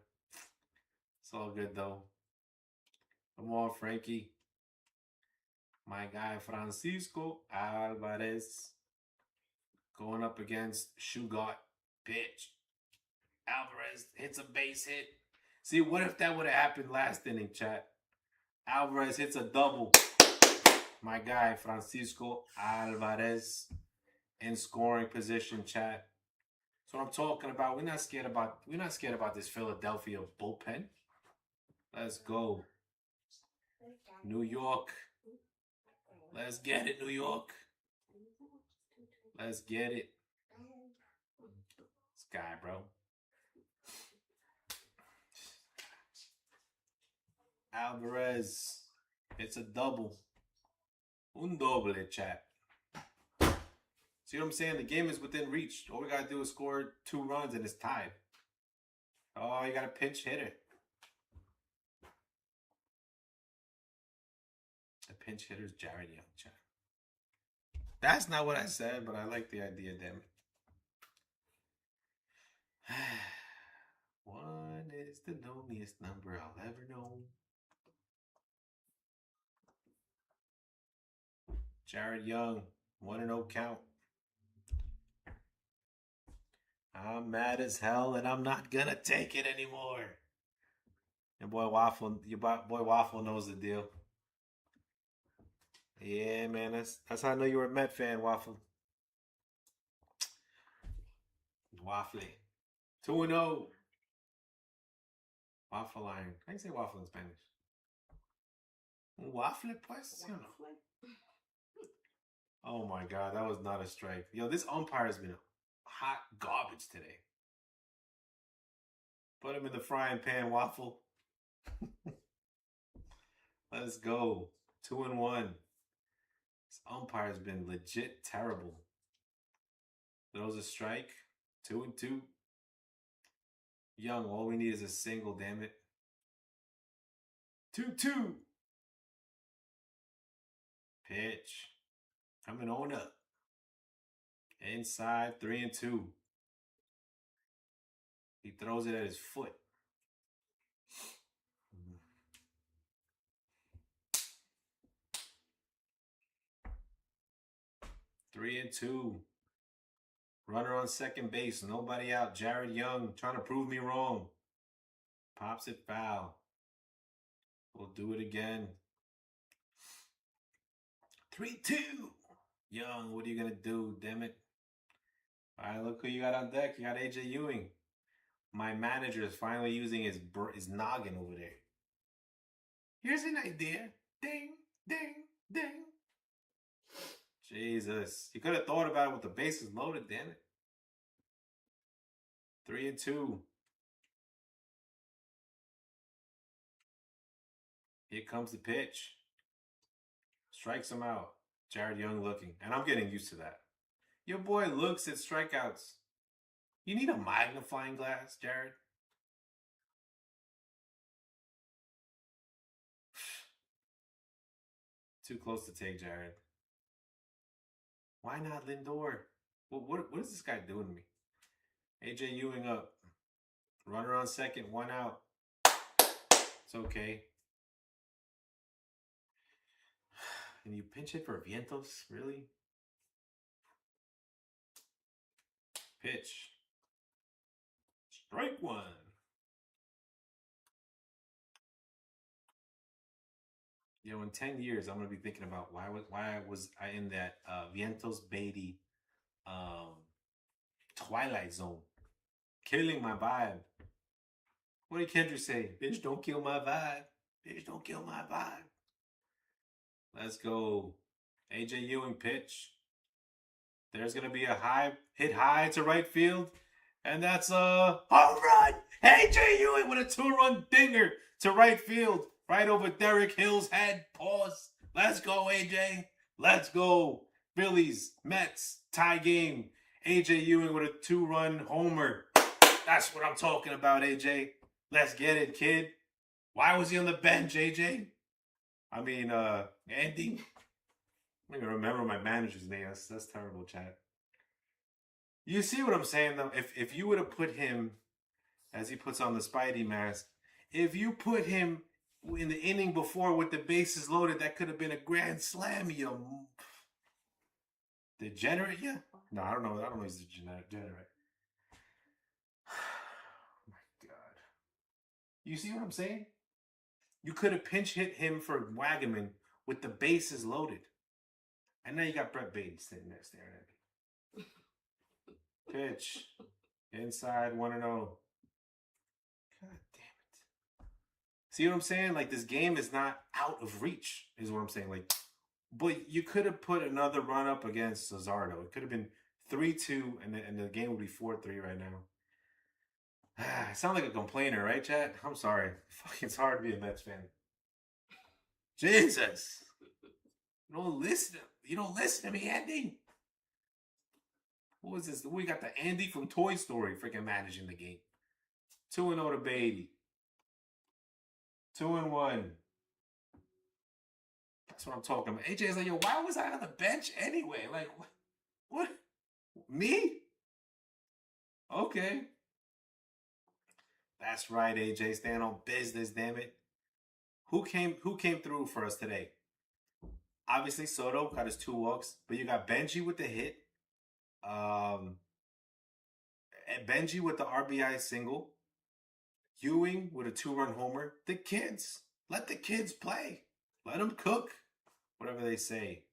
It's all good, though. Come on, Frankie. My guy, Francisco Alvarez. Going up against Shugart. Pitch. Alvarez hits a base hit. See, what if that would have happened last inning, chat? Alvarez hits a double. My guy, Francisco Alvarez, in scoring position, chat. That's what I'm talking about. We're not scared about this Philadelphia bullpen. Let's go. New York. Let's get it, New York. Let's get it. This guy, bro. Alvarez. It's a double. Un doble, chat. See what I'm saying? The game is within reach. All we got to do is score 2 runs and it's tied. Oh, you got a pinch hitter. A pinch hitter's Jared Young, chat. That's not what I said, but I like the idea, damn it. 1 is the loneliest number I'll ever know. Jared Young, 1-0 count. I'm mad as hell and I'm not gonna take it anymore. Your boy Waffle knows the deal. Yeah, man, that's how I know you were a Met fan, Waffle. Waffle. 2-0. Waffle iron. How do you say waffle in Spanish? Waffle, pues? ¿Sí o no? Oh my god, that was not a strike. Yo, this umpire has been hot garbage today. Put him in the frying pan, Waffle. Let's go. 2-1. This umpire's been legit terrible. Throws a strike. 2-2. Young, all we need is a single, damn it. 2-2. Pitch. Coming on up. Inside, 3-2. He throws it at his foot. 3-2. Runner on second base. Nobody out. Jared Young trying to prove me wrong. Pops it foul. We'll do it again. 3-2. Young, what are you going to do? Damn it. All right, look who you got on deck. You got AJ Ewing. My manager is finally using his noggin over there. Here's an idea. Ding, ding, ding. Jesus. You could have thought about it with the bases loaded, damn it. 3-2. Here comes the pitch. Strikes him out. Jared Young looking. And I'm getting used to that. Your boy looks at strikeouts. You need a magnifying glass, Jared. Too close to take, Jared. Why not Lindor? What is this guy doing to me? AJ Ewing up. Runner on second, 1 out. It's okay. And you pinch hit for Vientos? Really? Pitch. Strike 1. You know, in 10 years, I'm going to be thinking about why was I in that Vientos Beatty Twilight Zone. Killing my vibe. What did Kendrick say? Bitch, don't kill my vibe. Bitch, don't kill my vibe. Let's go. AJ Ewing pitch. There's going to be a hit high to right field. And that's a home run. AJ Ewing with a 2-run dinger to right field. Right over Derek Hill's head. Pause. Let's go, AJ. Let's go. Phillies, Mets, tie game. AJ Ewing with a 2-run homer. That's what I'm talking about, AJ. Let's get it, kid. Why was he on the bench, AJ? I mean, Andy. I'm gonna remember my manager's name. That's terrible, chat. You see what I'm saying, though? If you would have put him, as he puts on the Spidey mask, if you put him in the inning before with the bases loaded, that could have been a grand slam, you degenerate, yeah? No, I don't know. He's a degenerate. Oh my God. You see what I'm saying? You could have pinch hit him for Wagaman with the bases loaded. And now you got Brett Baty sitting there staring at me. Pitch. Inside, 1-0. God damn it. See what I'm saying? Like, this game is not out of reach, is what I'm saying. Like, but you could have put another run up against Cesardo. It could have been 3-2, and the game would be 4-3 right now. I sound like a complainer, right, chat? I'm sorry. Fucking, it's hard to be a Mets fan. Jesus. You don't listen. You don't listen to me, Andy. What was this? We got the Andy from Toy Story freaking managing the game. 2-0 to Beatty. 2-1. That's what I'm talking about. AJ's like, yo, why was I on the bench anyway? Like, what? Me? Okay. That's right, AJ. Stand on business, damn it. Who came through for us today? Obviously, Soto got his 2 walks, but you got Benji with the hit. Benji with the RBI single. Ewing with a 2-run homer. The kids. Let the kids play. Let them cook. Whatever they say.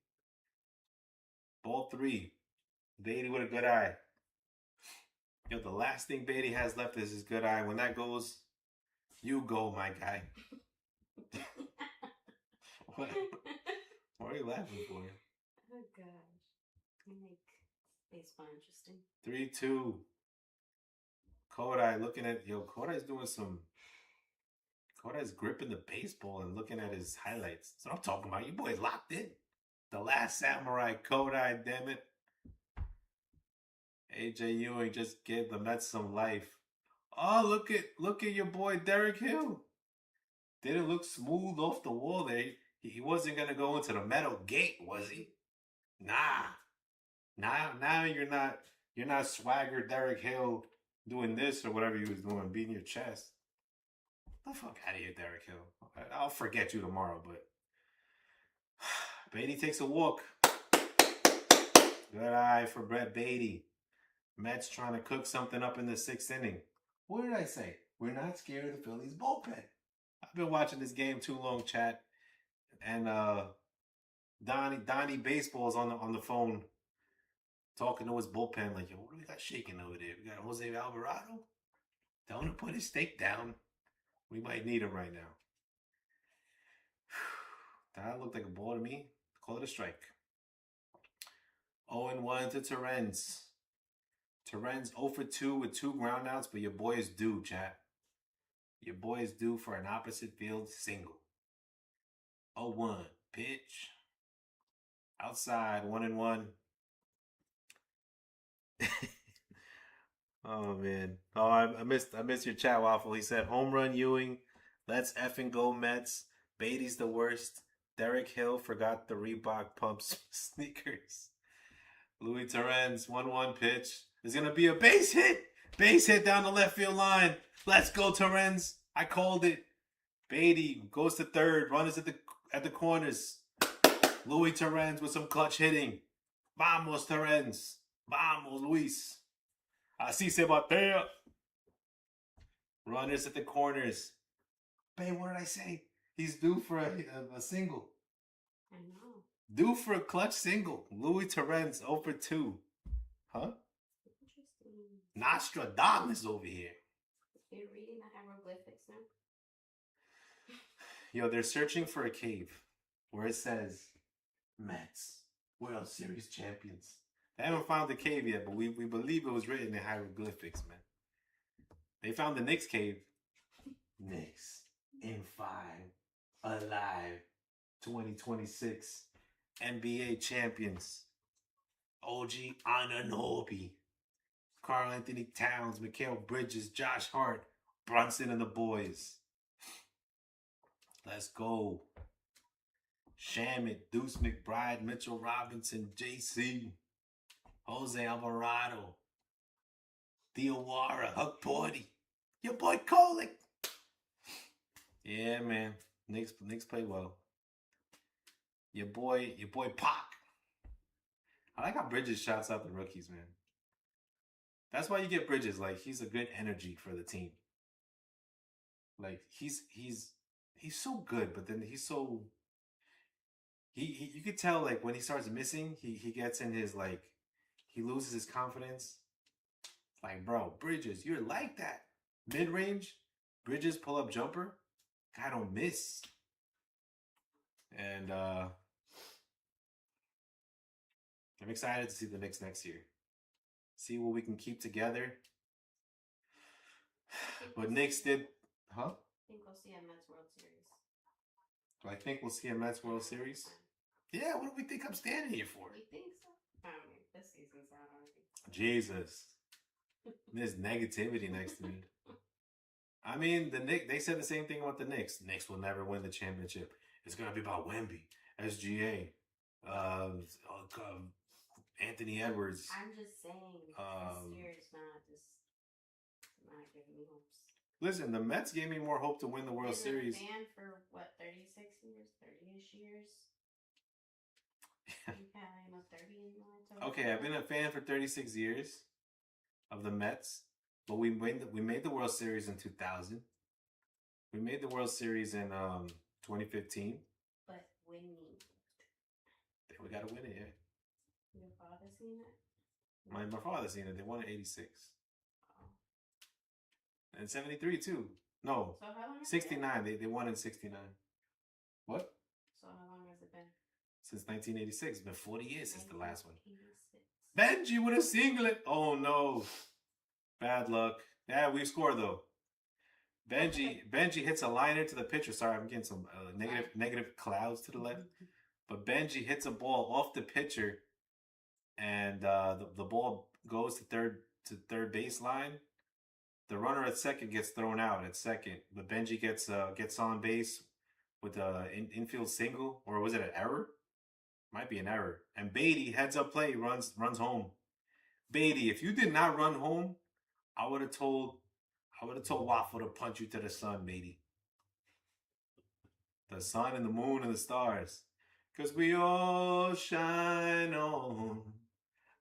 Ball 3. Beatty with a good eye. Yo, the last thing Beatty has left is his good eye. When that goes, you go, my guy. What? What are you laughing for? Oh gosh. I make baseball interesting. 3-2. Kodai looking at Kodai's doing some. Kodai's gripping the baseball and looking at his highlights. That's what I'm talking about. You boys locked in. The Last Samurai, Kodai, damn it. AJ Ewing just gave the Mets some life. Oh, look at your boy Derek Hill. Didn't look smooth off the wall there. He wasn't gonna go into the metal gate, was he? Nah. Now you're not swagger Derek Hill doing this or whatever he was doing, beating your chest. Get the fuck out of here, Derek Hill. I'll forget you tomorrow, but Beatty takes a walk. Good eye for Brett Beatty. Mets trying to cook something up in the 6th inning. What did I say? We're not scared of the Phillies bullpen. I've been watching this game too long, chat. And Donnie Baseball's on the phone talking to his bullpen like, yo, what do we got shaking over there? We got Jose Alvarado? Tell him to put his stake down. We might need him right now. That looked like a ball to me. Call it a strike. 0-1 to Terrence. Terrence 0 for 2 with 2 groundouts, but your boy is due, chat. Your boy is due for an opposite field single. 0-1 pitch. Outside 1-1. Oh man. Oh, I missed your chat, Waffle. He said home run Ewing. Let's effing go Mets. Beatty's the worst. Derek Hill forgot the Reebok pumps sneakers. Louis Torrens 1-1 pitch. There's gonna be a base hit. Base hit down the left field line. Let's go, Torrens. I called it. Beatty goes to third. Runners at the corners. Louis Torrens with some clutch hitting. Vamos, Torrens. Vamos, Luis. Así se batea. Runners at the corners. Babe, what did I say? He's due for a single. I know. Due for a clutch single. Louis Torrens 0 for 2. Huh? Interesting. Nostradamus over here. You're reading the hieroglyphics now? Yo, they're searching for a cave where it says Mets, World Series champions. They haven't found the cave yet, but we believe it was written in hieroglyphics, man. They found the Knicks cave. Knicks in 5, alive, 2026, NBA champions. OG Anunoby, Karl Anthony Towns, Mikal Bridges, Josh Hart, Brunson and the boys. Let's go. Shamit, Deuce McBride, Mitchell Robinson, JC, Jose Alvarado, Diawara, Huck Porty, your boy Kolick. Yeah, man. Knicks play well. Your boy Pac. I like how Bridges shouts out the rookies, man. That's why you get Bridges. Like, he's a good energy for the team. Like, he's so good, but then he's so you could tell, like, when he starts missing, he gets in his, like, he loses his confidence. Like, bro, Bridges, you're like that. Mid-range, Bridges pull up jumper, guy don't miss. And I'm excited to see the Knicks next year. See what we can keep together. But Knicks did, huh? I think we'll see a Mets World Series. Do I think we'll see a Mets World Series? Yeah, what do we think I'm standing here for? You think so? I mean, this season's out already. Jesus. There's negativity next to me. I mean, the Knicks, they said the same thing about the Knicks. Knicks will never win the championship. It's going to be about Wemby, SGA, Anthony Edwards. I'm just saying, this year is not giving me hopes. Listen, the Mets gave me more hope to win the World Series. Been a fan for, what, 36 years? 30-ish years? You've had 30 in my Okay, I've been a fan for 36 years of the Mets, but we made the World Series in 2000. We made the World Series in 2015. But winning. We got to win it, yeah. Your father seen it? My father seen it. They won in 86. Oh. And 73 too. No. So how long 69. They won in 69. What? So how long has it been? Since 1986. It's been 40 years since the last one. Benji with a singlet. Oh no. Bad luck. Yeah, we scored though. Benji hits a liner to the pitcher. Sorry, I'm getting some negative clouds to the left. But Benji hits a ball off the pitcher, and the ball goes to third baseline. The runner at second gets thrown out at second, but Benji gets on base with an infield single, or was it an error? Might be an error. And Beatty heads up play, runs home. Beatty, if you did not run home, I would have told Waffle to punch you to the sun, Beatty. The sun and the moon and the stars. 'Cause we all shine on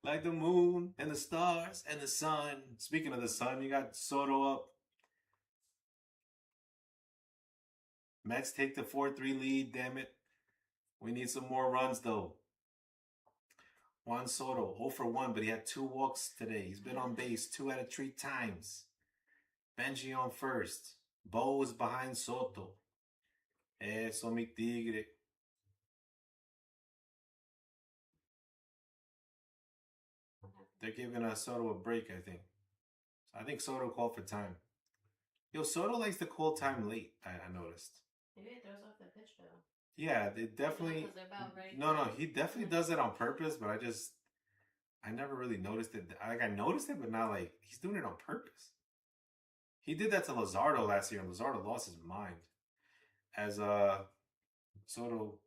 like the moon and the stars and the sun. Speaking of the sun, you got Soto up. Mets take the 4-3 lead, damn it. We need some more runs, though. Juan Soto, 0 for 1, but he had 2 walks today. He's been on base 2 out of 3 times. Benji on first. Bo is behind Soto. Eso, mi tigre. They're giving Soto a break, I think. I think Soto called for time. Yo, Soto likes to call time late, I noticed. Maybe it throws off the pitch, though. Yeah, it definitely... No, he definitely does it on purpose, but I never really noticed it. Like, I noticed it, but not like, he's doing it on purpose. He did that to Luzardo last year, and Luzardo lost his mind. As Soto,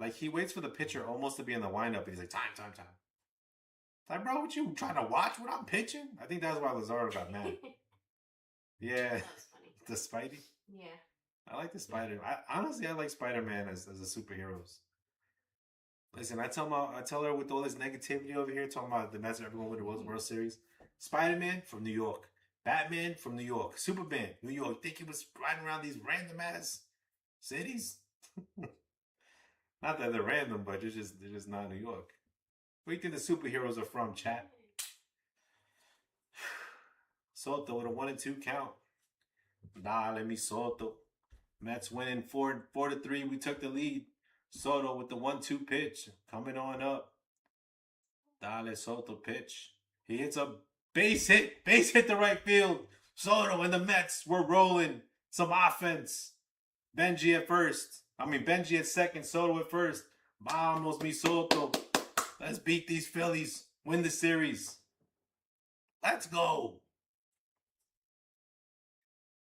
like, he waits for the pitcher almost to be in the windup, and he's like, time. Like, bro, what you trying to watch what I'm pitching? I think that's why Luzardo got mad. Yeah. That was funny. The Spidey? Yeah. I like the Spider. Honestly, I like Spider-Man as a superheroes. Listen, I tell her with all this negativity over here, talking about the Mets everyone with the World Series. Spider-Man from New York. Batman from New York. Superman, New York. Think he was riding around these random ass cities? Not that they're random, but they're just not New York. Where do you think the superheroes are from, chat? Soto with a 1-2 count. Dale mi Soto. Mets winning 4-3. We took the lead. Soto with the 1-2 pitch. Coming on up. Dale Soto pitch. He hits a base hit. Base hit to right field. Soto and the Mets were rolling. Some offense. Benji at second. Soto at first. Vamos mi Soto. Let's beat these Phillies. Win the series. Let's go.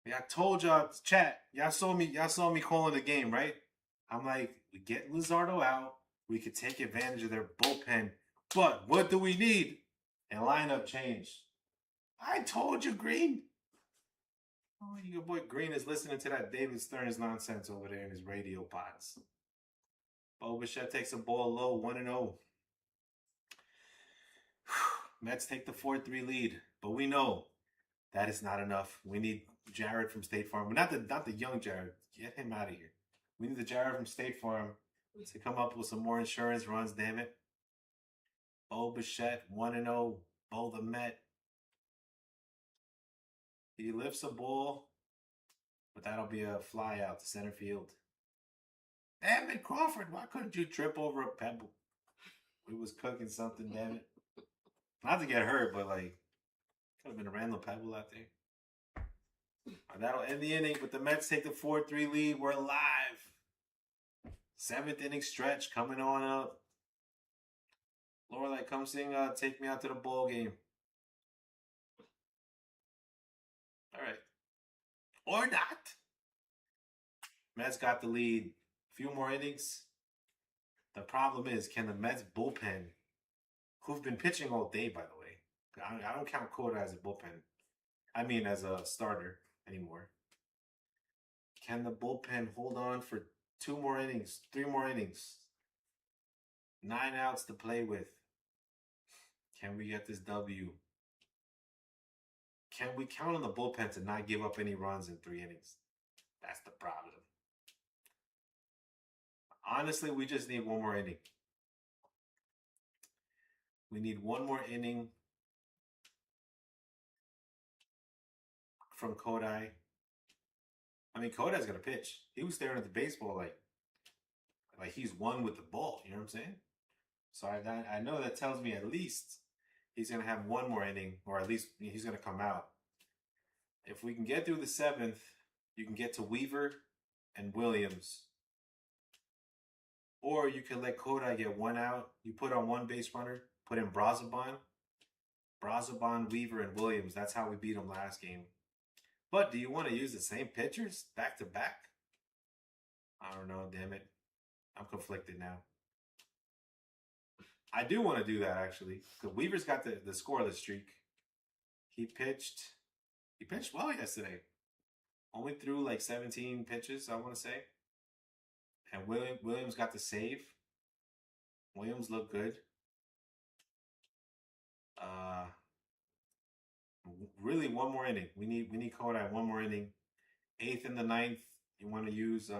Yeah, I told y'all, chat. Y'all saw me calling the game, right? I'm like, we get Luzardo out. We could take advantage of their bullpen. But what do we need? A lineup change. I told you, Green. Oh, your boy Green is listening to that David Stearns nonsense over there in his radio pods. Bo Bichette takes a ball low, 1-0. Mets take the 4-3 lead. But we know that is not enough. We need Jared from State Farm. Not the young Jared. Get him out of here. We need the Jared from State Farm to come up with some more insurance runs, damn it. Bo Bichette, 1-0. Bo the Met. He lifts a ball, but that'll be a fly out to center field. Damn it, Crawford. Why couldn't you trip over a pebble? We was cooking something, damn it. Not to get hurt, but like, could have been a random pebble out there. That'll end the inning, but the Mets take the 4-3 lead. We're live. 7th inning stretch coming on up. Lorelai, come sing Take Me Out to the Ball Game. All right. Or not. Mets got the lead. A few more innings. The problem is, can the Mets bullpen, who've been pitching all day, by the way, I don't count Coda as a bullpen. I mean, as a starter anymore. Can the bullpen hold on for 2 more innings, 3 more innings? 9 outs to play with. Can we get this W? Can we count on the bullpen to not give up any runs in 3 innings? That's the problem. Honestly, we just need 1 more inning. We need 1 more inning from Kodai. I mean, Kodai's going to pitch. He was staring at the baseball like he's one with the ball. You know what I'm saying? So I know that tells me at least he's going to have 1 more inning, or at least he's going to come out. If we can get through the 7th, you can get to Weaver and Williams. Or you can let Kodai get 1 out. You put on 1 base runner, put in Brazoban, Weaver, and Williams. That's how we beat him last game. But do you want to use the same pitchers back to back? I don't know, damn it. I'm conflicted now. I do want to do that, actually, because Weaver's got the scoreless streak. He pitched well yesterday. Only threw like 17 pitches, I want to say. And Williams got the save. Williams looked good. Really, 1 more inning. We need Kodai 1 more inning. 8th and the 9th, you want to use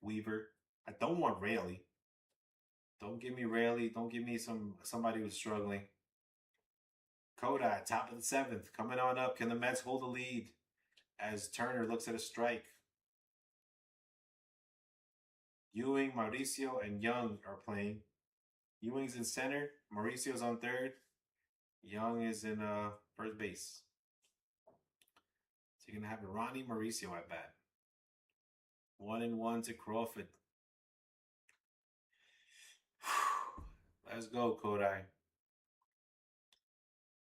Weaver. I don't want Rayleigh. Don't give me Rayleigh. Don't give me somebody who's struggling. Kodai, top of the 7th, coming on up. Can the Mets hold the lead as Turner looks at a strike? Ewing, Mauricio, and Young are playing. Ewing's in center. Mauricio's on third. Young is in first base. So you're going to have a Ronnie Mauricio at bat. 1-1 to Crawford. Let's go, Kodai.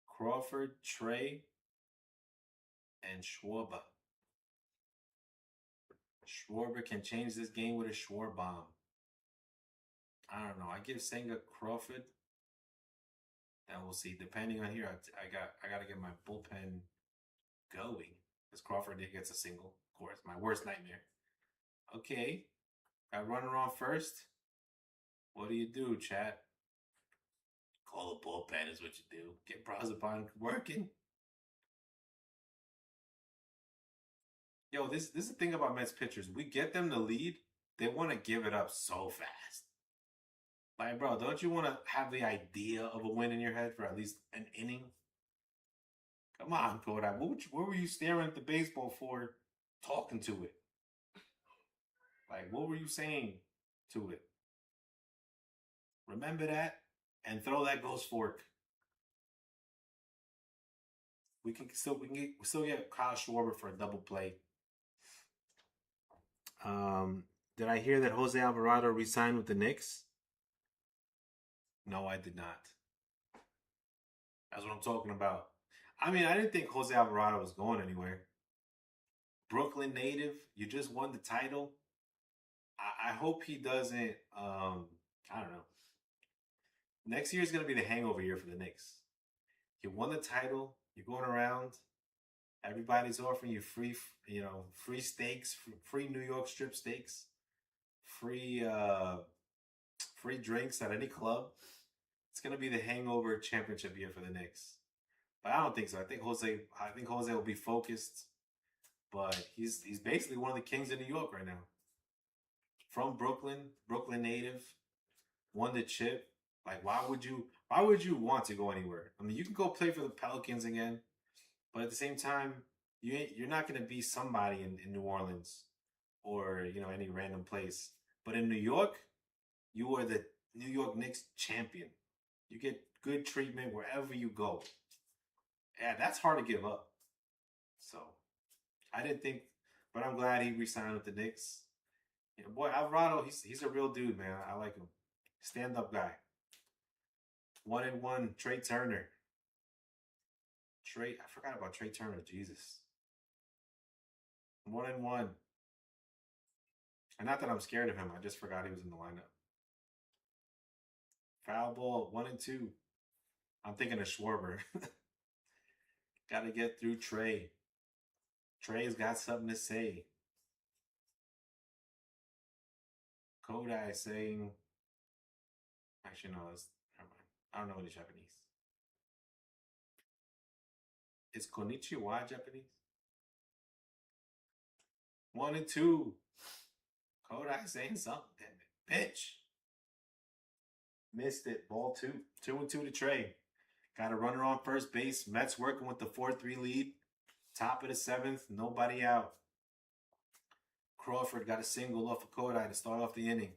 Crawford, Trey, and Schwarber. Schwarber can change this game with a Schwarber bomb. I don't know. I give Senga Crawford. Then we'll see. Depending on here, I got to get my bullpen going. Because Crawford gets a single, of course. My worst nightmare. Okay. Got runner on first. What do you do, chat? Call the bullpen is what you do. Get Brazoban working. Yo, this is the thing about Mets pitchers. We get them the lead, they want to give it up so fast. Like, bro, don't you want to have the idea of a win in your head for at least an inning? Come on, Kodak. What were you staring at the baseball for, talking to it? Like, what were you saying to it? Remember that and throw that ghost fork. We can still get Kyle Schwarber for a double play. Did I hear that Jose Alvarado re-signed with the Knicks? No, I did not. That's what I'm talking about. I mean, I didn't think Jose Alvarado was going anywhere. Brooklyn native, you just won the title. I hope he doesn't, I don't know. Next year is going to be the hangover year for the Knicks. You won the title. You're going around. Everybody's offering you free steaks, free New York strip steaks, free drinks at any club. It's going to be the hangover championship year for the Knicks. But I don't think so. I think Jose will be focused. But he's basically one of the kings of New York right now. From Brooklyn native, won the chip. Like, why would you want to go anywhere? I mean, you can go play for the Pelicans again, but at the same time, you're not going to be somebody in New Orleans or, any random place. But in New York, you are the New York Knicks champion. You get good treatment wherever you go. Yeah, that's hard to give up. So, I didn't think, but I'm glad he re-signed with the Knicks. Yeah, boy, Alvarado, he's a real dude, man. I like him. Stand up guy. 1-1, Trey Turner. I forgot about Trey Turner. Jesus. 1-1. And not that I'm scared of him. I just forgot he was in the lineup. Foul ball, 1-2. I'm thinking of Schwarber. Got to get through Trey. Trey's got something to say. Kodai saying, actually, no, that's, never mind. I don't know any Japanese. Is konnichiwa Japanese? 1-2. Kodai saying something. Damn it. Pitch. Missed it. Ball 2. 2-2 to Trey. Got a runner on first base. Mets working with the 4-3 lead. Top of the 7th. Nobody out. Crawford got a single off of Kodai to start off the inning.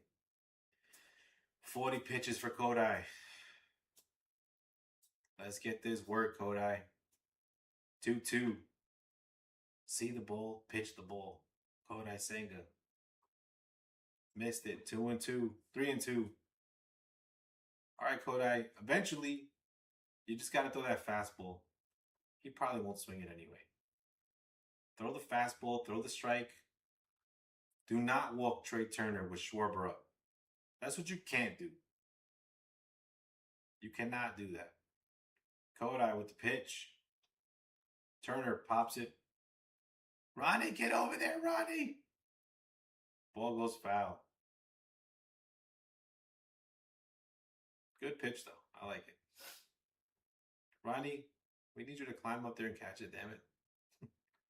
40 pitches for Kodai. Let's get this work, Kodai. 2-2. See the ball, pitch the ball. Kodai Senga. Missed it. 2-2. 3-2. All right, Kodai. Eventually, you just got to throw that fastball. He probably won't swing it anyway. Throw the fastball, throw the strike. Do not walk Trey Turner with Schwarber up. That's what you can't do. You cannot do that. Kodai with the pitch. Turner pops it. Ronnie, get over there, Ronnie. Ball goes foul. Good pitch, though. I like it. Ronnie, we need you to climb up there and catch it, damn it.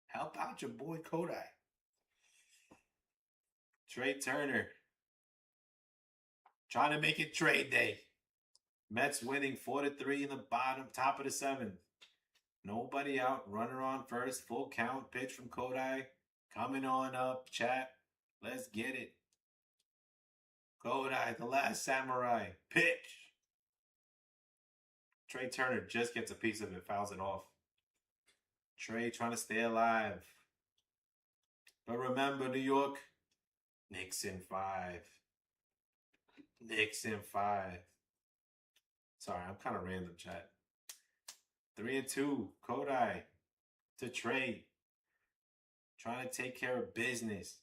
Help out your boy Kodai. Trey Turner. Trying to make it trade day. Mets winning 4-3 in the top of the 7th. Nobody out. Runner on first. Full count. Pitch from Kodai. Coming on up. Chat. Let's get it. Kodai, the last samurai. Pitch. Trey Turner just gets a piece of it. Fouls it off. Trey trying to stay alive. But remember, New York. Knicks in 5. Knicks in 5. Sorry, I'm kind of random, chat. 3-2. Kodai to Trey. Trying to take care of business.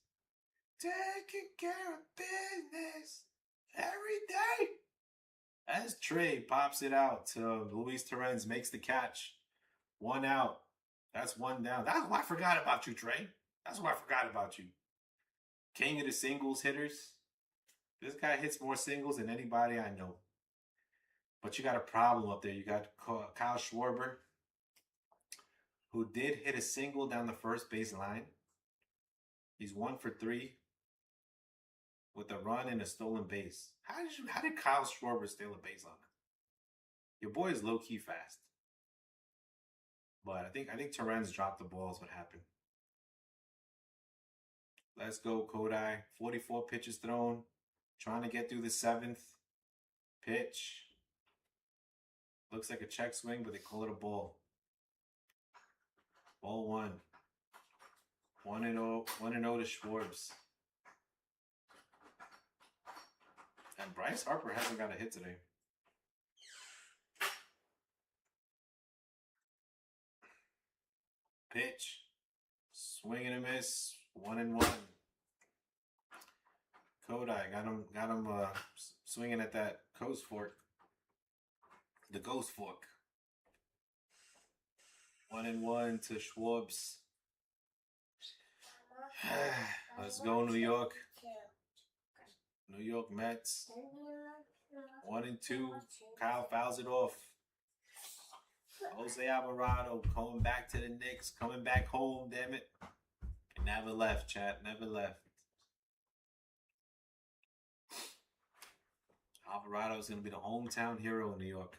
Taking care of business every day. As Trey pops it out to Luis Torrens, makes the catch. 1 out. That's 1 down. That's why I forgot about you, Trey. That's why I forgot about you. King of the singles hitters. This guy hits more singles than anybody I know. But you got a problem up there. You got Kyle Schwarber, who did hit a single down the first base line. He's 1 for 3 with a run and a stolen base. How did Kyle Schwarber steal a base on him? Your boy is low-key fast. But I think Torrens dropped the ball is what happened. Let's go, Kodai. 44 pitches thrown. Trying to get through the 7th. Pitch. Looks like a check swing, but they call it a ball. Ball 1. 1-0 to Schwartz. And Bryce Harper hasn't got a hit today. Pitch. Swing and a miss. 1-1. Kodai got him swinging at that coast fork. The ghost fork. 1-1 to Schwartz. Let's go, New York. New York Mets. 1-2. Kyle fouls it off. Jose Alvarado coming back to the Knicks. Coming back home, damn it. Never left, chat. Never left. Alvarado is going to be the hometown hero in New York.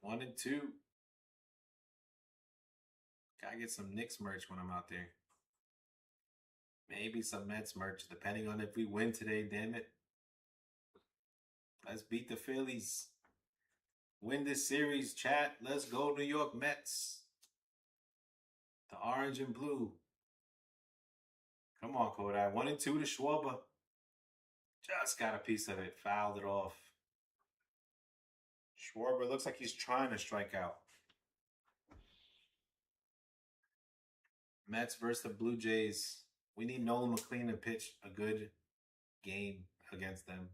One and two. Gotta get some Knicks merch when I'm out there. Maybe some Mets merch, depending on if we win today, damn it. Let's beat the Phillies. Win this series, chat. Let's go, New York Mets. The orange and blue. Come on, Kodai. 1-2 to Schwarber. Just got a piece of it. Fouled it off. Schwarber looks like he's trying to strike out. Mets versus the Blue Jays. We need Nolan McLean to pitch a good game against them.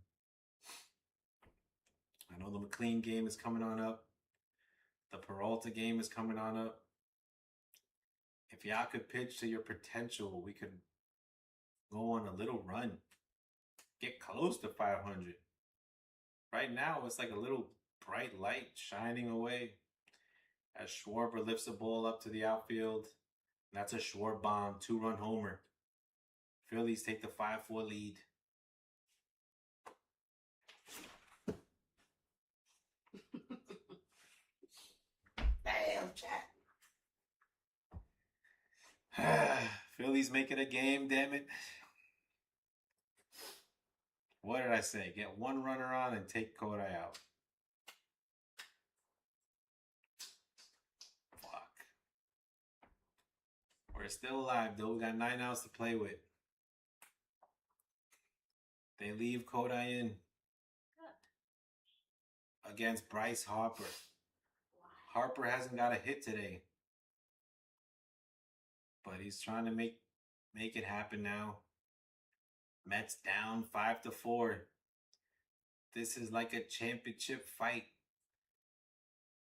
I know the McLean game is coming on up. The Peralta game is coming on up. If y'all could pitch to your potential, we could go on a little run. Get close to 500. Right now, it's like a little bright light shining away as Schwarber lifts the ball up to the outfield. That's a Schwarber bomb, 2-run homer. Phillies take the 5-4 lead. Damn, chat. Phillies make it a game, damn it. What did I say? Get one runner on and take Kodai out. Fuck. We're still alive, though. We got 9 outs to play with. They leave Kodai in against Bryce Harper. Harper hasn't got a hit today, but he's trying to make it happen now. Mets down 5-4. This is like a championship fight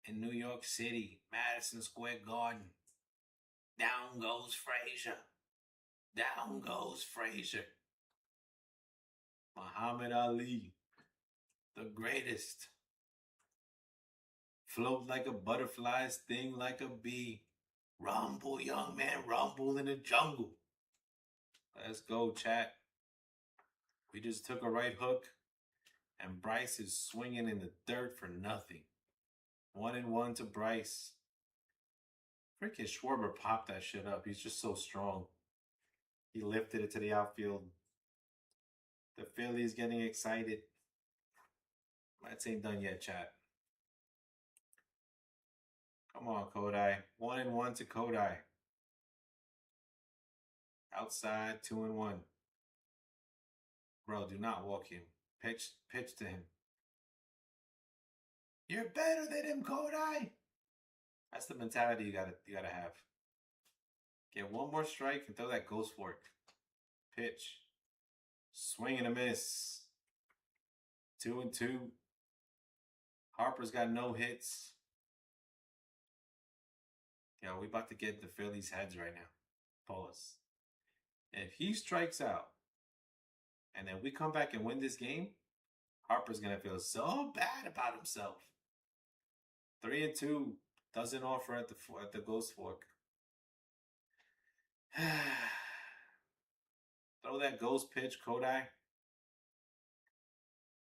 in New York City, Madison Square Garden. Down goes Frazier. Down goes Frazier. Muhammad Ali, the greatest. Float like a butterfly, sting like a bee. Rumble, young man, rumble in the jungle. Let's go, chat. We just took a right hook, and Bryce is swinging in the dirt for nothing. 1-1 to Bryce. Freaking Schwarber popped that shit up. He's just so strong. He lifted it to the outfield. The Phillies getting excited. Mets ain't done yet, chat. Come on, Kodai. 1-1 to Kodai. Outside, 2-1. Bro, do not walk him. Pitch to him. You're better than him, Kodai. That's the mentality you gotta have. Get one more strike and throw that ghost fork. Pitch. Swing and a miss. 2-2. Harper's got no hits. Yo, we about to get the Phillies' heads right now. Pause. If he strikes out, and then we come back and win this game, Harper's gonna feel so bad about himself. 3-2 doesn't offer at the ghost fork. Throw that ghost pitch, Kodai.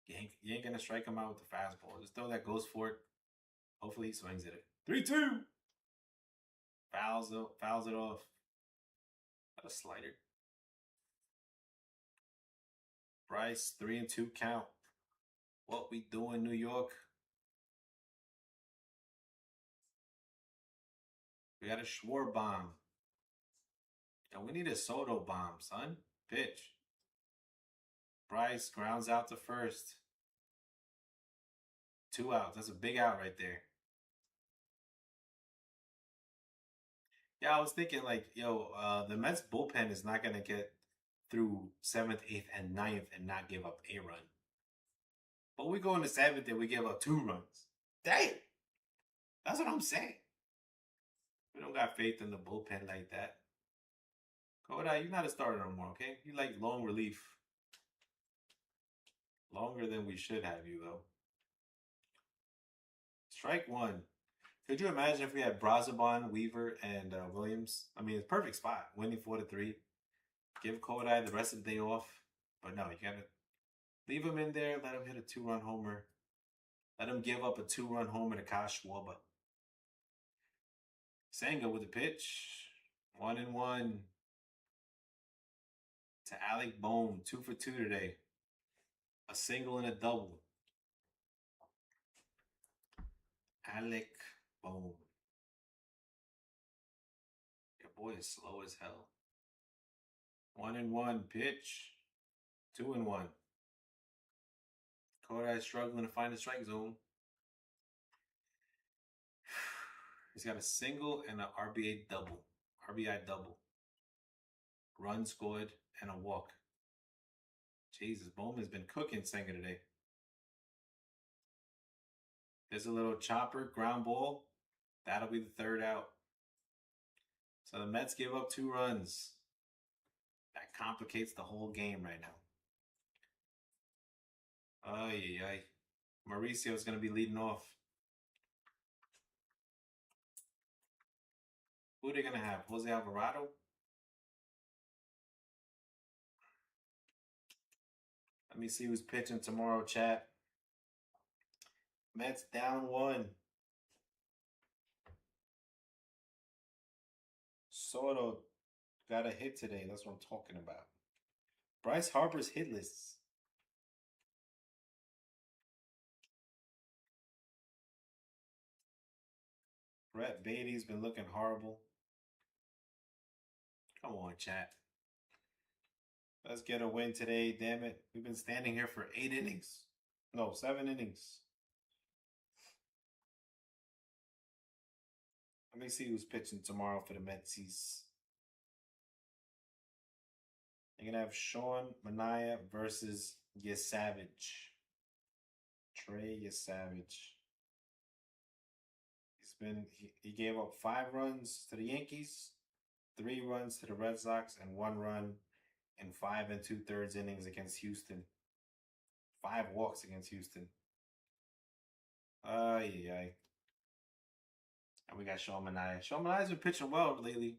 You ain't gonna strike him out with the fastball. Just throw that ghost fork. Hopefully he swings at it. 3-2. Fouls it off. Got a slider. Bryce, 3-2 count. What we doing, New York? We got a Schwarber bomb. And we need a Soto bomb, son. Pitch. Bryce grounds out to first. 2 outs. That's a big out right there. Yeah, I was thinking like, the Mets bullpen is not going to get through 7th, 8th, and 9th and not give up a run. But we go into 7th and we give up 2 runs. Damn! That's what I'm saying. We don't got faith in the bullpen like that. Kodai, you're not a starter no more, okay? You like long relief. Longer than we should have you, though. Strike 1. Could you imagine if we had Brazoban, Weaver, and Williams? I mean, it's a perfect spot. Winning 4-3. Give Kodai the rest of the day off. But no, you gotta leave him in there. Let him hit a 2-run homer. Let him give up a 2-run homer to Kyle Schwarber. Senga with the pitch. 1-1. To Alec Bohm. 2 for 2 today. A single and a double. Alec Bohm. Your boy is slow as hell. 1-1 pitch. 2-1. Kodak struggling to find the strike zone. He's got a single and an RBI double. RBI double. Run scored and a walk. Jesus, Bowman's been cooking Senga today. There's a little chopper, ground ball. That'll be the third out. So the Mets give up 2 runs. That complicates the whole game right now. Ay, ay. Mauricio's going to be leading off. Who are they going to have? Jose Alvarado? Let me see who's pitching tomorrow, chat. Mets down 1. Soto got a hit today. That's what I'm talking about. Bryce Harper's hitless. Brett Beatty's been looking horrible. Come on, chat. Let's get a win today, damn it. We've been standing here for 8 innings. No, 7 innings. Let me see who's pitching tomorrow for the Metsies. You're going to have Sean Manaea versus Yesavage. Trey Yesavage. He gave up 5 runs to the Yankees, 3 runs to the Red Sox, and 1 run in 5 2/3 innings against Houston. 5 walks against Houston. Ay. And we got Sean Manaea. Sean Manaea's been pitching well lately,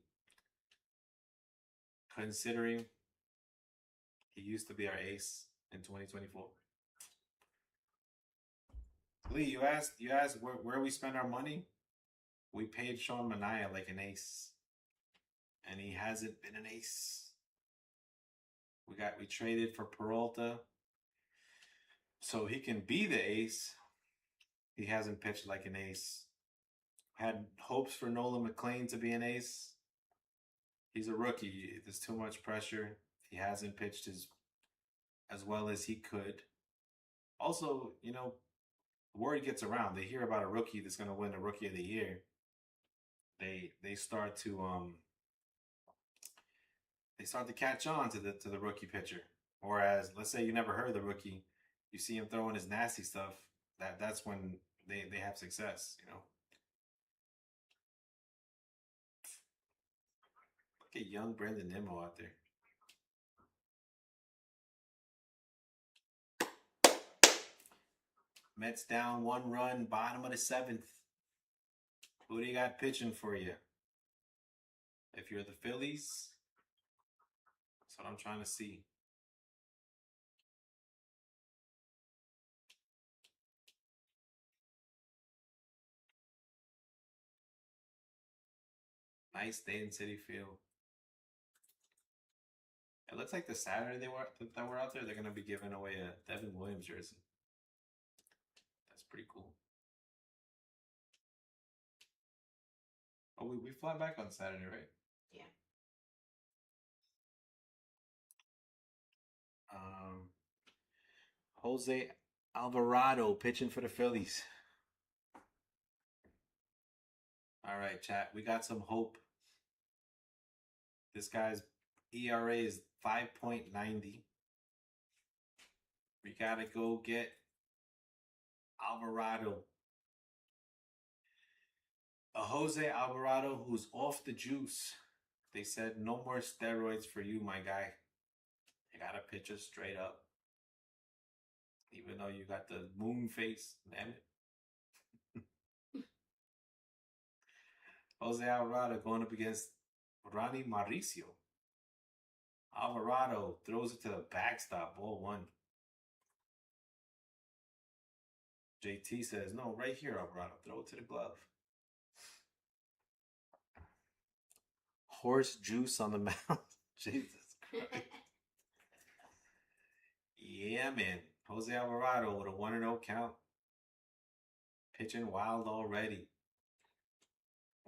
considering he used to be our ace in 2024. Lee, you asked where we spend our money. We paid Sean Manaea like an ace, and he hasn't been an ace. We traded for Peralta, so he can be the ace. He hasn't pitched like an ace. Had hopes for Nolan McLean to be an ace. He's a rookie. There's too much pressure. He hasn't pitched as well as he could. Also, word gets around. They hear about a rookie that's going to win the Rookie of the Year. They start to catch on to the rookie pitcher. Whereas, let's say you never heard of the rookie, you see him throwing his nasty stuff. That's when they have success. Look at young Brandon Nimmo out there. Mets down 1 run, bottom of the 7th. Who do you got pitching for you? If you're the Phillies, that's what I'm trying to see. Nice day in Citi Field. It looks like the Saturday that were out there, they're going to be giving away a Devin Williams jersey. That's pretty cool. Oh, we fly back on Saturday, right? Yeah. Jose Alvarado pitching for the Phillies. All right, chat. We got some hope. This guy's ERA is 5.90. We got to go get Alvarado. A Jose Alvarado who's off the juice. They said no more steroids for you, my guy. You got to pitch us straight up. Even though you got the moon face. Damn it. Jose Alvarado going up against Ronnie Mauricio. Alvarado throws it to the backstop. Ball 1. JT says, no, right here, Alvarado. Throw it to the glove. Horse juice on the mound. Jesus Christ. Yeah, man. Jose Alvarado with a 1-0 count. Pitching wild already.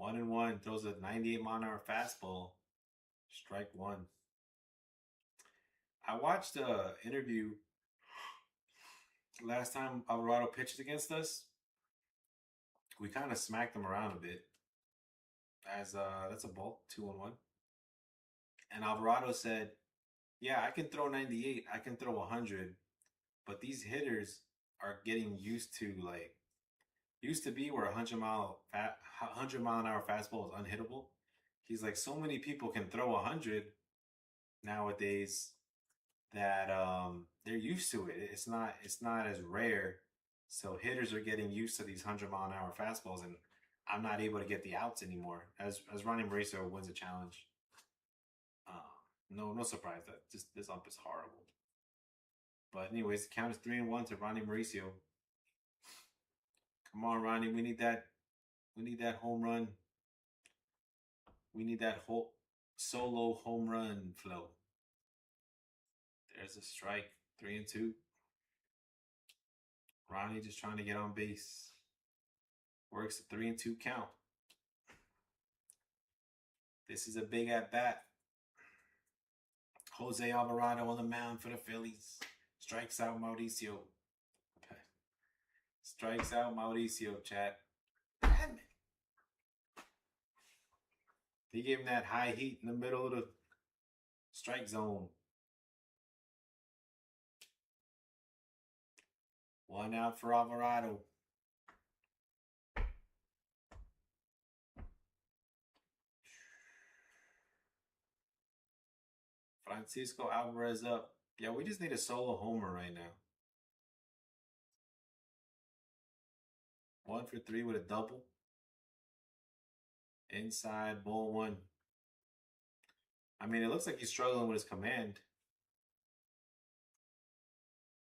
1-1. Throws a 98-mile-an-hour fastball. Strike one. I watched a interview last time Alvarado pitched against us. We kind of smacked him around a bit. As that's a ball, 2-1. And Alvarado said, "Yeah, I can throw 98. I can throw 100, but these hitters are getting used to like used to be where 100-mile-an-hour fastball is unhittable. He's like, so many people can throw 100 nowadays that they're used to it. It's not as rare. So hitters are getting used to these 100-mile-an-hour fastballs, and I'm not able to get the outs anymore. As Ronnie Mauricio wins a challenge. No surprise that this ump is horrible. But anyways, the count is 3-1 to Ronnie Mauricio. Come on, Ronnie. We need that home run. We need that whole solo home run flow. There's a strike. 3-2. Ronnie just trying to get on base. Works a 3-2 count. This is a big at bat. Jose Alvarado on the mound for the Phillies. Strikes out Mauricio. Strikes out Mauricio, chat. Damn it. He gave him that high heat in the middle of the strike zone. 1 out for Alvarado. Francisco Alvarez up. Yeah, we just need a solo homer right now. 1 for 3 with a double. Inside, ball 1. I mean, it looks like he's struggling with his command.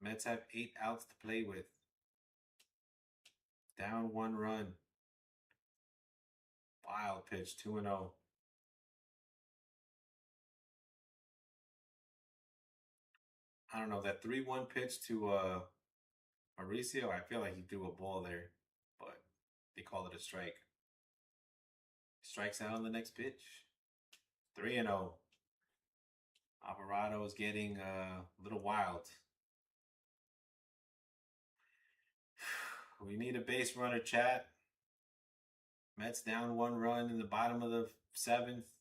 Mets have 8 outs to play with. Down 1 run. Wild pitch, 2-0. I don't know, that 3-1 pitch to Mauricio, I feel like he threw a ball there, but they called it a strike. Strikes out on the next pitch. 3-0. Alvarado is getting a little wild. We need a base runner, chat. Mets down 1 run in the bottom of the 7th.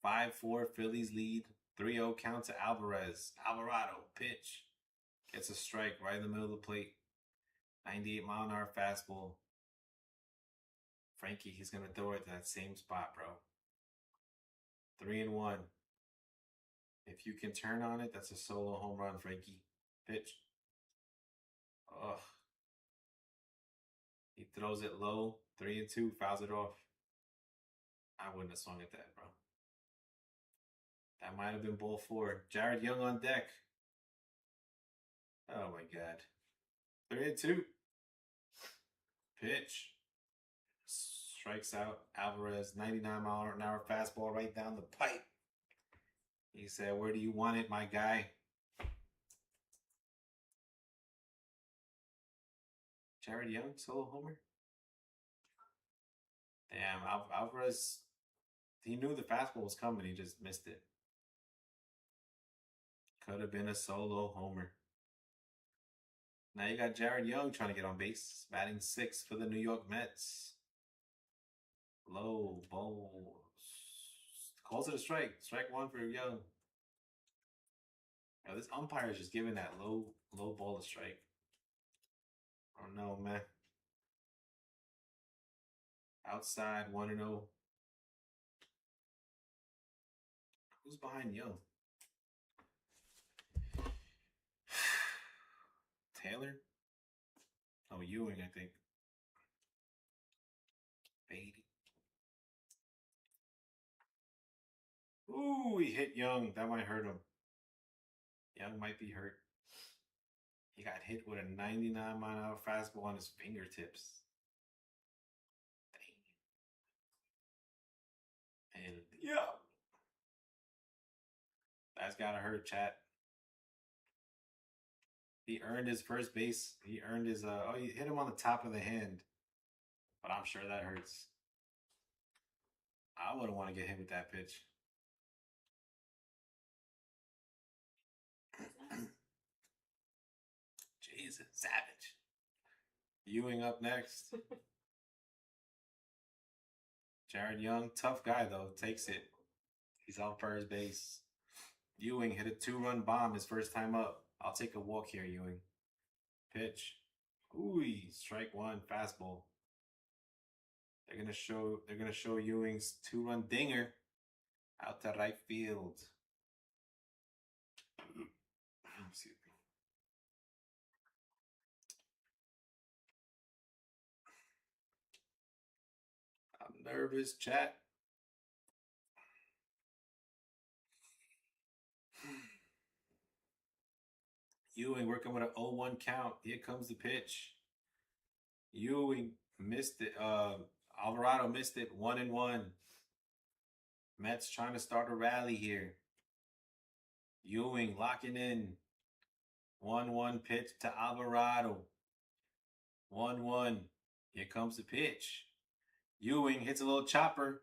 5-4 Phillies lead. 3-0 count to Alvarez. Alvarado pitch. Gets a strike right in the middle of the plate. 98-mile-an-hour fastball. Frankie, he's going to throw it to that same spot, bro. 3-1. If you can turn on it, that's a solo home run, Frankie. Pitch. Ugh. He throws it low. 3-2. Fouls it off. I wouldn't have swung at that, bro. That might have been ball 4. Jared Young on deck. Oh, my God. 3-2. Pitch. Strikes out Alvarez. 99-mile-an-hour fastball right down the pipe. He said, "Where do you want it, my guy?" Jared Young, solo homer? Damn, Alvarez, he knew the fastball was coming. He just missed it. Could have been a solo homer. Now you got Jared Young trying to get on base. Batting 6th for the New York Mets. Low ball. Calls it a strike. Strike 1 for Young. Now this umpire is just giving that low ball a strike. I don't know, man. Outside 1-0. Who's behind Young? Taylor? Oh, Ewing, I think. Beatty. Ooh, he hit Young. That might hurt him. Young might be hurt. He got hit with a 99-mile-an-hour fastball on his fingertips. Dang. And yeah. That's gotta hurt, chat. He earned his first base. He earned his he hit him on the top of the hand. but I'm sure that hurts. I wouldn't want to get hit with that pitch. Jesus, savage. Ewing up next. Jared Young, tough guy though, takes it. He's on first base. Ewing hit a 2-run bomb his first time up. I'll take a walk here, Ewing. Pitch. Ooh, strike one, fastball. They're gonna show Ewing's 2-run dinger out to right field. Excuse me. I'm nervous, chat. Ewing working with an 0-1 count. Here comes the pitch. Ewing missed it. Alvarado missed it. 1-1. Mets trying to start a rally here. Ewing locking in. 1-1 pitch to Alvarado. 1-1. Here comes the pitch. Ewing hits a little chopper.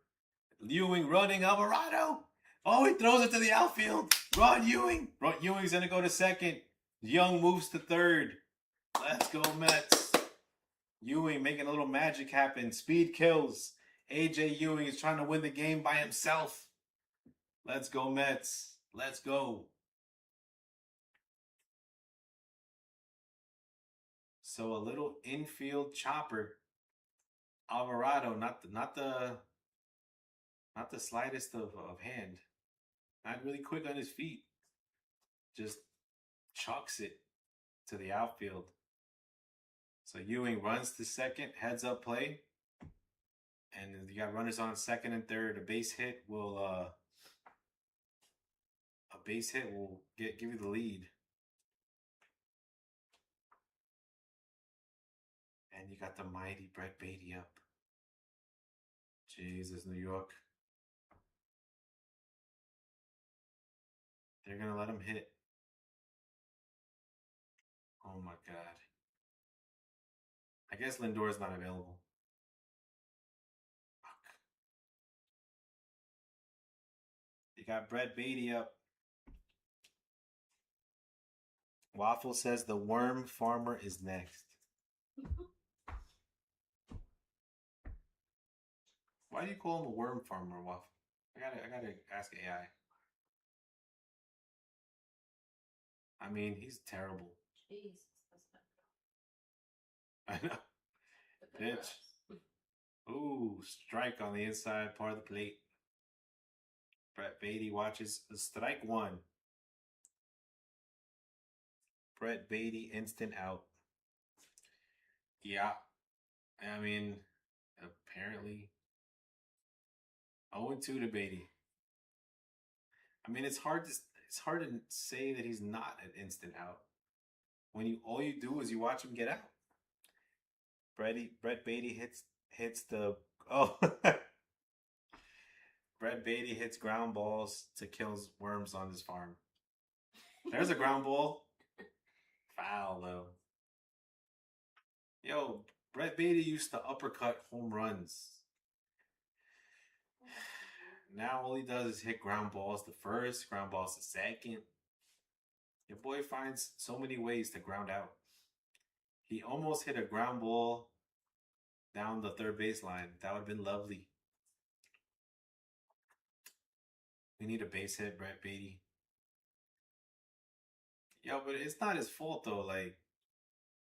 Ewing running Alvarado. Oh, he throws it to the outfield. Run, Ewing. Ewing's going to go to second. Young moves to third. Let's go, Mets. Ewing making a little magic happen. Speed kills. AJ Ewing is trying to win the game by himself. Let's go, Mets. Let's go. So a little infield chopper. Alvarado, not the slightest of hand. Not really quick on his feet. Just chucks it to the outfield. So Ewing runs to second, heads up play. And you got runners on second and third. A base hit will give you the lead. And you got the mighty Brett Beatty up. Jesus, New York. They're going to let him hit. Oh my God. I guess Lindor's not available. Fuck. You got Brett Beatty up. Waffle says the worm farmer is next. Why do you call him a worm farmer, Waffle? I gotta ask AI. I mean, he's terrible. Jesus, I know. Pitch. Ooh, strike on the inside part of the plate. Brett Beatty watches the strike one. Brett Beatty instant out. Yeah. I mean, apparently 0-2 to Beatty. I mean, it's hard to say that he's not an instant out when all you do is you watch him get out. Brett Beatty hits the Brett Beatty hits ground balls to kill worms on his farm. There's a ground ball. Foul though. Yo, Brett Beatty used to uppercut home runs. Now all he does is hit ground balls to first, ground balls to second. Your boy finds so many ways to ground out. He almost hit a ground ball down the third baseline. That would have been lovely. We need a base hit, Brett Beatty. Yo, but it's not his fault though. Like,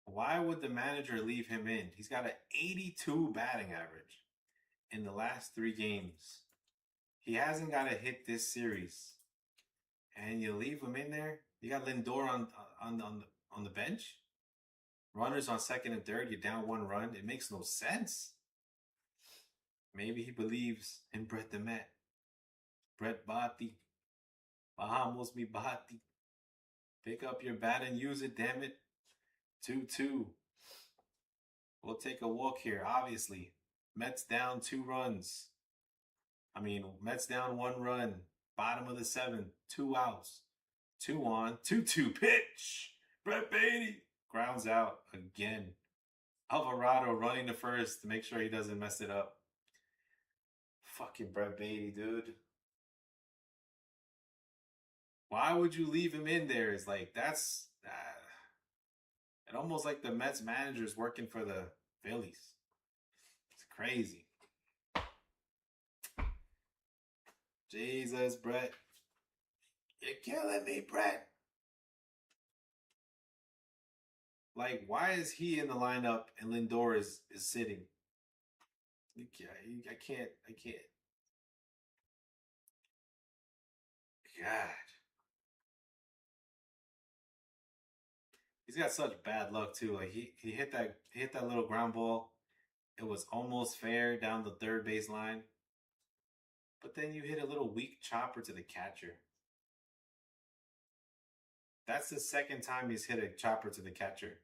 why would the manager leave him in? He's got an 82 batting average in the last 3 games. He hasn't got a hit this series, and you leave him in there. You got Lindor on the bench. Runners on second and third. You're down 1 run. It makes no sense. Maybe he believes in Brett the Met. Brett Bati. Bajamos mi Bati. Pick up your bat and use it, damn it. 2-2. We'll take a walk here, obviously. Mets down 2 runs. Mets down 1 run. Bottom of the 7th. 2 outs. 2 on. 2-2 pitch. Brett Beatty grounds out again. Alvarado running to first to make sure he doesn't mess it up. Fucking Brett Beatty, dude. Why would you leave him in there? It's like, that's. It almost like the Mets manager's working for the Phillies. It's crazy. Jesus, Brett. You're killing me, Brett. Like, why is he in the lineup and Lindor is sitting? I can't. God. He's got such bad luck too. Like he hit that little ground ball. It was almost fair down the third base line. But then you hit a little weak chopper to the catcher. That's the second time he's hit a chopper to the catcher.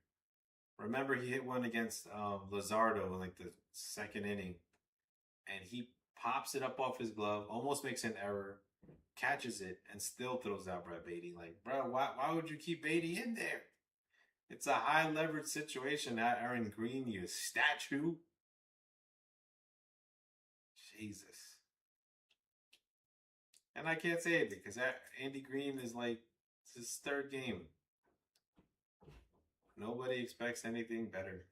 Remember, he hit one against Luzardo in like the second inning, and he pops it up off his glove, almost makes an error, catches it, and still throws out Brett Beatty. Like, bro, why would you keep Beatty in there? It's a high leverage situation. At Aaron Green, you statue. Jesus. And I can't say it because Andy Green is like, it's his third game. Nobody expects anything better.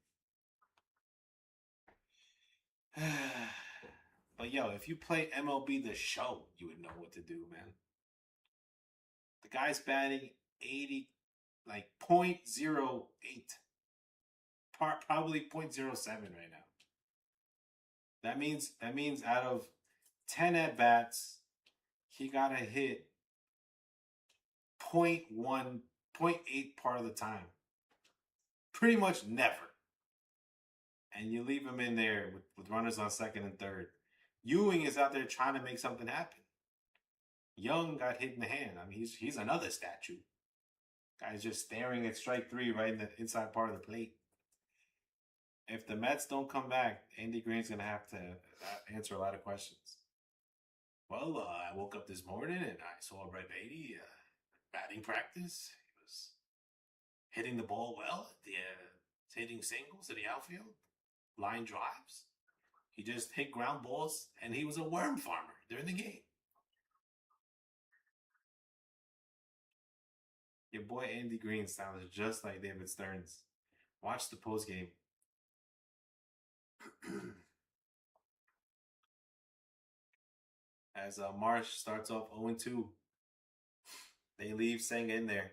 But yo, if you play MLB The Show, you would know what to do, man. The guy's batting 80, like .08. Probably .07 right now. That means out of 10 at bats, he got a hit 0.1, 0.8 part of the time. Pretty much never. And you leave him in there with runners on second and third. Ewing is out there trying to make something happen. Young got hit in the hand. I mean, he's another statue. Guy's just staring at strike three right in the inside part of the plate. If the Mets don't come back, Andy Green's going to have to answer a lot of questions. Well, I woke up this morning and I saw Brett Beatty batting practice. He was hitting the ball well. Hitting singles in the outfield. Line drives. He just hit ground balls, and he was a worm farmer during the game. Your boy Andy Green sounds just like David Stearns. Watch the post game. As Marsh starts off 0-2, they leave Senga in there.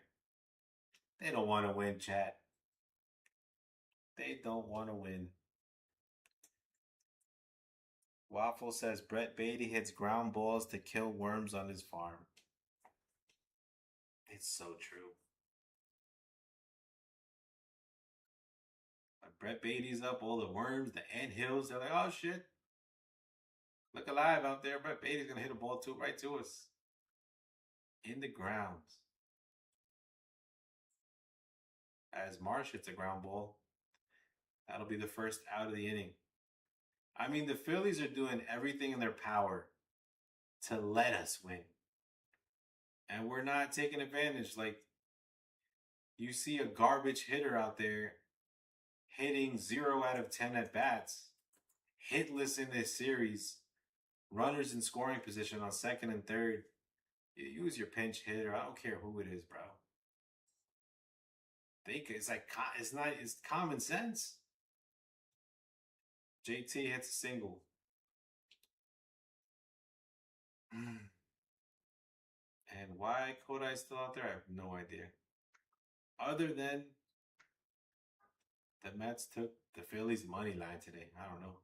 They don't want to win, chat. They don't want to win. Waffle says Brett Beatty hits ground balls to kill worms on his farm. It's so true. But Brett Beatty's up, all the worms, the anthills, they're like, oh shit. Look alive out there. Brett Beatty's going to hit a ball right to us. In the ground. As Marsh hits a ground ball, that'll be the first out of the inning. I mean, the Phillies are doing everything in their power to let us win. And we're not taking advantage. Like, you see a garbage hitter out there hitting 0 out of 10 at bats, hitless in this series, runners in scoring position on second and third. You use your pinch hitter. I don't care who it is, bro. It's common sense. JT hits a single. And why Kodai's still out there, I have no idea. Other than the Mets took the Phillies money line today. I don't know.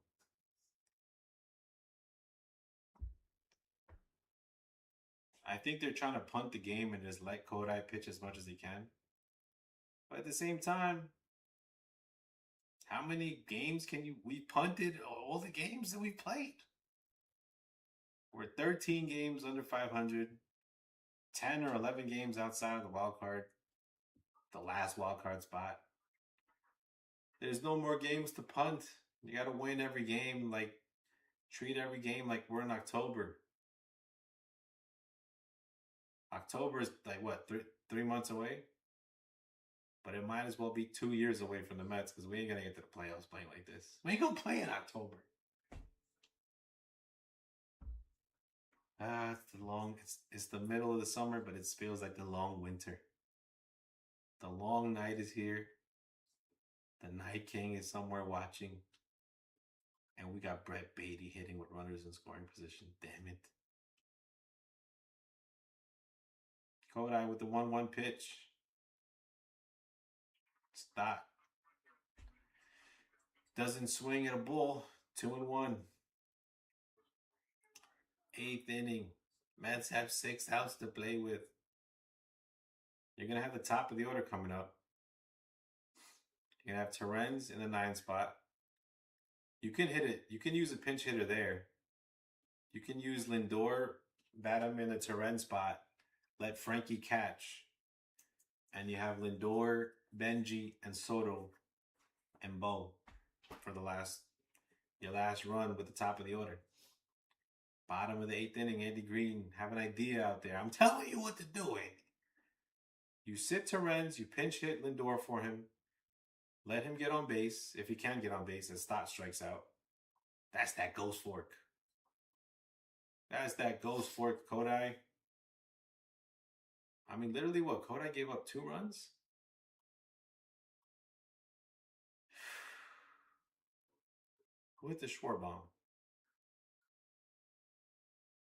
I think they're trying to punt the game and just let Kodai pitch as much as he can. But at the same time, how many games we punted all the games that we played? We're 13 games under 500, 10 or 11 games outside of the wild card, the last wild card spot. There's no more games to punt. You got to win every game, like treat every game like we're in October. October is like what, 3 months away? But it might as well be 2 years away from the Mets because we ain't gonna get to the playoffs playing like this. We ain't gonna play in October. It's the middle of the summer, but it feels like the long winter. The long night is here. The Night King is somewhere watching. And we got Brett Beatty hitting with runners in scoring position. Damn it. Kodai with the 1-1 pitch. Stop. Doesn't swing at a bull. 2-1. 8th inning. Mets have 6 outs to play with. You're going to have the top of the order coming up. You're going to have Terrens in the 9 spot. You can hit it. You can use a pinch hitter there. You can use Lindor, bat him in the Terren spot. Let Frankie catch. And you have Lindor, Benji, and Soto and Bo for your last run with the top of the order. Bottom of the 8th inning, Andy Green, have an idea out there. I'm telling you what to do, Andy. You sit Terrens, you pinch hit Lindor for him. Let him get on base, if he can get on base, and Stott strikes out. That's that ghost fork. That's that ghost fork, Kodai. I mean, literally what? Kodai gave up 2 runs? Who hit the Schwarber?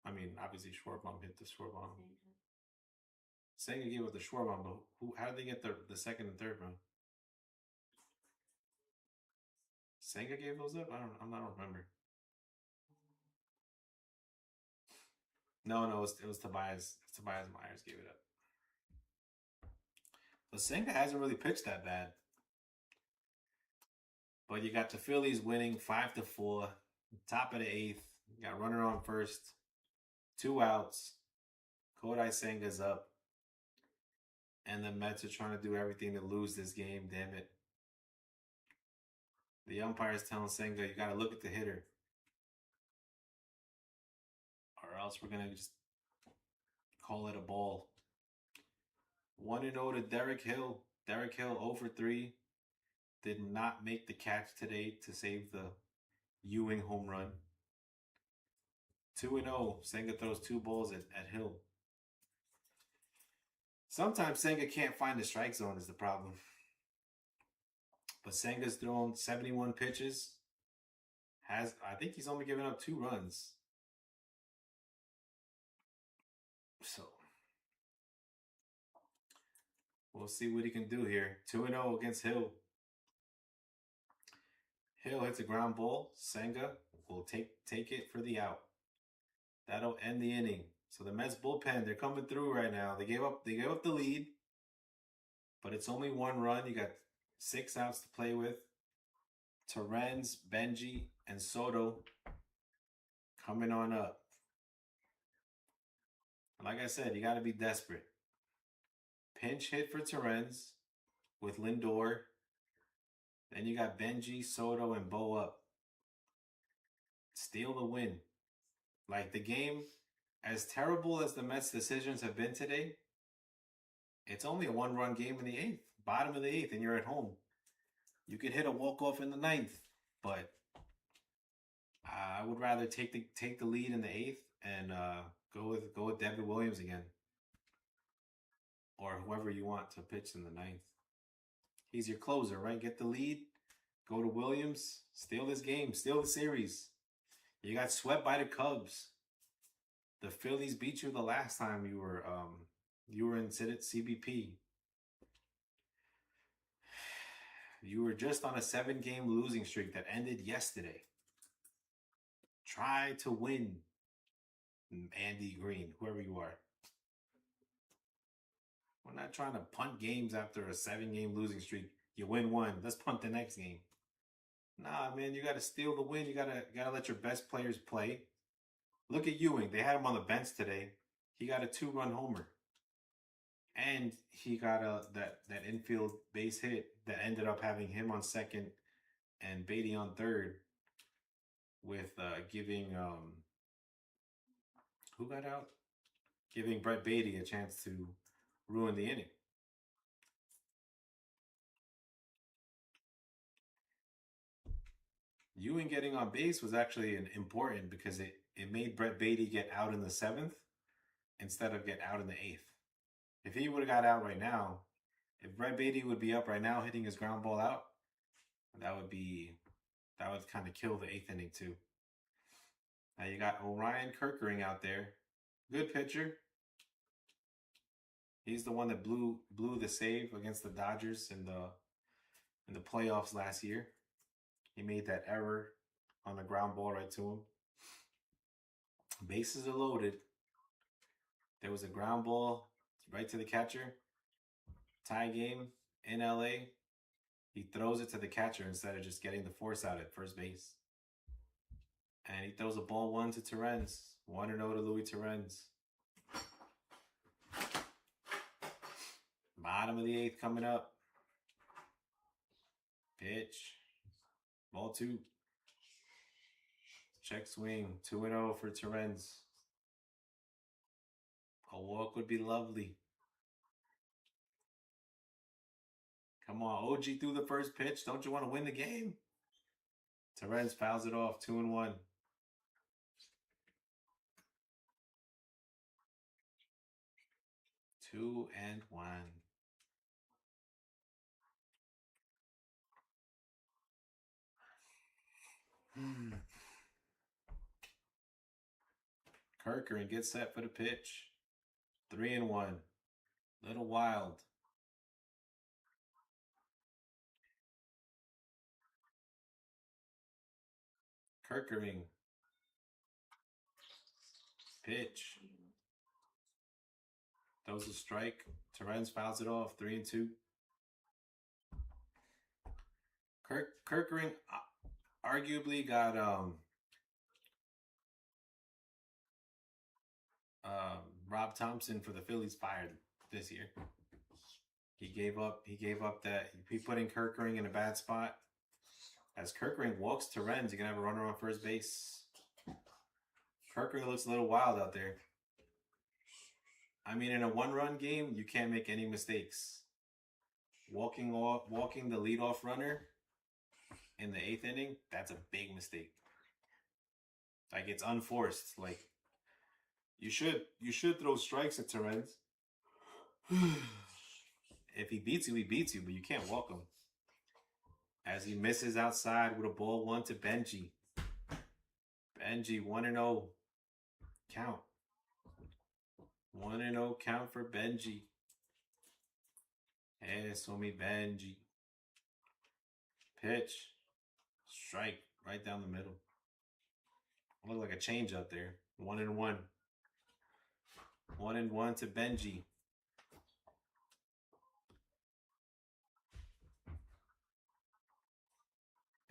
I mean, obviously Schwarber hit the Schwarber. Senga gave up the Schwarber, but how did they get the second and third run? Senga gave those up? I don't remember. No, it was Tobias. Tobias Myers gave it up. But Senga hasn't really pitched that bad. But you got the Phillies winning 5-4, top of the 8th. You got runner on first, 2 outs. Kodai Senga's up. And the Mets are trying to do everything to lose this game, damn it. The umpire's telling Senga, you got to look at the hitter. Or else we're going to just call it a ball. 1-0 to Derek Hill. Derek Hill 0 for 3. Did not make the catch today to save the Ewing home run. 2-0. Senga throws 2 balls at Hill. Sometimes Senga can't find the strike zone is the problem. But Senga's thrown 71 pitches. I think he's only given up 2 runs. So we'll see what he can do here. 2-0 against Hill. Hill hits a ground ball. Senga will take it for the out. That'll end the inning. So the Mets bullpen, they're coming through right now. They gave up the lead, but it's only 1 run. You got 6 outs to play with. Terrens, Benji, and Soto coming on up. Like I said, you got to be desperate. Pinch hit for Terrens with Lindor. Then you got Benji, Soto, and Bo up. Steal the win. Like the game, as terrible as the Mets' decisions have been today, it's only a 1-run game in the 8th. Bottom of the 8th, and you're at home. You could hit a walk-off in the 9th, but I would rather take the lead in the 8th and go with Devin Williams again, or whoever you want to pitch in the 9th. He's your closer, right? Get the lead, go to Williams, steal this game, steal the series. You got swept by the Cubs. The Phillies beat you the last time you were in CBP. You were just on a 7-game losing streak that ended yesterday. Try to win, Andy Green, whoever you are. We're not trying to punt games after a 7-game losing streak. You win 1. Let's punt the next game. Nah, man, you got to steal the win. You got to let your best players play. Look at Ewing. They had him on the bench today. He got a 2-run homer. And he got that infield base hit that ended up having him on second and Beatty on third with giving who got out? Giving Brett Beatty a chance to ruin the inning. Ewing getting on base was actually important because it made Brett Beatty get out in the 7th instead of get out in the 8th. If he would have got out right now, if Brett Beatty would be up right now hitting his ground ball out, that would kind of kill the 8th inning too. Now you got Orion Kerkering out there. Good pitcher. He's the one that blew the save against the Dodgers in the playoffs last year. He made that error on the ground ball right to him. Bases are loaded. There was a ground ball right to the catcher. Tie game in LA. He throws it to the catcher instead of just getting the force out at first base. And he throws a ball 1 to Terrence. 1-0 to Luis Terrence. Bottom of the 8th coming up. Pitch. Ball 2. Check swing. 2-0 for Terrence. A walk would be lovely. Come on, OG threw the first pitch. Don't you want to win the game? Terrence fouls it off. 2-1. 2-1. Kerkering gets set for the pitch. 3-1. Little wild. Kerkering. Pitch. Throws a strike. Terrence fouls it off. 3-2. Kerkering arguably got Rob Thompson for the Phillies fired this year. He gave up that he put in Kerkering in a bad spot. As Kerkering walks Terrence, you can have a runner on first base. Kerkering looks a little wild out there. I mean, in a 1-run game, you can't make any mistakes. Walking the leadoff runner in the 8th inning, that's a big mistake. Like, it's unforced. Like, you should throw strikes at Terrence. If he beats you, but you can't walk him. As he misses outside with a ball 1 to Benji. Benji, 1-0. Count. 1-0 count for Benji. Eso mi Benji. Pitch. Strike right down the middle. Look like a change up there. 1-1. 1-1 to Benji.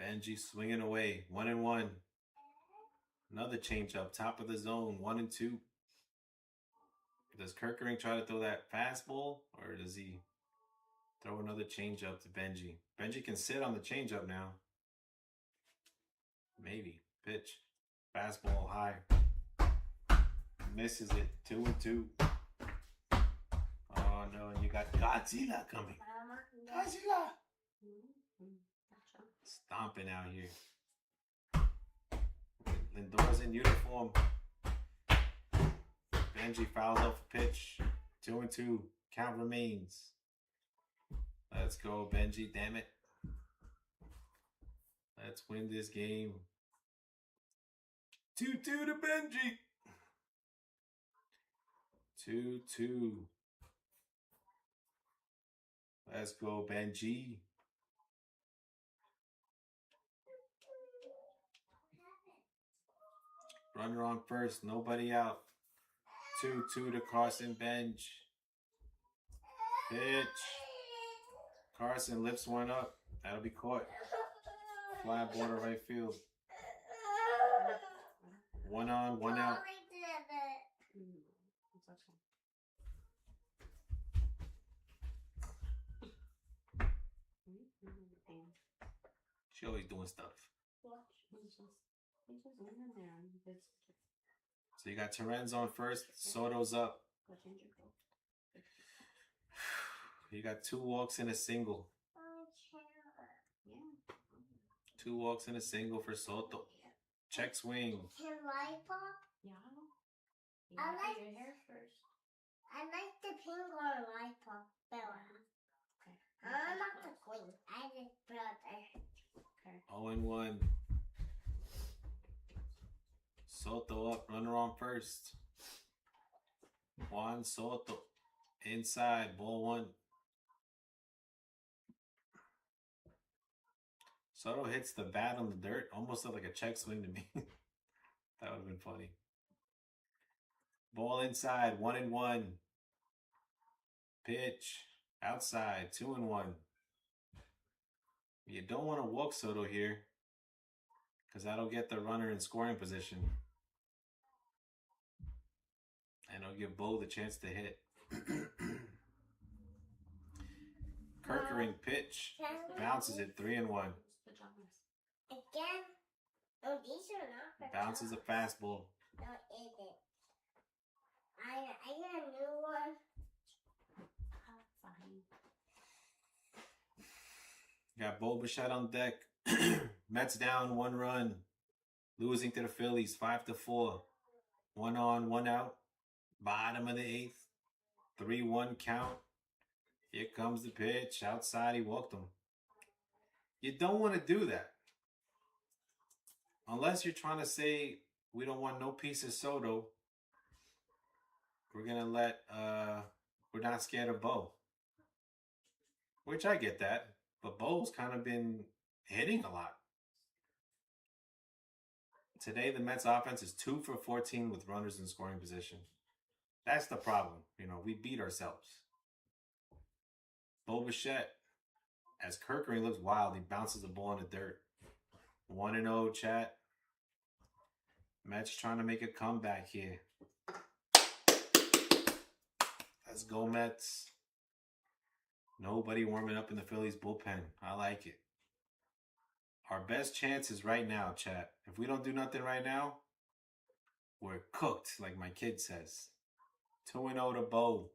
Benji swinging away. 1-1. Another change up. Top of the zone. 1-2. Does Kerkering try to throw that fastball, or does he throw another change up to Benji? Benji can sit on the change up now. Maybe. Pitch. Fastball high. Misses it. 2-2. Oh no, and you got Godzilla coming. Godzilla! Stomping out here. Lindor's in uniform. Benji fouls off a pitch. 2-2. Count remains. Let's go, Benji. Damn it. Let's win this game. 2-2 to Benji. 2-2. Let's go, Benji. Runner on first. Nobody out. 2-2 to Carson Bench. Pitch. Carson lifts one up. That'll be caught. Fly ball to right field. 1 on, 1 out. She always doing stuff. So you got Terrence on first. Soto's up. You got 2 walks and a single. 2 walks and a single for Soto. Check swing. Can lollipop? Yeah. I like your hair first. I like the pink or lollipop better. Okay. I'm not the queen. I'm the brother. Okay. 0-1. Soto up, runner on first. Juan Soto. Inside, ball 1. Soto hits the bat on the dirt. Almost looked like a check swing to me. That would have been funny. Ball inside, 1-1. Pitch. Outside, 2-1. You don't want to walk Soto here, because that'll get the runner in scoring position. And it'll give Bo the chance to hit. Kirkering pitch. Bounces it, 3-1. Pajamas. Again? Oh, these are not for Bounces a fastball. No, it isn't. I got a new one. Fine. Got Bo Bichette on deck. Mets down 1 run. Losing to the Phillies 5-4. 1 on, 1 out. Bottom of the 8th. 3-1 count. Here comes the pitch. Outside, he walked him. You don't want to do that. Unless you're trying to say, we don't want no piece of Soto. We're going to let, we're not scared of Bo. Which I get that. But Bo's kind of been hitting a lot. Today, the Mets offense is 2 for 14 with runners in scoring position. That's the problem. You know, we beat ourselves. Bo Bichette, as Kirkering looks wild, he bounces the ball in the dirt. 1-0, chat. Mets trying to make a comeback here. Let's go, Mets. Nobody warming up in the Phillies bullpen. I like it. Our best chance is right now, chat. If we don't do nothing right now, we're cooked, like my kid says. 2-0 to Bo.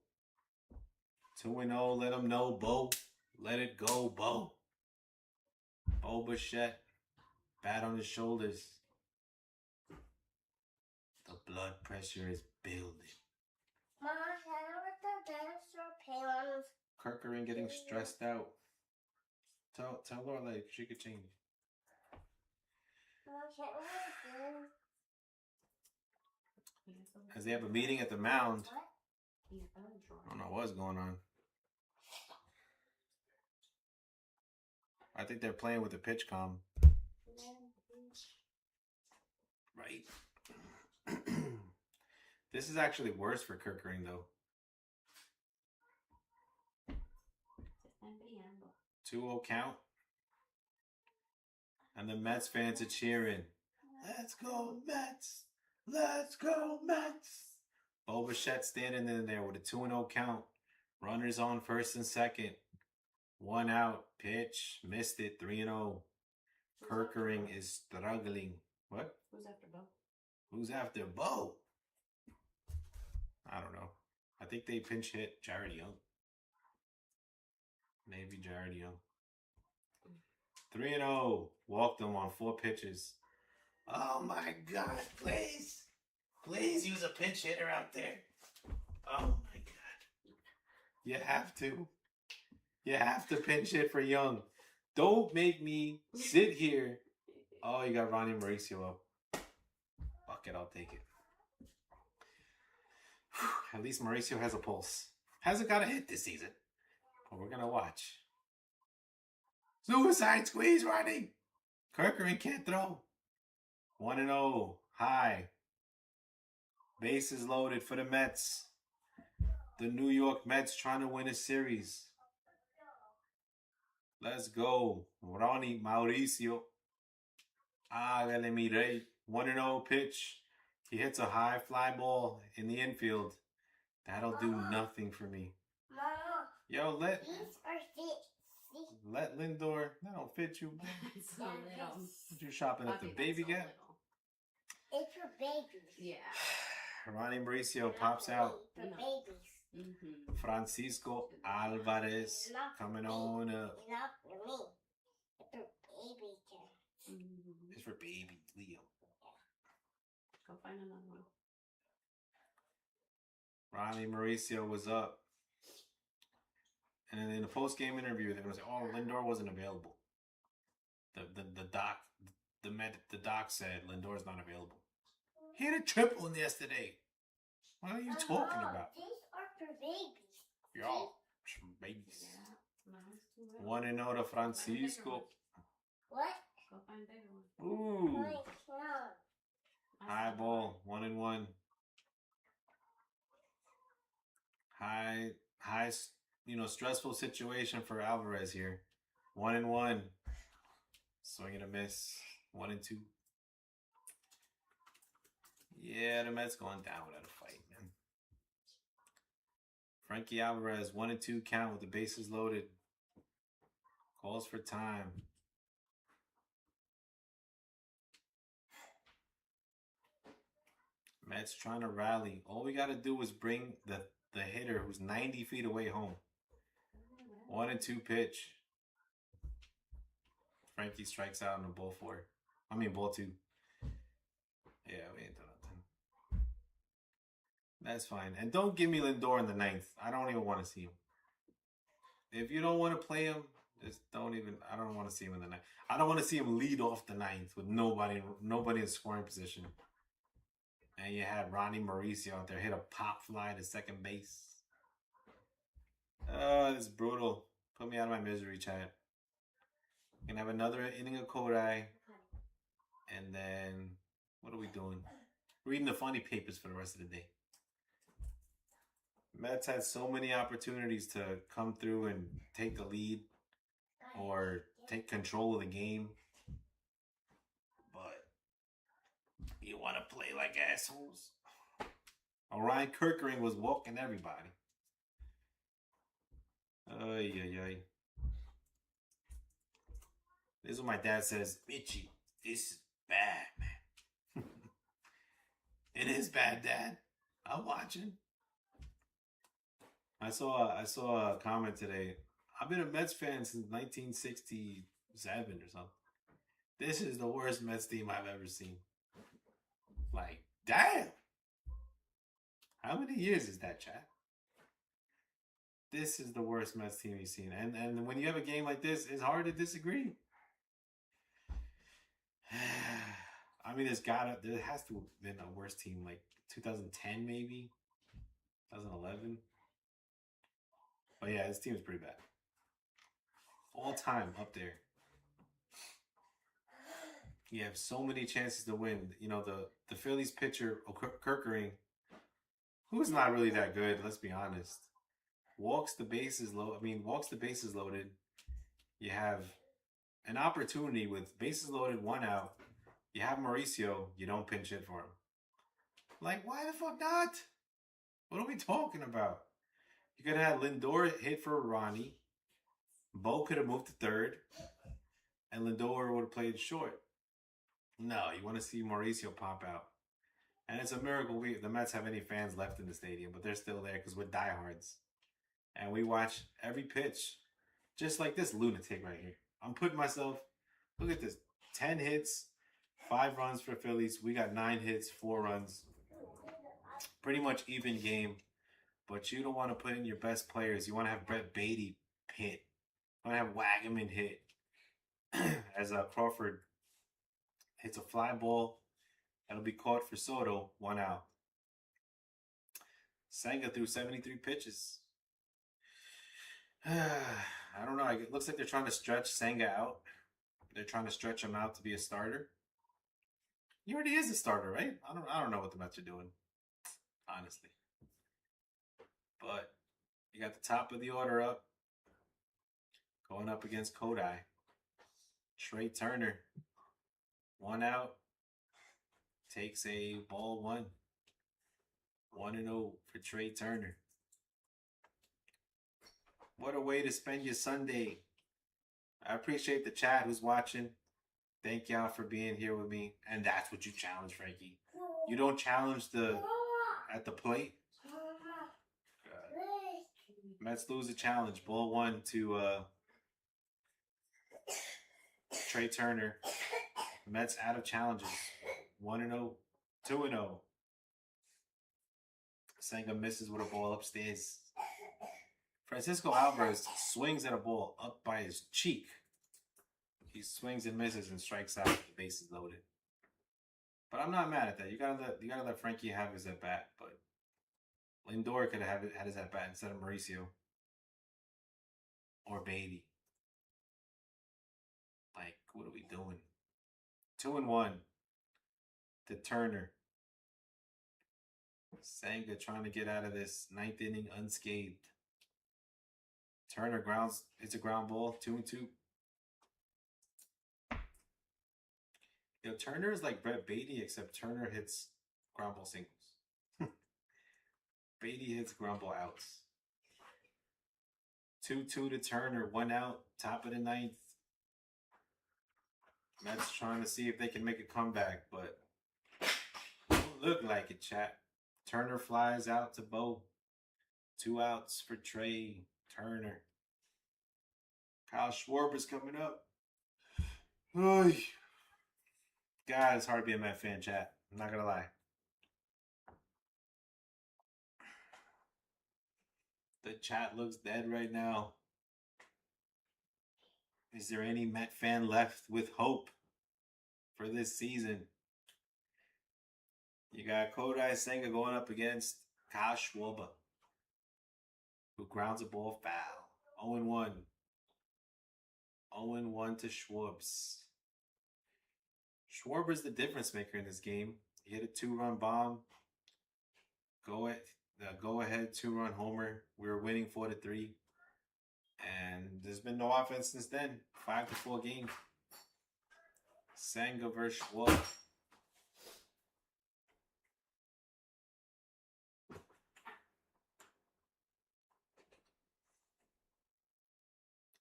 2-0, let him know, Bo. Let it go, Bo. Bo Bichette. Bat on his shoulders. The blood pressure is building. Mom, can I let the dinosaur pants? Kirkering getting stressed out. Tell Laura like she could change. Mom, can't we do? As they have a meeting at the mound. What? I don't know what's going on. I think they're playing with the pitch com. Right. This is actually worse for Kirkering, though. 2-0 count. And the Mets fans are cheering. Let's go, Mets! Let's go, Mets! Bo Bichette standing in there with a 2-0 count. Runners on first and second. 1 out. Pitch. Missed it. 3-0. Kirkering is struggling. What? Who's after Bo? Who's after Bo? I don't know. I think they pinch hit Jared Young. Maybe Jared Young. 3-0. Walked him on 4 pitches. Oh my God. Please. Please use a pinch hitter out there. Oh my God. You have to. You have to pinch hit for Young. Don't make me sit here. Oh, you got Ronnie Mauricio up. Fuck it, I'll take it. At least Mauricio has a pulse. Hasn't got a hit this season. But we're going to watch. Suicide squeeze, Ronnie. Kirkering can't throw. 1-0. High. Bases loaded for the Mets. The New York Mets trying to win a series. Let's go. Ronnie Mauricio. Hágale mi rey. 1-0 pitch. He hits a high fly ball in the infield. That'll do nothing for me. Mama, Yo, let these are Lindor. That don't fit you. It's so little. What you shopping at the baby get? It's for babies. Yeah. Ronnie Mauricio pops out. For babies. Mm-hmm. Francisco Alvarez coming on up. Not for me. It's for baby kids. It's for baby Leo. Go find another one. Ronnie Mauricio was up. And then in the post-game interview, they're going to say, oh, Lindor wasn't available. The doc said Lindor's not available. He had a triple yesterday. What are you talking about? These are for babies. Y'all, babies. Yeah. 1-0 to Francisco. What? Go find bigger one. Ooh. Like, no. High ball. 1-1. High, stressful situation for Alvarez here. 1-1. Swing and a miss. 1-2. Yeah, the Mets going down without a fight, man. Frankie Alvarez, 1-2 count with the bases loaded. Calls for time. Mets trying to rally. All we got to do is bring the hitter who's 90 feet away home. 1-2 pitch. Frankie strikes out in the ball 2. Yeah, we ain't done nothing. That's fine. And don't give me Lindor in the 9th. I don't even want to see him. If you don't want to play him, just don't even. I don't want to see him in the 9th. I don't want to see him lead off the 9th with nobody in scoring position. And you had Ronnie Mauricio out there hit a pop fly to second base. Oh, this is brutal. Put me out of my misery, chat. Gonna have another inning of Kodai. And then, what are we doing? Reading the funny papers for the rest of the day. Mets had so many opportunities to come through and take the lead or take control of the game. But you want to play like assholes? Orion Kirkering was walking everybody. Ay, ay, ay. This is what my dad says, Mitchie, this is bad, man. It is bad, Dad. I'm watching. I saw a comment today. I've been a Mets fan since 1967 or something. This is the worst Mets team I've ever seen. Like, damn. How many years is that, chat? This is the worst Mets team you've seen. And when you have a game like this, it's hard to disagree. I mean, there has to have been a worse team, like 2010 maybe, 2011. But yeah, this team is pretty bad. All time up there. You have so many chances to win. You know, the Phillies pitcher, Kirkering, who's not really that good, let's be honest. Walks the bases loaded. You have an opportunity with bases loaded, 1 out. You have Mauricio, you don't pinch hit for him. Like, why the fuck not? What are we talking about? You could have had Lindor hit for Ronnie. Bo could have moved to third. And Lindor would have played short. No, you want to see Mauricio pop out. And it's a miracle the Mets have any fans left in the stadium, but they're still there because we're diehards. And we watch every pitch. Just like this lunatic right here. I'm putting myself, look at this. 10 hits, 5 runs for Phillies. We got 9 hits, 4 runs. Pretty much even game. But you don't want to put in your best players. You want to have Brett Beatty hit. You want to have Wagaman hit. As Crawford hits a fly ball. That'll be caught for Soto. 1 out. Senga threw 73 pitches. I don't know. It looks like they're trying to stretch Senga out. They're trying to stretch him out to be a starter. He already is a starter, right? I don't know what the Mets are doing, honestly. But you got the top of the order up. Going up against Kodai. Trey Turner. 1 out. Takes a ball 1. 1-0 for Trey Turner. What a way to spend your Sunday. I appreciate the chat who's watching. Thank y'all for being here with me. And that's what you challenge, Frankie. You don't challenge at the plate. Mets lose a challenge. Ball 1 to Trey Turner. Mets out of challenges. 1-0, 2-0. Senga misses with a ball upstairs. Francisco Alvarez swings at a ball up by his cheek. He swings and misses and strikes out. The base is loaded. But I'm not mad at that. You gotta let Frankie have his at bat. But Lindor could have had his at bat instead of Mauricio or Beatty. Like, what are we doing? 2-1 to Turner. Senga trying to get out of this ninth inning unscathed. Turner grounds. It's a ground ball. 2-2. You know, Turner is like Brett Beatty, except Turner hits ground ball singles. Beatty hits ground ball outs. 2-2 to Turner. 1 out. Top of the ninth. Mets trying to see if they can make a comeback, but don't look like it, chat. Turner flies out to Bo. 2 outs for Trey Turner. Kyle Schwarber's coming up. Oy. God, it's hard to be a Met fan, chat. I'm not going to lie. The chat looks dead right now. Is there any Met fan left with hope for this season? You got Kodai Senga going up against Kyle Schwarber, who grounds a ball foul. 0-1. 0-1 to Schwarbs. Schwarber's the difference maker in this game. He hit a 2-run bomb. Go ahead 2-run homer. We were winning 4-3. And there's been no offense since then. 5-4 game. Senga versus Schwarber.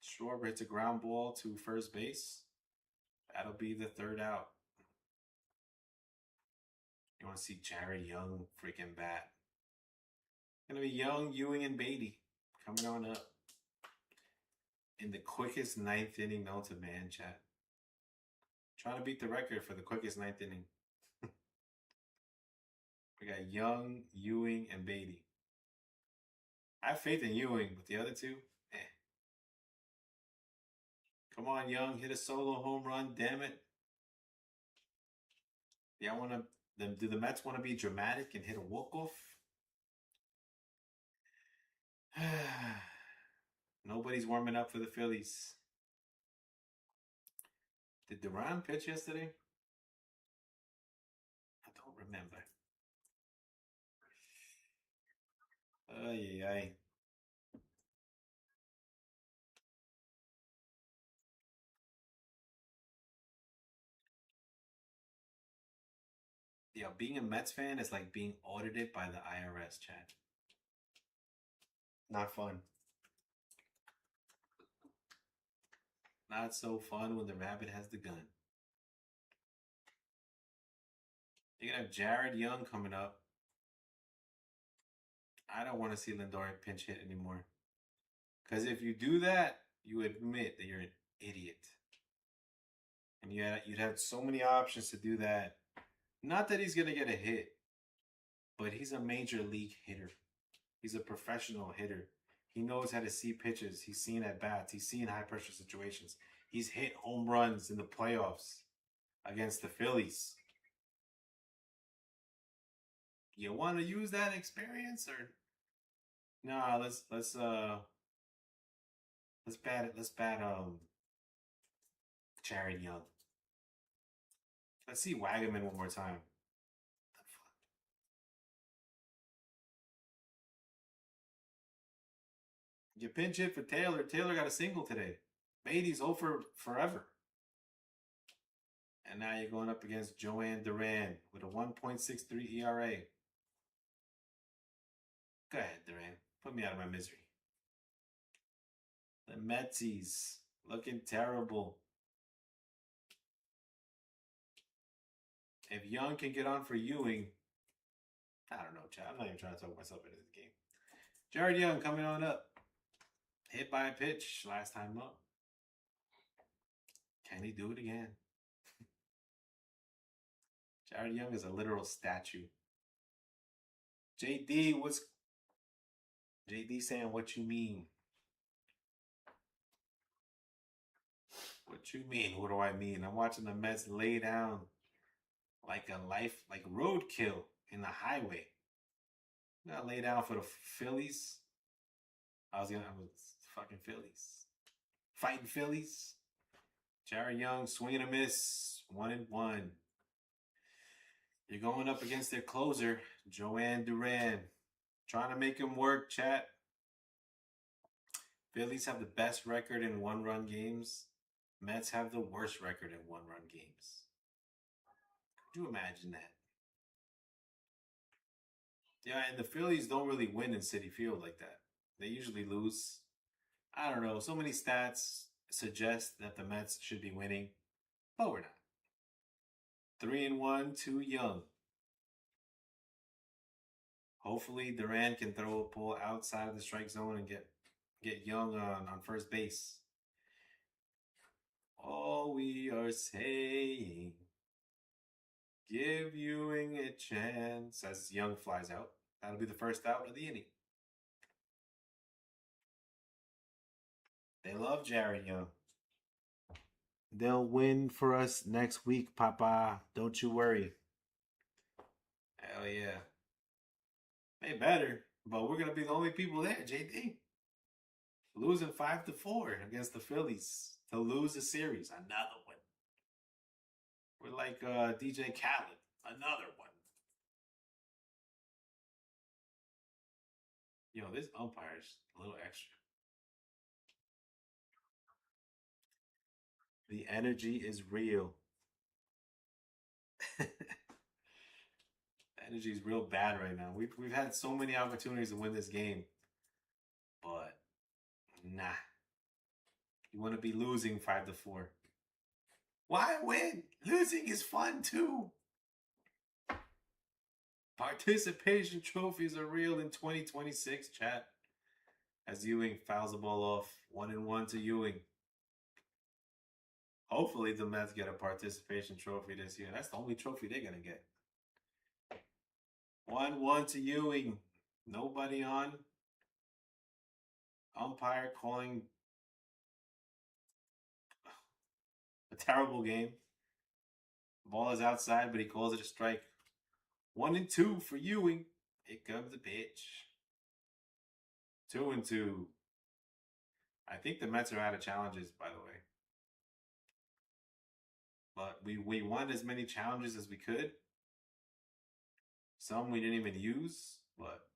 Schwarber hits a ground ball to first base. That'll be the 3rd out. You want to see Jared Young freaking bat. Gonna be Young, Ewing, and Beatty coming on up. In the quickest 9th inning known to man, chat. Trying to beat the record for the quickest 9th inning. We got Young, Ewing, and Beatty. I have faith in Ewing, but the other two, eh. Come on, Young, hit a solo home run, damn it. Yeah, do the Mets want to be dramatic and hit a walk-off? Nobody's warming up for the Phillies. Did Duran pitch yesterday? I don't remember. Ay. Yeah, being a Mets fan is like being audited by the IRS, chat. Not fun. Not so fun when the rabbit has the gun. You're going to have Jared Young coming up. I don't want to see Lindor pinch hit anymore. Because if you do that, you admit that you're an idiot. And you'd have so many options to do that. Not that he's going to get a hit, but he's a major league hitter. He's a professional hitter. He knows how to see pitches. He's seen at-bats. He's seen high-pressure situations. He's hit home runs in the playoffs against the Phillies. You want to use that experience, or no? Let's bat Jared Young. Let's see Wagaman one more time. You pinch hit for Taylor. Taylor got a single today. Beatty's over forever. And now you're going up against Joanne Duran with a 1.63 ERA. Go ahead, Duran. Put me out of my misery. The Metsies looking terrible. If Young can get on for Ewing, I don't know, Chad. I'm not even trying to talk myself into this game. Jared Young coming on up. Hit by a pitch last time up. Can he do it again? Jared Young is a literal statue. JD, what's JD saying? What you mean? What you mean? What do I mean? I'm watching the Mets lay down like roadkill in the highway. I'm gonna lay down for the Phillies. I was fucking Phillies. Fighting Phillies. Jared Young, swing and a miss. 1-1. You're going up against their closer, Joanne Duran. Trying to make him work, chat. Phillies have the best record in one-run games. Mets have the worst record in one-run games. Could you imagine that? Yeah, and the Phillies don't really win in Citi Field like that. They usually lose. I don't know. So many stats suggest that the Mets should be winning, but we're not. 3-1, too young. Hopefully, Duran can throw a ball outside of the strike zone and get Young on first base. All we are saying, give Ewing a chance as Young flies out. That'll be the first out of the inning. They love Jared Young. They'll win for us next week, Papa. Don't you worry. Hell yeah. They better, but we're going to be the only people there, JD. Losing 5-4 against the Phillies to lose a series. Another one. We're like DJ Khaled. Another one. Yo, this umpire's a little extra. The energy is real. The energy is real bad right now. We've had so many opportunities to win this game, but nah. You want to be losing 5-4. Why win? Losing is fun too. Participation trophies are real in 2026, chat. As Ewing fouls the ball off. 1-1 to Ewing. Hopefully the Mets get a participation trophy this year. That's the only trophy they're going to get. 1-1 to Ewing. Nobody on. Umpire calling a terrible game. Ball is outside, but he calls it a strike. 1-2 for Ewing. Here comes the pitch. 2-2. I think the Mets are out of challenges, by the way. But we won as many challenges as we could. Some we didn't even use, but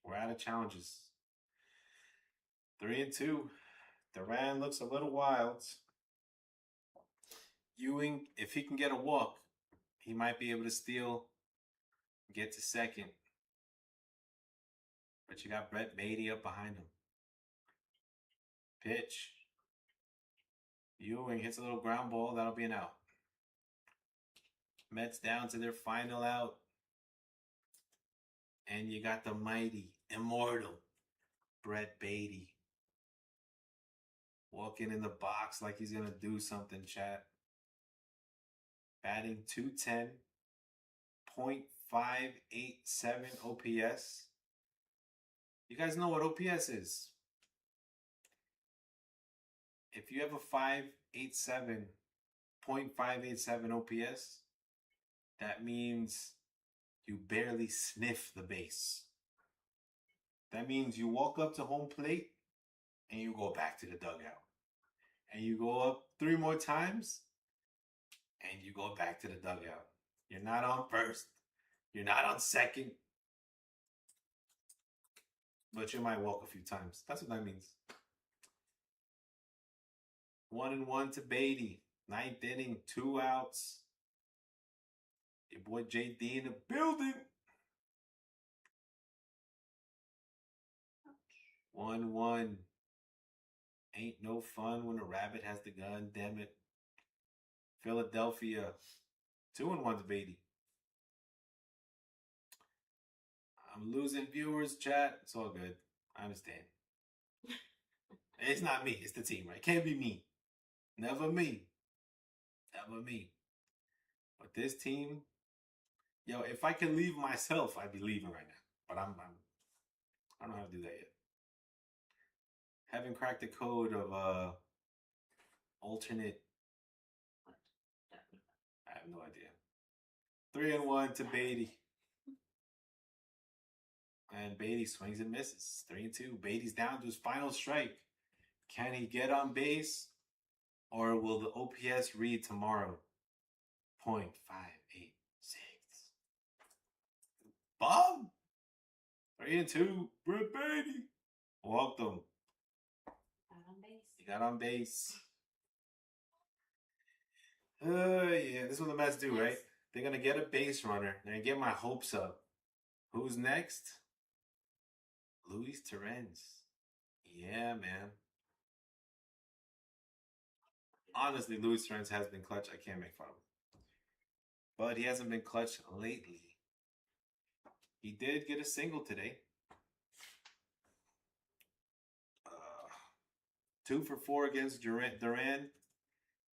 we're out of challenges. 3-2. Duran looks a little wild. Ewing, if he can get a walk, he might be able to steal, get to second. But you got Brett Beatty up behind him. Pitch. Ewing hits a little ground ball. That'll be an out. Mets down to their final out. And you got the mighty, immortal Brett Beatty. Walking in the box like he's going to do something, chat. Batting .210. .587 OPS. You guys know what OPS is. If you have a .587 OPS, that means you barely sniff the base. That means you walk up to home plate and you go back to the dugout. And you go up 3 more times and you go back to the dugout. You're not on first. You're not on second. But you might walk a few times. That's what that means. 1-1 to Beatty. 9th inning, 2 outs. Your boy JD in the building. 1-1. Ain't no fun when a rabbit has the gun, damn it. Philadelphia. 2-1 to Beatty. I'm losing viewers, chat. It's all good. I understand. It's not me. It's the team, right? It can't be me. Never me. Never me. But this team Yo, if I can leave myself, I'd be leaving right now. But I don't know how to do that yet. Haven't cracked the code of alternate. I have no idea. 3-1 to Beatty. And Beatty swings and misses. 3-2. Beatty's down to his final strike. Can he get on base? Or will the OPS read tomorrow? .586. Bob? 3-2. Brett Beatty. Walked him. Got on base. He got on base. Yeah, this is what the Mets do, right? They're going to get a base runner. They're going to get my hopes up. Who's next? Luis Torrens. Yeah, man. Honestly, Luis Torrens has been clutch. I can't make fun of him. But he hasn't been clutch lately. He did get a single today. 2 for 4 against Duran.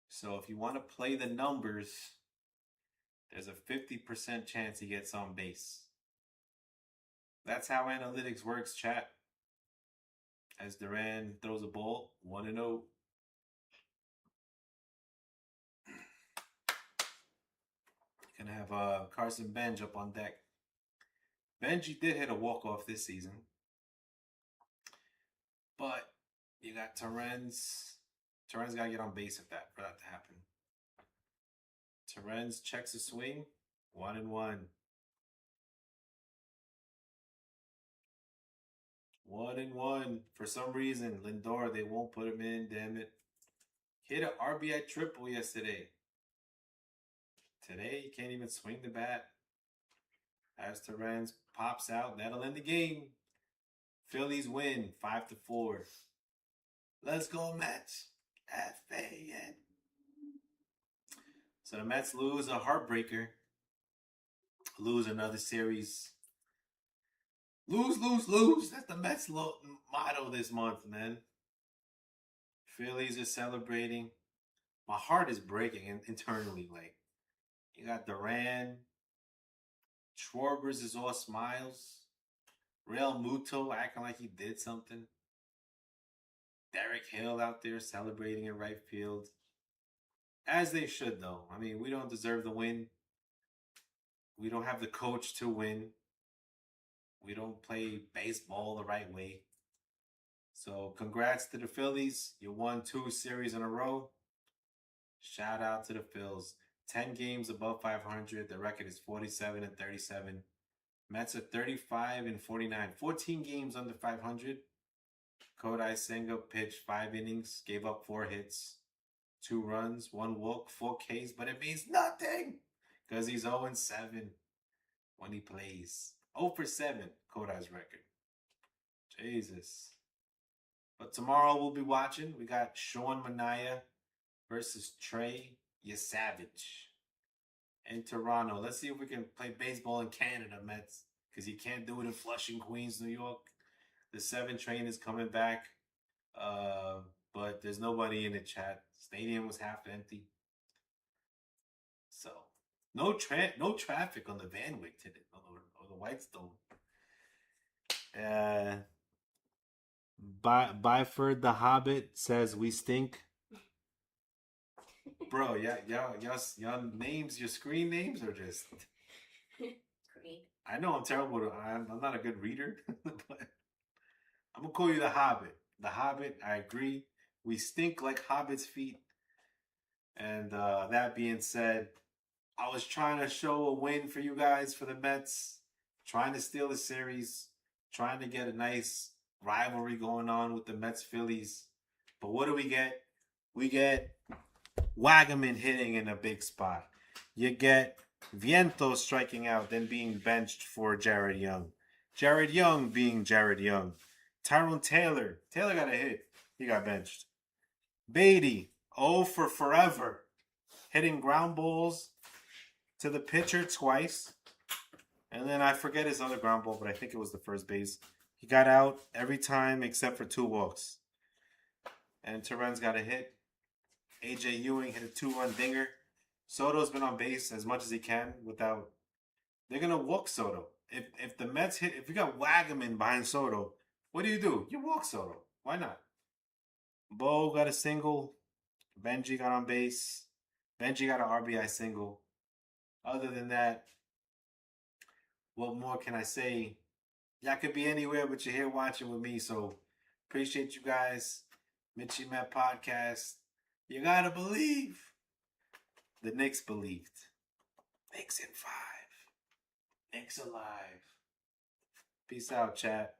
So if you want to play the numbers, there's a 50% chance he gets on base. That's how analytics works, chat. As Duran throws a ball, 1-0. Gonna have Carson Benj up on deck. Benji did hit a walk-off this season. But you got Torrens. Torrens got to get on base for that to happen. Torrens checks a swing. 1-1. 1-1. For some reason, Lindor, they won't put him in. Damn it. Hit an RBI triple yesterday. Today, he can't even swing the bat. As Torrens pops out, that'll end the game. Phillies win 5-4. Let's go, Mets. F-A-N. So the Mets lose a heartbreaker. Lose another series. Lose, lose, lose. That's the Mets motto this month, man. Phillies are celebrating. My heart is breaking internally. Like, you got Duran. Schwarbers is all smiles. Real Muto acting like he did something. Derek Hill out there celebrating in right field. As they should, though. I mean, we don't deserve the win. We don't have the coach to win. We don't play baseball the right way. So congrats to the Phillies. You won 2 series in a row. Shout out to the Phils. 10 games above 500. The record is 47-37. Mets are 35-49. 14 games under 500. Kodai Senga pitched 5 innings, gave up 4 hits, 2 runs, 1 walk, 4 Ks, but it means nothing because he's 0-7 when he plays. 0 for 7, Kodai's record. Jesus. But tomorrow we'll be watching. We got Sean Manaea versus Trey Yesavage in Toronto. Let's see if we can play baseball in Canada, Mets, because you can't do it in Flushing, Queens, New York. The 7 train is coming back, but there's nobody in the chat. Stadium was half empty. So, no traffic on the Van Wyck today, or the Whitestone. Byford the Hobbit says we stink. Bro, y'all names, your screen names are just... Great. I know I'm terrible. I'm not a good reader, but I'm going to call you the Hobbit. The Hobbit, I agree. We stink like Hobbit's feet. And that being said, I was trying to show a win for you guys for the Mets. Trying to steal the series. Trying to get a nice rivalry going on with the Mets-Phillies. But what do we get? We get Wagaman hitting in a big spot. You get Vientos striking out, then being benched for Jared Young. Jared Young being Jared Young. Tyrone Taylor. Taylor got a hit. He got benched. Beatty, 0 for forever. Hitting ground balls to the pitcher twice. And then I forget his other ground ball, but I think it was the first base. He got out every time except for 2 walks. And Torrens got a hit. AJ Ewing hit a 2-run dinger. Soto's been on base as much as he can without they're gonna walk Soto. If the Mets hit, if you got Wagaman behind Soto, what do? You walk Soto. Why not? Bo got a single. Benji got on base. Benji got an RBI single. Other than that, what more can I say? Y'all could be anywhere, but you're here watching with me. So appreciate you guys. Mitchie Matt Podcast. You gotta believe. The Knicks believed. Knicks in 5. Knicks alive. Peace out, chat.